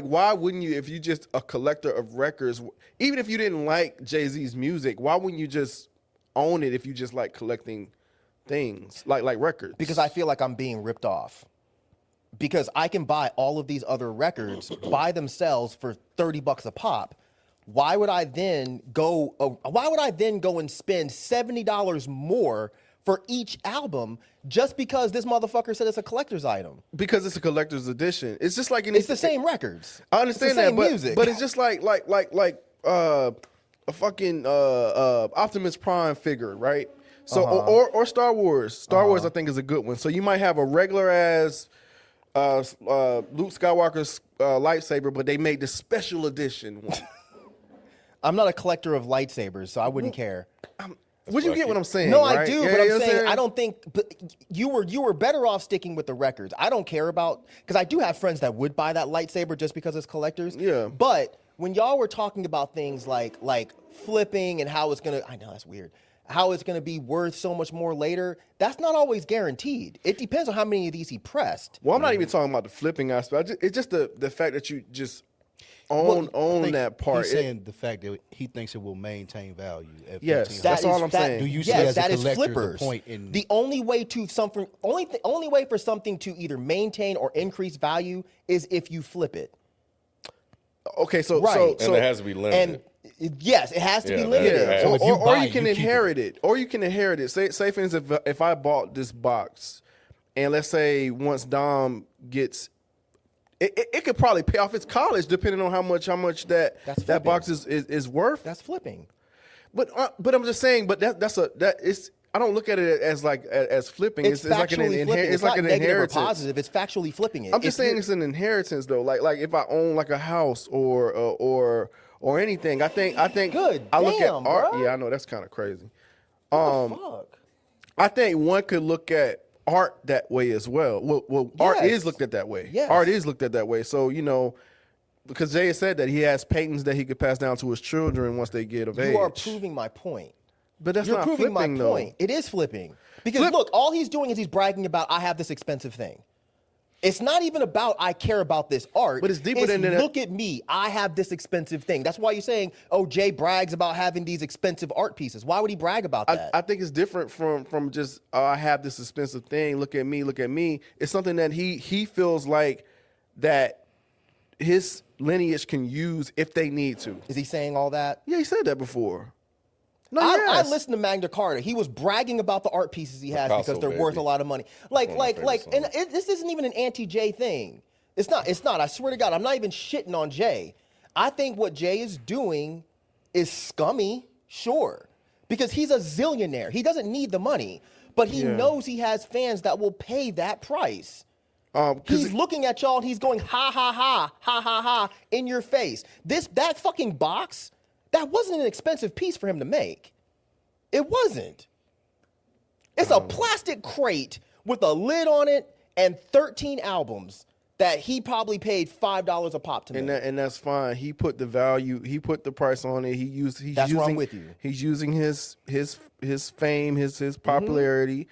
why wouldn't you if you just a collector of records, even if you didn't like Jay-Z's music, why wouldn't you just own it if you just like collecting things like records? Because I feel like I'm being ripped off. because I can buy all of these other records by themselves for $30 a pop. Why would I then go and spend $70 more for each album just because this motherfucker said it's a collector's item? Because it's a collector's edition. It's just like It's the same records. I understand it's the that, same but music. but it's just like a fucking Optimus Prime figure, right? So or Star Wars. Star Wars, I think, is a good one. So you might have a regular ass Luke Skywalker's lightsaber, but they made the special edition one. I'm not a collector of lightsabers, so I wouldn't care. Would you get what I'm saying? No, right? I do, Yeah, but you know I'm what saying I don't think. But you were better off sticking with the records. I don't care about, because I do have friends that would buy that lightsaber just because it's collectors. Yeah. But when y'all were talking about things like flipping and how it's gonna, I know that's weird, how it's gonna be worth so much more later. That's not always guaranteed. It depends on how many of these he pressed. Well, I'm not even talking about the flipping aspect. It's just the fact that you just own that part. He's saying the fact that he thinks it will maintain value. At Yes, $1,500. that's all I'm saying. Do you see yes, as that a is collector flippers. the point in The only way to only way for something to either maintain or increase value is if you flip it. Okay, so Right. And it has to be limited. And yes, it has to be Yeah, limited. that- So if you or buy you it, can you keep inherit it. Or you can inherit it. Say for instance, if I bought this box, and let's say once Dom gets, it could probably pay off its college depending on how much that That's that box flipping. is worth. That's flipping. But I'm just saying. But that is. I don't look at it as as flipping. It's like an factually flipping. It's like not an negative inheritance. or positive. It's factually flipping it. I'm just If saying you're- it's an inheritance though. Like if I own like a house or anything, I think Good I look damn, at art. bruh. Yeah, I know that's kind of crazy. What the fuck? I think one could look at art that way as well. Well, art Yes. is looked at that way. Yes. Art is looked at that way. So because Jay has said that he has patents that he could pass down to his children once they get of age. You are proving my point. But that's You're not proving my flipping though. point. It is flipping. Because look, all he's doing is he's bragging about, I have this expensive thing. It's not even about I care about this art. But it's deeper than that. Look at me. I have this expensive thing. That's why you're saying, oh, Jay brags about having these expensive art pieces. Why would he brag about that? I think it's different from just I have this expensive thing. Look at me. It's something that he feels like that his lineage can use if they need to. Is he saying all that? Yeah, he said that before. No, I yes. listened to Magna Carta. He was bragging about the art pieces he has Picasso, because they're worth baby. a lot of money. One of my favorite And songs. this isn't even an anti-Jay thing. It's not. I swear to God, I'm not even shitting on Jay. I think what Jay is doing is scummy, sure, because he's a zillionaire. He doesn't need the money, but he knows he has fans that will pay that price. 'Cause He's looking at y'all and he's going, ha, ha, ha, ha, ha, ha, in your face. That fucking box, that wasn't an expensive piece for him to make. It wasn't. It's a plastic crate with a lid on it and 13 albums that he probably paid $5 a pop to make. and that's fine. He put the value. He put the price on it. He's That's where I'm using, with you. He's using his fame, his popularity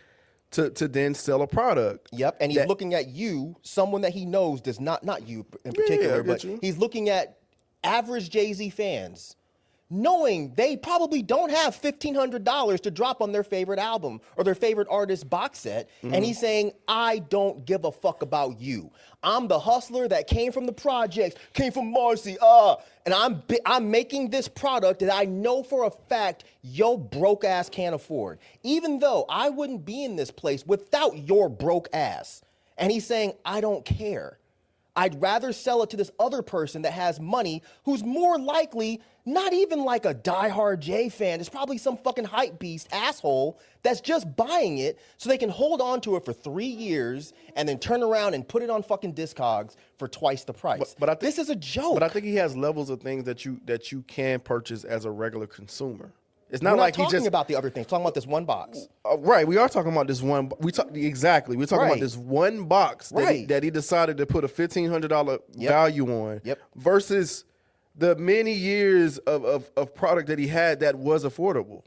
to then sell a product. Yep, and he's That- looking at you, someone that he knows does not you in Yeah, particular, I get but you. he's looking at average Jay-Z fans, knowing they probably don't have $1,500 to drop on their favorite album or their favorite artist box set, and he's saying, I don't give a fuck about you. I'm the hustler that came from the projects, came from Marcy, and I'm making this product that I know for a fact your broke ass can't afford. Even though I wouldn't be in this place without your broke ass. And he's saying, I don't care. I'd rather sell it to this other person that has money who's more likely not even like a diehard Jay fan. It's probably some fucking hype beast asshole that's just buying it so they can hold on to it for 3 years and then turn around and put it on fucking Discogs for twice the price. But I think- this is a joke. But I think he has levels of things that you can purchase as a regular consumer. It's We're not not like he talking just about the other things. We're talking about this one box. right. We are talking about this one. We're talking about Right. this one box Right. that he decided to put a $1,500 value on. Yep. Versus the many years of product that he had that was affordable.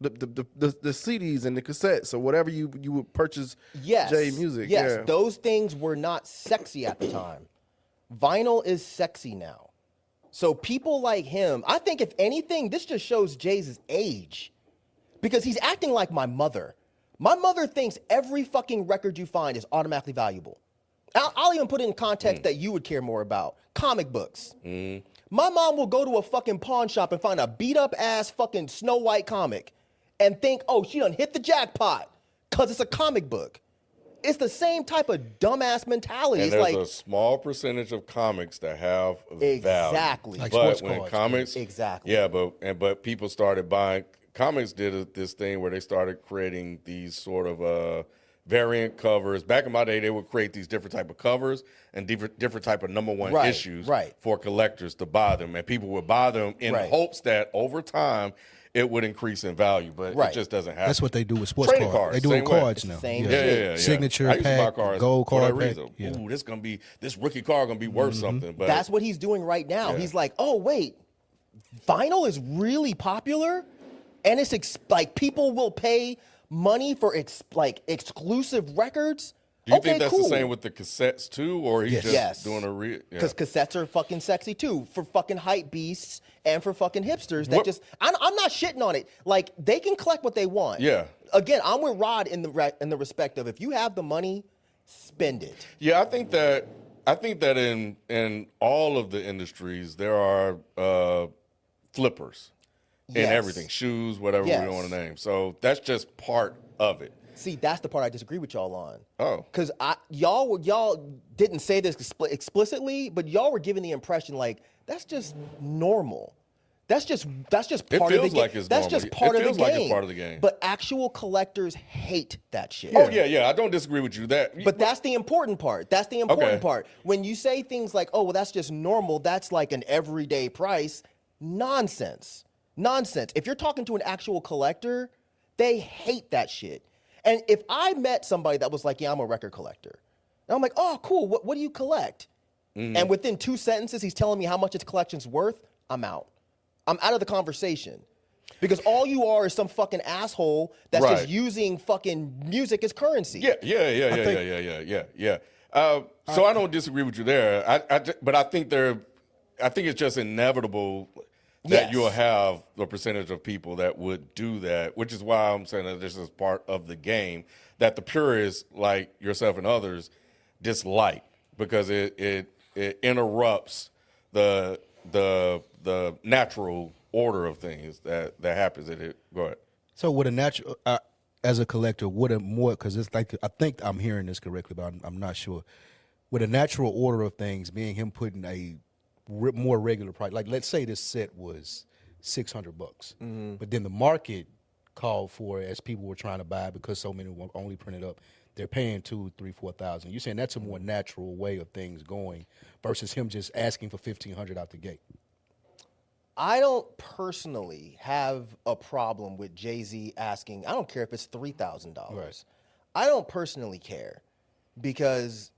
The CDs and the cassettes or whatever you would purchase. Yes. Jay music. Yes. Yeah. Those things were not sexy at the time. Vinyl is sexy now. So people like him, I think if anything, this just shows Jay's age. Because he's acting like my mother. My mother thinks every fucking record you find is automatically valuable. I'll even put it in context that you would care more about. Comic books. My mom will go to a fucking pawn shop and find a beat up ass fucking Snow White comic and think, oh, she done hit the jackpot because it's a comic book. It's the same type of dumbass mentality. And it's there's like a small percentage of comics that have exactly. value. Like But sports when cards. comics, Exactly. yeah, but people started buying. Comics did this thing where they started creating these sort of variant covers. Back in my day, they would create these different type of covers and different type of number one Right, issues right. for collectors to buy them, and people would buy them in Right. hopes that over time it would increase in value, but Right. it just doesn't happen. That's what they do with sports Trading cards. They do same with way. cards It's now. the same Yeah, shit. yeah, yeah. Signature I used to buy pack, cards gold for that card pack. reason. Yeah. Ooh, this rookie card gonna be worth something. But That's what he's doing right now. Yeah. He's like, oh, wait, vinyl is really popular? And it's like people will pay money for exclusive records? do you Okay, think that's cool. the same with the cassettes too, or he's Yes. just Yes. doing a real? Yeah. Because cassettes are fucking sexy too for fucking hype beasts and for fucking hipsters that What- just. I'm not shitting on it. Like they can collect what they want. Yeah. Again, I'm with Rod in the respect of if you have the money, spend it. Yeah, I think that in all of the industries there are flippers in Yes. everything, shoes, whatever Yes. we want to name. So that's just part of it. See, that's the part I disagree with y'all on. Oh. Because y'all didn't say this explicitly, but y'all were giving the impression like that's just normal. That's just part of the feels game. like it's that's normal. just It part of the feels game. like it's part of the game. But actual collectors hate that shit. Oh yeah, I don't disagree with you. But that's the important part. That's the important Okay. part. When you say things like, "Oh, well, that's just normal. That's like an everyday price." Nonsense. Nonsense. If you're talking to an actual collector, they hate that shit. And if I met somebody that was like, "Yeah, I'm a record collector," and I'm like, "Oh, cool. What do you collect?" And within 2 sentences, he's telling me how much his collection's worth. I'm out. I'm out of the conversation. Because all you are is some fucking asshole that's just Right. using fucking music as currency. Yeah. So I don't disagree with you there. But I think it's just inevitable that Yes. you'll have the percentage of people that would do that, which is why I'm saying that this is part of the game that the purists like yourself and others dislike because it interrupts the natural order of things that happens in it. Go ahead. So with a natural, as a collector, would a more, because it's like, I think I'm hearing this correctly, but I'm not sure. With a natural order of things, being him putting a more regular price, like let's say this set was $600, but then the market called for it as people were trying to buy it because so many were only printed up. They're paying $2,000, $3,000, $4,000. You're saying that's a more natural way of things going versus him just asking for $1,500 out the gate. I don't personally have a problem with Jay-Z asking, I don't care if it's $3,000. Right. I don't personally care because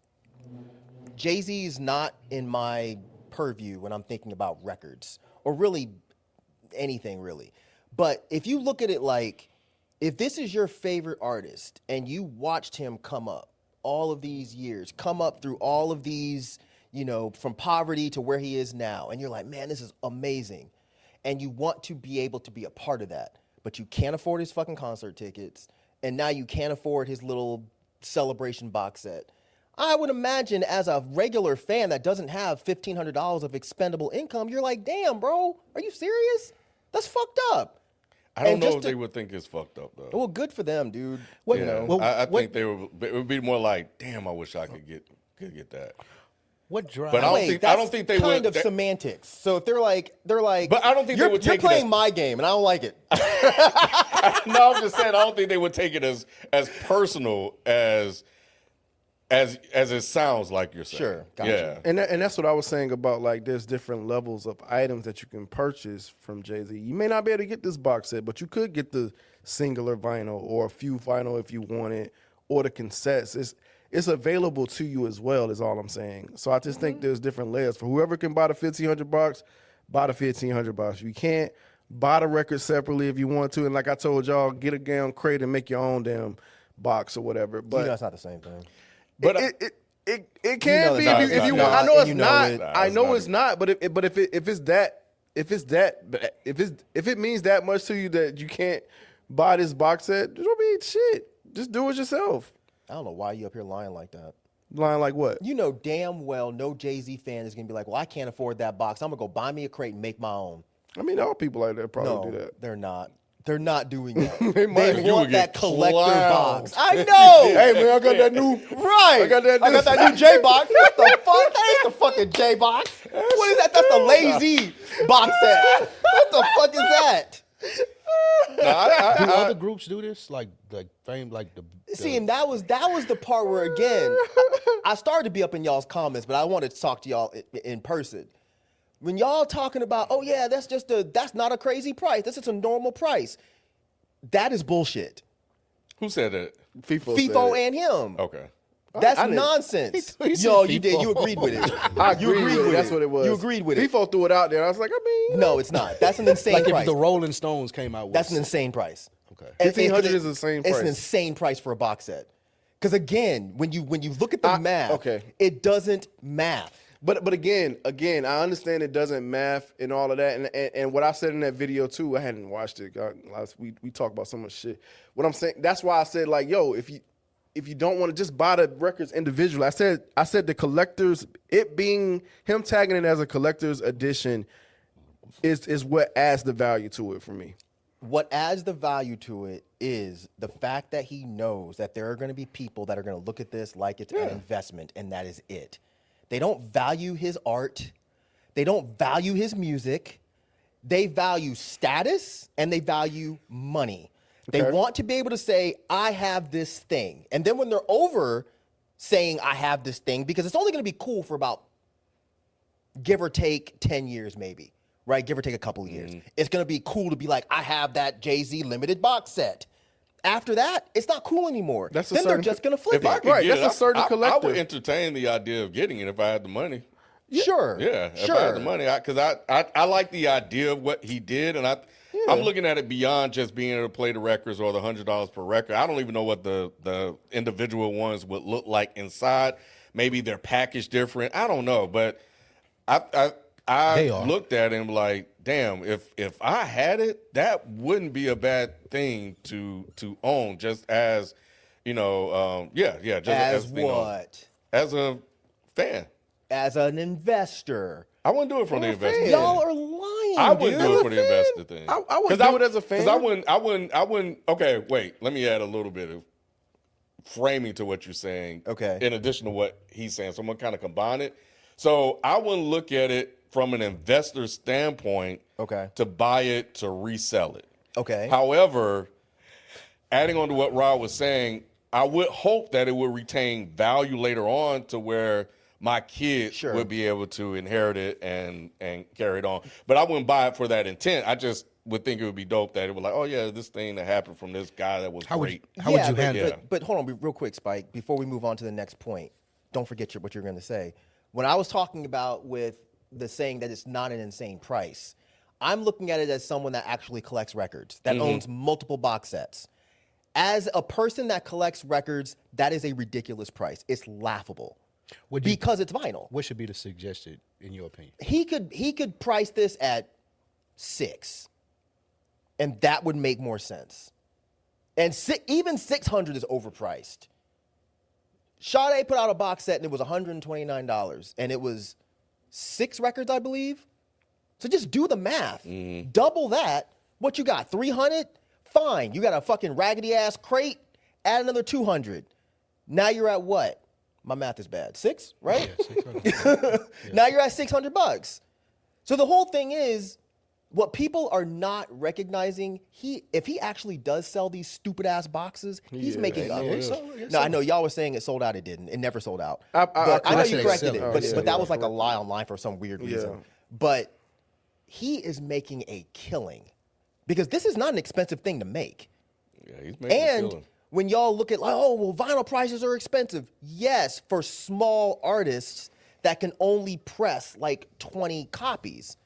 Jay-Z is not in my purview when I'm thinking about records or really anything really. But if you look at it like, if this is your favorite artist and you watched him come up all of these years, come up through all of these, from poverty to where he is now, and you're like, man, this is amazing. And you want to be able to be a part of that, but you can't afford his fucking concert tickets, and now you can't afford his little celebration box set. I would imagine as a regular fan that doesn't have $1,500 of expendable income, you're like, damn, bro, are you serious? That's fucked up. I don't And know just if to- they would think it's fucked up though. Well, good for them, dude. What- You know. well, I what- think it would be more like, damn, I wish I could get that. What drives? But I don't Wait, think- that's think they kind would- of that- semantics. So if they're like, But I don't think they you're, would you're take it playing as- my game, and I don't like it. No, I'm just saying I don't think they would take it as personal as it sounds like you're saying. Sure, gotcha. Yeah. And that's what I was saying about like there's different levels of items that you can purchase from Jay-Z. You may not be able to get this box set, but you could get the singular vinyl or a few vinyl if you want it, or the cassettes. It's available to you as well, is all I'm saying. So I just think there's different layers. For whoever can buy the $1,500, buy the $1,500. You can't buy the record separately if you want to. And like I told y'all, get a damn crate and make your own damn box or whatever. But that's not the same thing. But it can know be it's if you not. want. I know And it's you know not. it. I It's know not. it's not. But if it means that much to you that you can't buy this box set, I mean, shit. Just do it yourself. I don't know why you up here lying like that. Lying like what? You know damn well no Jay-Z fan is going to be like, well, I can't afford that box. I'm going to go buy me a crate and make my own. I mean, all people like that probably No, do that. they're not. They're not doing that. They might. They You want would that get collector clowned. box. I know. Hey man, I got that new. Right. I got that new J box. What the fuck? That ain't the fucking J box. What is that? That's the lazy box set. What the fuck is that? Do other groups do this? Like fame, like the See, and that was the part where again, I started to be up in y'all's comments, but I wanted to talk to y'all in person. When y'all talking about, oh yeah, that's not a crazy price. This is a normal price. That is bullshit. Who said that? FIFO and him. Okay. That's I didn't- nonsense. He said Yo, you did. FIFO. You agreed with it. I You agreed agreed with it. with That's it. what it was. You agreed with it. FIFO threw it out there. I was like, I mean, No, it's not. That's an insane like price. if the Rolling Stones came out with That's an insane price. Okay. $1,500 is the same It's price. an insane price for a box set. Because again, when you look at the math, okay. it doesn't math. But again, I understand it doesn't math and all of that. And what I said in that video too, I hadn't watched it. God, we talk about so much shit. What I'm saying, that's why I said like, yo, if you don't want to just buy the records individually, I said the collectors, it being him tagging it as a collector's edition is what adds the value to it for me. What adds the value to it is the fact that he knows that there are going to be people that are going to look at this like it's an investment, and that is it. They don't value his art. They don't value his music. They value status and they value money. They Okay. want to be able to say, I have this thing. And then when they're over saying, I have this thing, because it's only going to be cool for about, give or take 10 years maybe, right? Give or take a couple of years. It's going to be cool to be like, I have that Jay-Z limited box set. After that, it's not cool anymore. That's a then they're certain- just going to flip If I it. could Right, get that's it, a certain I collector. would entertain the idea of getting it if I had the money. Sure. Yeah, if sure. I had the money, because I like the idea of what he did, and I'm looking at it beyond just being able to play the records or the $100 per record. I don't even know what the individual ones would look like inside. Maybe they're packaged different. I don't know, but I They are. looked at him like, damn, if I had it, that wouldn't be a bad thing to own. Just as just As being owned. what? As a fan. As an investor. I wouldn't do it for the investment. Y'all are lying, I wouldn't dude. do it for the investor thing. I would 'Cause do it as a fan. Because I wouldn't. Okay, wait. Let me add a little bit of framing to what you're saying. Okay. In addition to what he's saying, so I'm gonna kind of combine it. So I wouldn't look at it from an investor standpoint. Okay. To buy it to resell it. Okay. However, adding on to what Rod was saying, I would hope that it would retain value later on to where my kids Sure. would be able to inherit it and carry it on. But I wouldn't buy it for that intent. I just would think it would be dope that it was like, oh yeah, this thing that happened from this guy that was How would great. How would you but, handle it? But hold on, real quick, Spike, before we move on to the next point. Don't forget what you're going to say. When I was talking about with the saying that it's not an insane price, I'm looking at it as someone that actually collects records, that owns multiple box sets. As a person that collects records, that is a ridiculous price. It's laughable Would you- because it's vinyl. What should be the suggested, in your opinion? He could price this at 6, and that would make more sense. And even 600 is overpriced. Sade put out a box set and it was $129, and it was 6 records, I believe. So just do the math. Double that. What you got? 300? Fine. You got a fucking raggedy ass crate. Add another 200. Now you're at what? My math is bad. 6, right? Yeah, 600. Now you're at $600. So the whole thing is, what people are not recognizing, if he actually does sell these stupid ass boxes, he's making yeah, up. it's sold- it's No, I sold. know y'all were saying it sold out. It didn't. It never sold out. I But I know you corrected corrected it. it, Oh, but, yeah, but that yeah, was like a lie online for some weird reason. Yeah. But he is making a killing because this is not an expensive thing to make. Yeah, he's making a And killing. when y'all look at like, oh, well, vinyl prices are expensive. Yes, for small artists that can only press like 20 copies.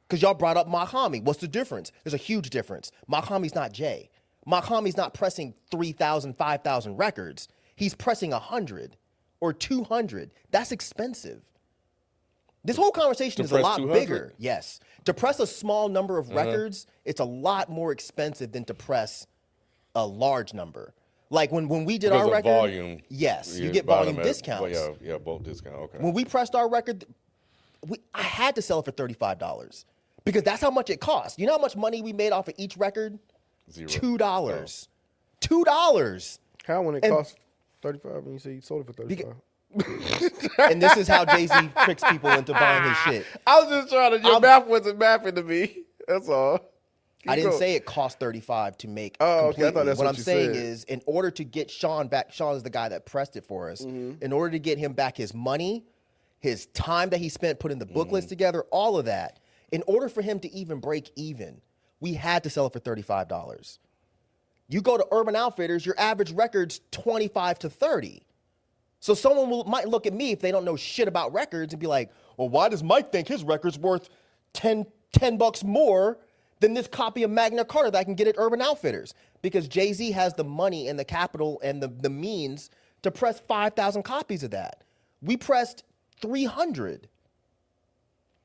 Because y'all brought up Mahami. What's the difference? There's a huge difference. Mahami's not Jay. Mahami's not pressing 3,000, 5,000 records. He's pressing 100 or 200. That's expensive. This whole conversation To is a press lot 200? bigger. Yes. To press a small number of records, it's a lot more expensive than to press a large number. Like when we did Because our of record, volume. yes, you Yeah, get buy volume them at- discounts. Well, yeah, both discount. Okay. When we pressed our record, I had to sell it for $35 because that's how much it cost. You know how much money we made off of each record? Zero. $2. $2. How when it And- cost 35 and you say you sold it for 35? And this is how Jay-Z tricks people into buying his shit. I was just trying to. Your math wasn't mathing to me. That's all. I didn't going. say it cost 35 to make. Oh, okay. I completely. thought that's what what I'm you saying said. is, in order to get Sean back, Sean is the guy that pressed it for us. In order to get him back his money, his time that he spent putting the booklets together, all of that. In order for him to even break even, we had to sell it for $35. You go to Urban Outfitters, your average record's 25 to 30. So someone might look at me if they don't know shit about records and be like, well, why does Mike think his record's worth $10 more than this copy of Magna Carta that I can get at Urban Outfitters? Because Jay-Z has the money and the capital and the means to press 5,000 copies of that. We pressed 300.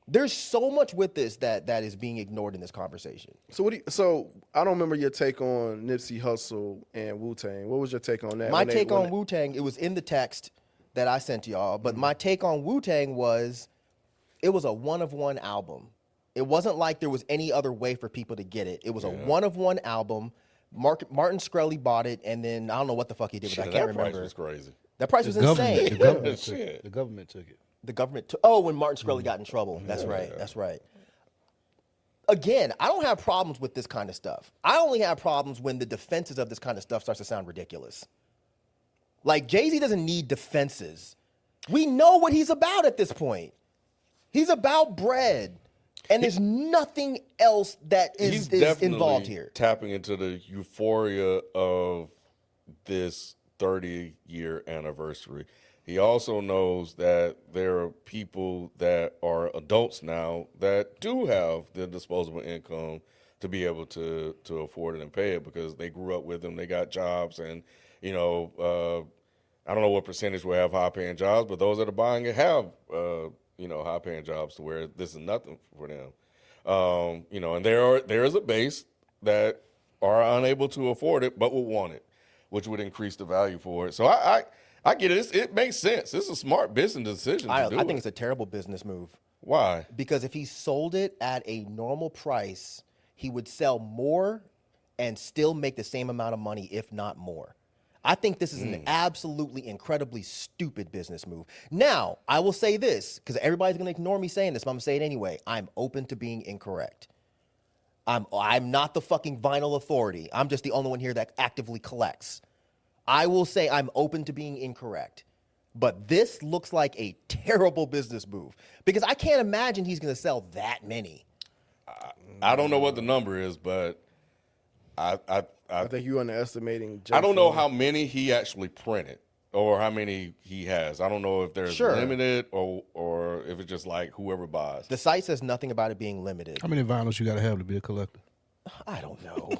There's so much with this that is being ignored in this conversation. So so I don't remember your take on Nipsey Hussle and Wu-Tang. What was your take on that? My take on Wu-Tang, it was in the text that I sent to y'all, but my take on Wu-Tang was it was a one-of-one album. It wasn't like there was any other way for people to get it. It was a one-of-one album. Martin Shkreli bought it, and then I don't know what the fuck he did with it. I can't that remember. price was crazy. That price was The government, insane. the government, took, Shit. the government took it. The government when Martin Shkreli got in trouble. That's right. That's right. Again, I don't have problems with this kind of stuff. I only have problems when the defenses of this kind of stuff starts to sound ridiculous. Like, Jay-Z doesn't need defenses. We know what he's about at this point. He's about bread. And there's nothing else that He's is definitely involved here. tapping into the euphoria of this 30-year anniversary. He also knows that there are people that are adults now that do have the disposable income to be able to afford it and pay it because they grew up with them, they got jobs, and I don't know what percentage will have high-paying jobs, but those that are buying it have high-paying jobs to where this is nothing for them. And there is a base that are unable to afford it but will want it, which would increase the value for it. So I get it. It makes sense. It's a smart business decision. I think it's a terrible business move. Why? Because if he sold it at a normal price, he would sell more and still make the same amount of money, if not more. I think this is an absolutely incredibly stupid business move. Now, I will say this, because everybody's going to ignore me saying this, but I'm going to say it anyway. I'm open to being incorrect. I'm not the fucking vinyl authority. I'm just the only one here that actively collects. I will say I'm open to being incorrect. But this looks like a terrible business move because I can't imagine he's going to sell that many. I don't know what the number is, but I think you're underestimating. I don't know how many he actually printed or how many he has. I don't know if there's limited or if it's just like whoever buys. The site says nothing about it being limited. How many vinyls you got to have to be a collector? I don't know.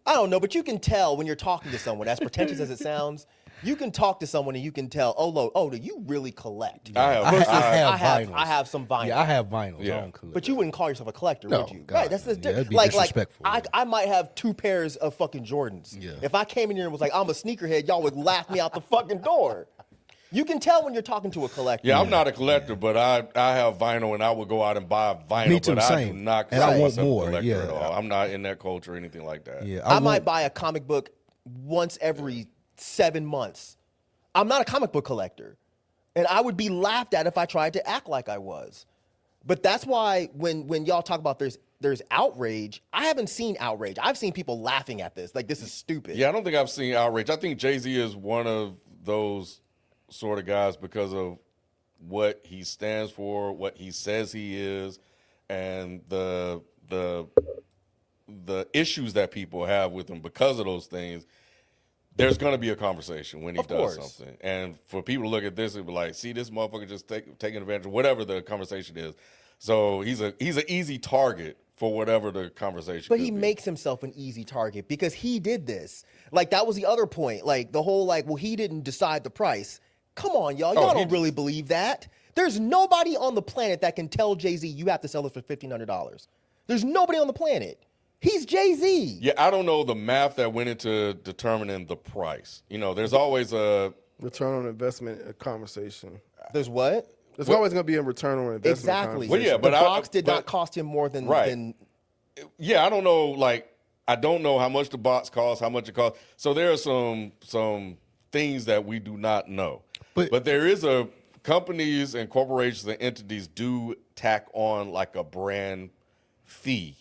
I don't know, but you can tell when you're talking to someone, as pretentious as it sounds, you can talk to someone and you can tell, do you really collect? I have vinyls. I have some vinyls. Yeah, I have vinyls. Yeah. I don't collect. But you wouldn't call yourself a collector, No, would you? God, Right, that's the yeah, that'd be like disrespectful, yeah. I might have 2 pairs of fucking Jordans. Yeah. If I came in here and was like, I'm a sneakerhead, y'all would laugh me out the fucking door. You can tell when you're talking to a collector. Yeah, I'm not a collector, but I have vinyl, and I would go out and buy vinyl. Me too, but I do same. not And I consider want myself more, a collector yeah. at all. I'm not in that culture or anything like that. Yeah, I might buy a comic book once every 7 months. I'm not a comic book collector. And I would be laughed at if I tried to act like I was. But that's why when y'all talk about there's outrage, I haven't seen outrage. I've seen people laughing at this. Like, this is stupid. Yeah, I don't think I've seen outrage. I think Jay-Z is one of those sort of guys because of what he stands for, what he says he is, and the issues that people have with him because of those things. There's going to be a conversation when he does something. And for people to look at this and be like, see, this motherfucker just taking advantage of whatever the conversation is. So he's an easy target for whatever the conversation But could he be. makes himself an easy target because he did this. Like, that was the other point. Like, the whole, he didn't decide the price. Come on, y'all. Y'all don't really believe that. There's nobody on the planet that can tell Jay-Z you have to sell it for $1,500. There's nobody on the planet. He's Jay-Z. Yeah, I don't know the math that went into determining the price. You know, there's always a return on investment conversation. There's what? There's always going to be a return on investment Exactly. conversation. Well, yeah, the but box did not cost him more than yeah, I don't know. Like, I don't know how much the box costs, how much it costs. So there are some things that we do not know. But there is companies and corporations and entities do tack on like a brand fee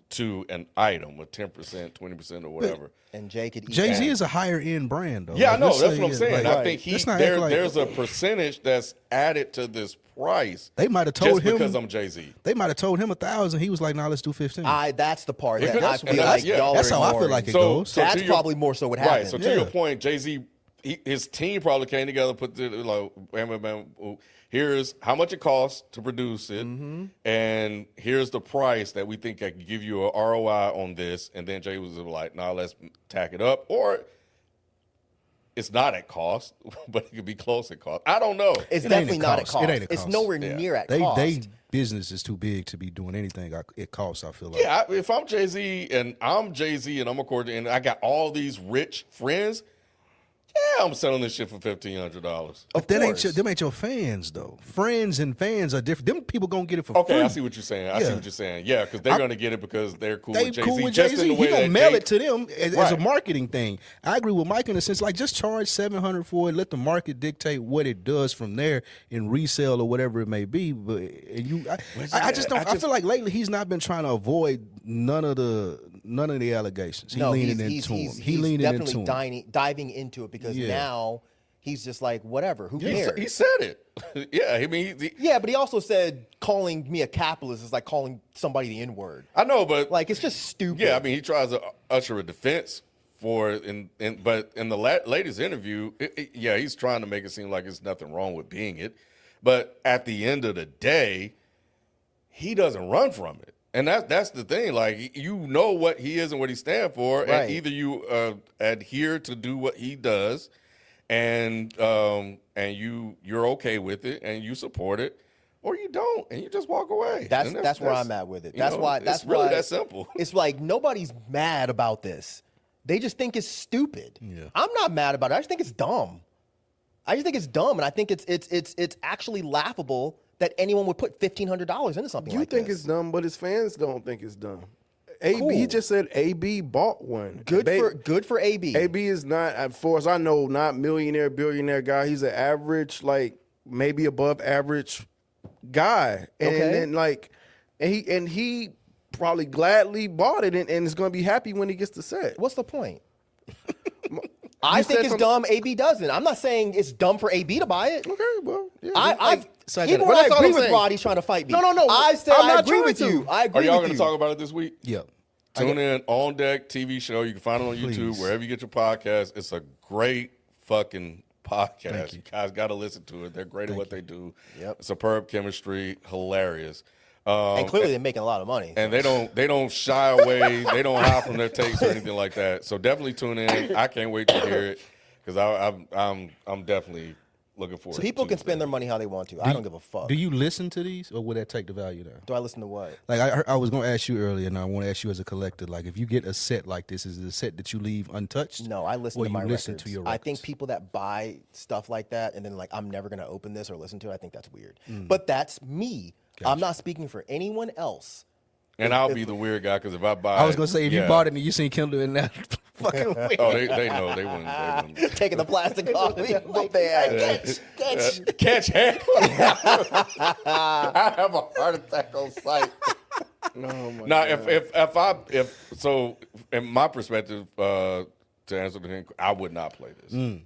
to an item, a 10%, 20% or whatever. and Jay could eat Jay-Z that. is a higher end brand, though. Yeah, Like, I know. let's That's say, what I'm saying. like, I think let's not act like- there's a percentage that's added to this price. They might have told just him because I'm Jay-Z. They might have told him 1,000. He was like, "Nah, let's do 15." That's the part Yeah, that I that's- feel and like that's- yeah. y'all That's are how I feel ignoring. like it goes. to That's your- probably more so what Right. happened. So to your point, Jay-Z, his team probably came together, put the like, bam, bam, bam. Here's how much it costs to produce it, and here's the price that we think I can give you an ROI on this. And then Jay was like, "Nah, let's tack it up," or it's not at cost, but it could be close at cost. I don't know. It's It ain't definitely at not at cost. cost. It ain't at It's cost. nowhere Yeah. near at They cost. business is too big to be doing anything it costs. I feel like. Yeah, if I'm Jay-Z and I'm Jay-Z and I'm a coordinator and I got all these rich friends, yeah, I'm selling this shit for $1,500. But that course. them ain't your fans though. Friends and fans are different. Them people gonna get it for Okay, free. I see what you're saying. I see Yeah. what you're saying. Yeah, because they're going to get it because they're cool They with Jay-Z. cool with just in Jay-Z. the He way gonna that mail Jay- it to them as a Right. marketing thing. I agree with Mike in the sense like just charge $700 for it. Let the market dictate what it does from there in resale or whatever it may be. But I just don't. I feel like lately he's not been trying to avoid none of the allegations. He No, leaning he's into him. he's Leaning definitely into him. diving into it because Yeah. now he's just like, whatever, who He cares? said it. Yeah, I mean, Yeah, but he also said calling me a capitalist is like calling somebody the N-word. I know, but Like, it's just stupid. yeah, I mean, he tries to usher a defense for it, but in the latest interview, yeah, he's trying to make it seem like there's nothing wrong with being it. But at the end of the day, he doesn't run from it. And that's the thing. Like, you know what he is and what he stands for, Right. and either you adhere to do what he does, and you're okay with it and you support it, or you don't and you just walk away. That's And where I'm at with it. you That's know, why. it's That's really why, that simple. It's like nobody's mad about this. They just think it's stupid. Yeah. I'm not mad about it. I just think it's dumb. I just think it's dumb, and I think it's actually laughable that anyone would put $1,500 into something You like think this. it's dumb, but his fans don't think it's dumb. AB, Cool. he just said AB bought one. good for AB. AB is not, as far as I know, not millionaire, billionaire guy. He's an average, like maybe above average guy, and Okay. then like, and he probably gladly bought it, and is going to be happy when he gets the set. What's the point? I think said it's some- dumb. AB doesn't. I'm not saying it's dumb for AB to buy it. Okay, well, yeah. So I Even gotta- when But I that's all agree I'm with saying. Rod, he's trying to fight me. No. I said I'm I not agree trying with to. you. I agree Are y'all with going you. to talk about it this week? Yeah. Tune in On Deck TV show. You can find it on YouTube, Please. wherever you get your podcast. It's a great fucking podcast. Thank You you. guys got to listen to it. They're great at what they do. Yep. Superb chemistry, hilarious. And clearly they're making a lot of money. And they don't shy away. They don't hide from their takes or anything like that. So definitely tune in. I can't wait to hear it because I'm definitely looking forward. So people to can spend it. their money how they want to. I don't give a fuck. Do you listen to these, or would that take the value down? Do I listen to what? Like I was going to ask you earlier, and I want to ask you as a collector. Like, if you get a set like this, is it a set that you leave untouched? No, I listen or to you my listen records. to your I records? think people that buy stuff like that and then like I'm never gonna open this or listen to it. I think that's weird. But that's me. I'm not speaking for anyone else. And I'll be the weird guy because if I buy, I was going to say if you yeah. bought it and you seen Kendall in that fucking way. Oh, they know they wouldn't. Taking the plastic off me. My bad. Catch hand. I have a heart attack on sight. Oh my Now, God. if so, in my perspective, to answer the thing, I would not play this.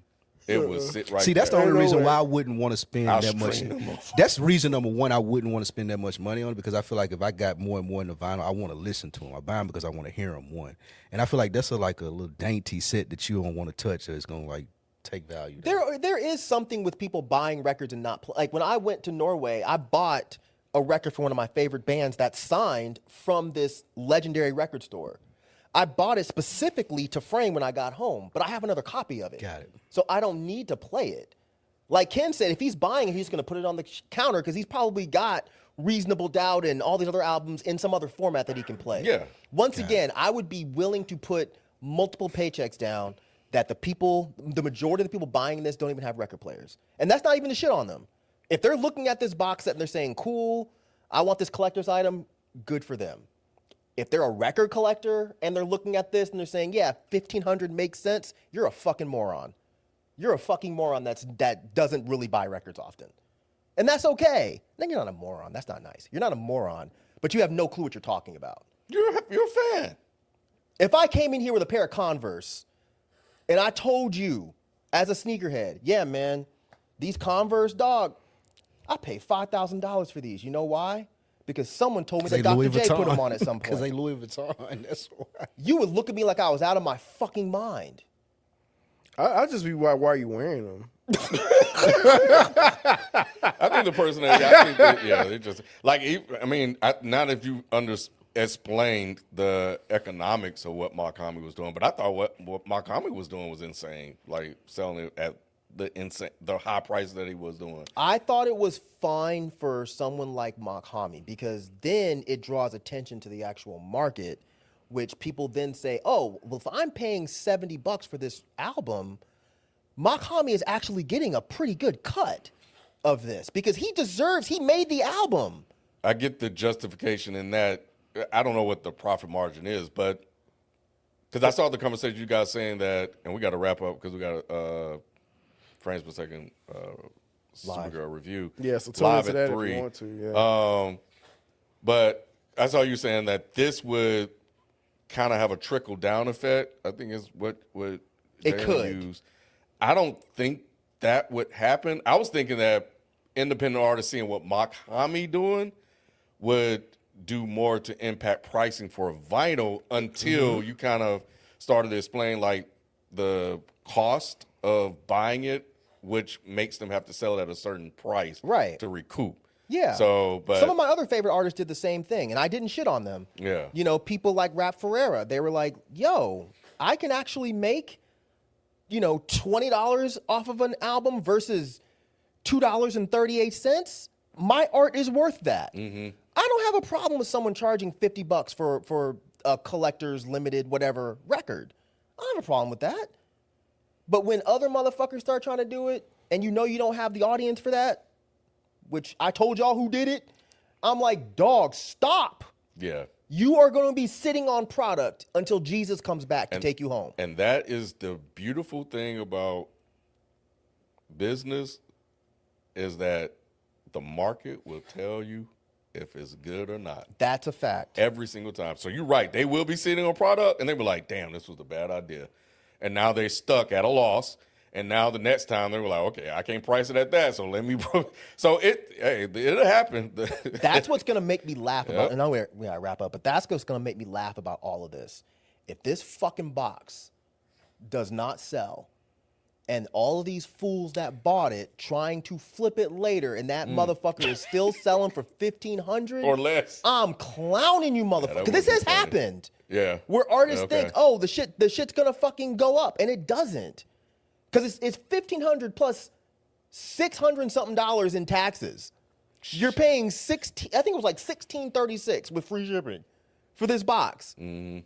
It would sit right. See, that's the there. only reason why I wouldn't want to spend I'll that much. stream them off. That's reason number one. I wouldn't want to spend that much money on it because I feel like if I got more and more in the vinyl, I want to listen to them. I buy them because I want to hear them. One, and I feel like that's like a little dainty set that you don't want to touch. Or it's gonna like take value. down. There is something with people buying records and not like when I went to Norway, I bought a record for one of my favorite bands that signed from this legendary record store. I bought it specifically to frame when I got home, but I have another copy of it. Got it. So I don't need to play it. Like Ken said, if he's buying it, he's going to put it on the counter because he's probably got Reasonable Doubt and all these other albums in some other format that he can play. Yeah. Once again, I would be willing to put multiple paychecks down that the majority of the people buying this don't even have record players. And that's not even the shit on them. If they're looking at this box set and they're saying, cool, I want this collector's item, good for them. If they're a record collector and they're looking at this and they're saying, yeah, $1,500 makes sense, you're a fucking moron. You're a fucking moron that doesn't really buy records often. And that's okay. Then you're not a moron. That's not nice. You're not a moron, but you have no clue what you're talking about. You're a fan. If I came in here with a pair of Converse and I told you as a sneakerhead, yeah, man, these Converse, dog, I paid $5,000 for these. You know why? Because someone told me that Dr. J put them on at some point. Because they Louis Vuitton. That's why. You would look at me like I was out of my fucking mind. I just be why are you wearing them? I think the person they just like. I mean, not if you explained the economics of what Markami was doing, but I thought what Markami was doing was insane. Like selling it at the high price that he was doing. I thought it was fine for someone like Markami because then it draws attention to the actual market, which people then say, oh, well, if I'm paying $70 for this album, Markami is actually getting a pretty good cut of this because he made the album. I get the justification in that. I don't know what the profit margin is, but because I saw the conversation you guys saying that, and we got to wrap up because we got frames per second Supergirl review. Yeah, so tune live into at that 3. if you want to. Yeah. But I saw you saying that this would kind of have a trickle down effect. I think is what It Jalen could. used. I don't think that would happen. I was thinking that independent artists seeing what Markami doing would do more to impact pricing for vinyl until you kind of started to explain like the cost of buying it, which makes them have to sell it at a certain price to recoup. Yeah. So, but some of my other favorite artists did the same thing, and I didn't shit on them. Yeah. You know, people like Rap Ferreira, they were like, yo, I can actually make, $20 off of an album versus $2.38. My art is worth that. Mm-hmm. I don't have a problem with someone charging $50 for a collector's limited whatever record. I don't have a problem with that. But when other motherfuckers start trying to do it, and you don't have the audience for that, which I told y'all who did it, I'm like, dog, stop. Yeah. You are going to be sitting on product until Jesus comes back to take you home. And that is the beautiful thing about business is that the market will tell you if it's good or not. That's a fact. Every single time. So you're right. They will be sitting on product and they were like, damn, this was a bad idea. And now they're stuck at a loss. And now the next time they were like, okay, I can't price it at that. So let me. So it'll happen. That's what's going to make me laugh about. And I wrap up. But that's what's going to make me laugh about all of this. If this fucking box does not sell, and all of these fools that bought it trying to flip it later, and that motherfucker is still selling for $1,500 or less, I'm clowning you, motherfucker. Because this has happened. Yeah. Where artists think, oh, the shit's gonna fucking go up, and it doesn't. Because it's $1,500 plus $600 and something in taxes. You're paying I think it was like $16.36 with free shipping for this box. Mm-hmm.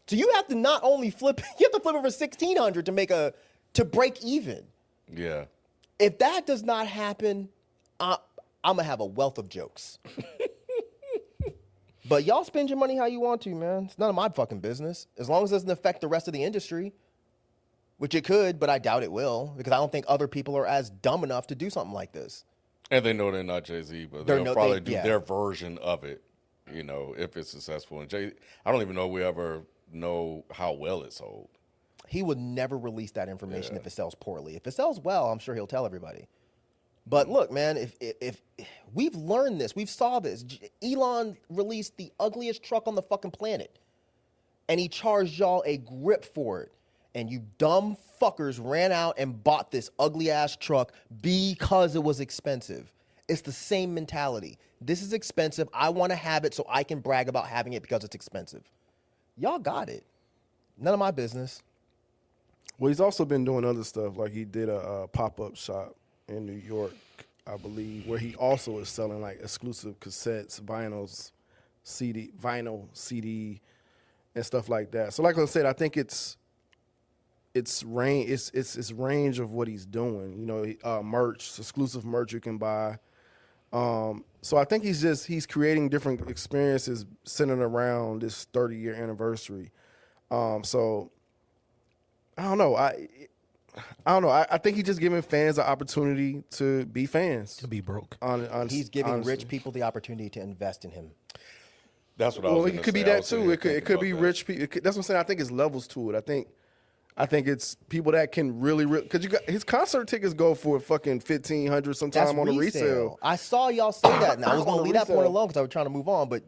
So you have to not only flip, you have to flip it for $1,600 to break even. Yeah. If that does not happen, I'm gonna have a wealth of jokes. But y'all spend your money how you want to, man. It's none of my fucking business. As long as it doesn't affect the rest of the industry, which it could, but I doubt it will, because I don't think other people are as dumb enough to do something like this. And they know they're not Jay-Z, but they'll probably do their version of it, if it's successful. And I don't even know if we ever know how well it sold. He would never release that information if it sells poorly. If it sells well, I'm sure he'll tell everybody. But look, man, if we've learned this, we've saw this. Elon released the ugliest truck on the fucking planet, and he charged y'all a grip for it. And you dumb fuckers ran out and bought this ugly ass truck because it was expensive. It's the same mentality. This is expensive. I want to have it so I can brag about having it because it's expensive. Y'all got it. None of my business. Well, he's also been doing other stuff. Like he did a pop-up shop in New York I believe, where he also is selling like exclusive cassettes, vinyl CD, and stuff like that. So, like I said, I think it's range of what he's doing. You know, merch, exclusive merch you can buy. So I think he's creating different experiences centered around this 30-year anniversary. So I don't know. I don't know. I think he's just giving fans the opportunity to be fans. To be broke. He's giving honestly. rich people the opportunity to invest in him. That's what I was. Well, gonna it could be say. I that was sitting too. here It could thinking be about rich people. That's what I'm saying. I think it's levels to it. I think it's people that can really because you got his concert tickets go for fucking $1,500 sometime on a resale. I saw y'all say that, and I was going On to a leave that point resale. alone because I was trying to move on. But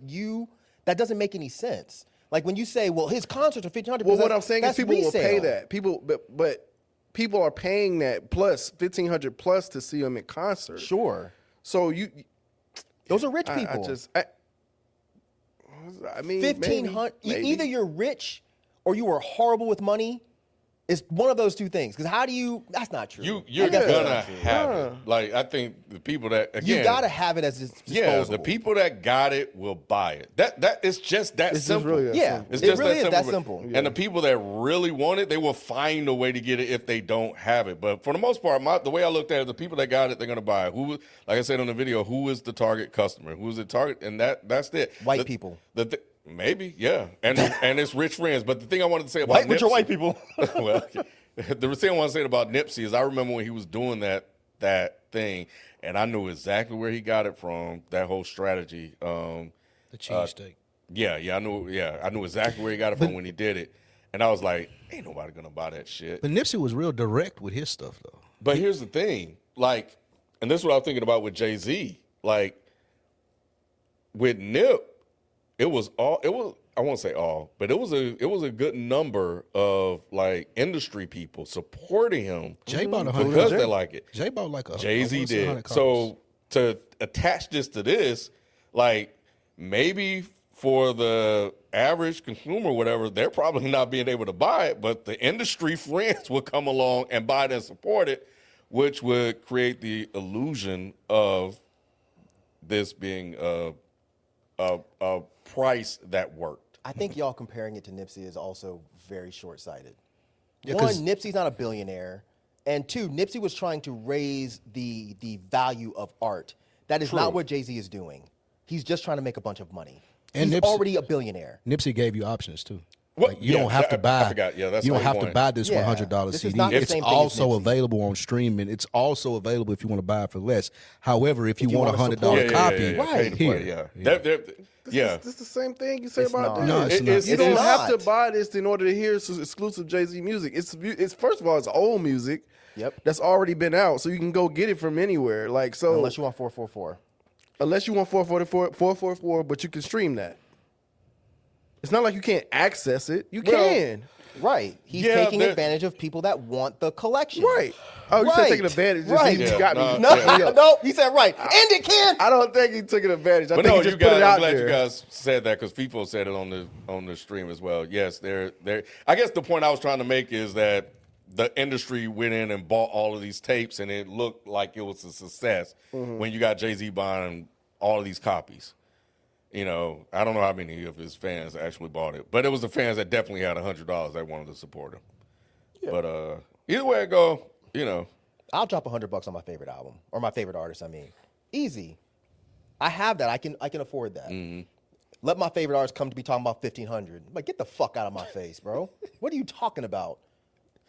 that doesn't make any sense. Like when you say, "Well, his concerts are $1,500." Well, what I'm saying is that's people will pay resale. that. But people are paying that plus $1,500 plus to see him in concert. Sure, So those are rich people. I mean, $1,500. maybe. Either you're rich or you are horrible with money. It's one of those two things. Because how do you? That's not true. You're That's gonna not true. have it. Like I think the people that again, You gotta have it as disposable. yeah, the people that got it will buy it. That it's just that It's just simple. really that Yeah, simple. It's it just really is that but- simple. And the people that really want it, they will find a way to get it if they don't have it. But for the most part, the way I looked at it, the people that got it, they're gonna buy it. Like I said on the video, who is the target customer? Who's the target? And that's it. White people. Maybe, yeah, and it's rich friends. But the thing I wanted to say about Which are Nipsey- white people. well, the thing I want to say about Nipsey is I remember when he was doing that thing, and I knew exactly where he got it from. That whole strategy. The cheesesteak. I knew exactly where he got it from when he did it, and I was like, ain't nobody gonna buy that shit. But Nipsey was real direct with his stuff, though. But here's the thing, like, and this is what I was thinking about with Jay-Z. Like, with Nip, I won't say all, but it was a good number of like industry people supporting him Jay bought 100 because they like it. Jay bought like a Jay-Z almost 100 did. copies. So to attach this to this, like maybe for the average consumer, whatever, they're probably not being able to buy it, but the industry friends will come along and buy it and support it, which would create the illusion of this being a price that worked. I think y'all comparing it to Nipsey is also very short-sighted. Yeah, One, 'cause- Nipsey's not a billionaire, and two, Nipsey was trying to raise the value of art. That is not True. what Jay-Z is doing. He's just trying to make a bunch of money. And He's Nipsey- already a billionaire. Nipsey gave you options too. What? Like, you Yeah, don't have to I buy. forgot. Yeah, that's you the don't whole have to point. buy this Yeah, $100 this is CD. not the It's same thing as also Nipsey. available on streaming. It's also available if you want to buy it for less. However, if you you want wanna $100 support- copy, Right. Pay to play, here. yeah. This is the same thing you say It's about not. this. No, it's not. You It's don't not. have to buy this in order to hear exclusive Jay-Z music. It's first of all, it's old music. Yep. That's already been out, so you can go get it from anywhere. Like so, Unless you want 444. unless you want 444, but you can stream that. It's not like you can't access it. You can. Right. He's Yeah, taking there- advantage of people that want the collection. Right. Oh, you said Right. taking advantage. Just Right. You Yeah, got me. no, No, no, he said right. And it can. I don't think he took an advantage. I But think no, he just you put guys. it I'm out glad there. you guys said that because people said it on the stream as well. Yes, they're. I guess the point I was trying to make is that the industry went in and bought all of these tapes, and it looked like it was a success when you got Jay-Z buying all of these copies. You know, I don't know how many of his fans actually bought it, but it was the fans that definitely had $100 that wanted to support him. But either way it go, you know. I'll drop $100 on my favorite album or my favorite artist. I mean, easy. I have that. I can afford that. Let my favorite artist come to be talking about 1,500. I'm like, get the fuck out of my face, bro. What are you talking about?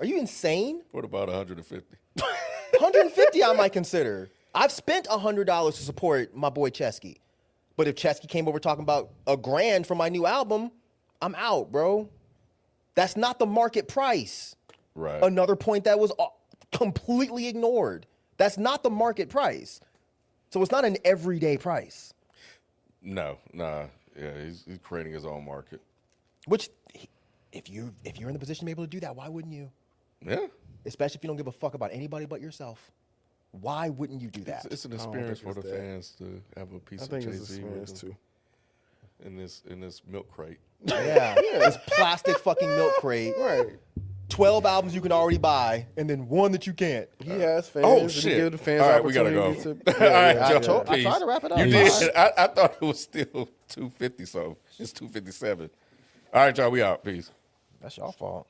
Are you insane? What about 150? 150 I might consider. I've spent $100 to support my boy Chesky. But if Chesky came over talking about $1,000 for my new album, I'm out, bro. That's not the market price. Right. Another point that was completely ignored. That's not the market price. So it's not an everyday price. No, nah. Yeah, he's creating his own market. Which, if you're in the position to be able to do that, why wouldn't you? Yeah. Especially if you don't give a fuck about anybody but yourself. Why wouldn't you do that? It's an experience for think the it's that. fans to have a piece I of think it's Jay-Z experience with too. them in this milk crate. Yeah. This plastic fucking milk crate. Right. 12 albums you can already buy, and then one that you can't. He has fans. Oh and he shit! give the fans All right, we gotta go. opportunity All to- right, yeah, Joe, I peace. tried to wrap it up. You It's did. I thought it was still 250 something. It's 257. All right, y'all, we out. Peace. That's your fault.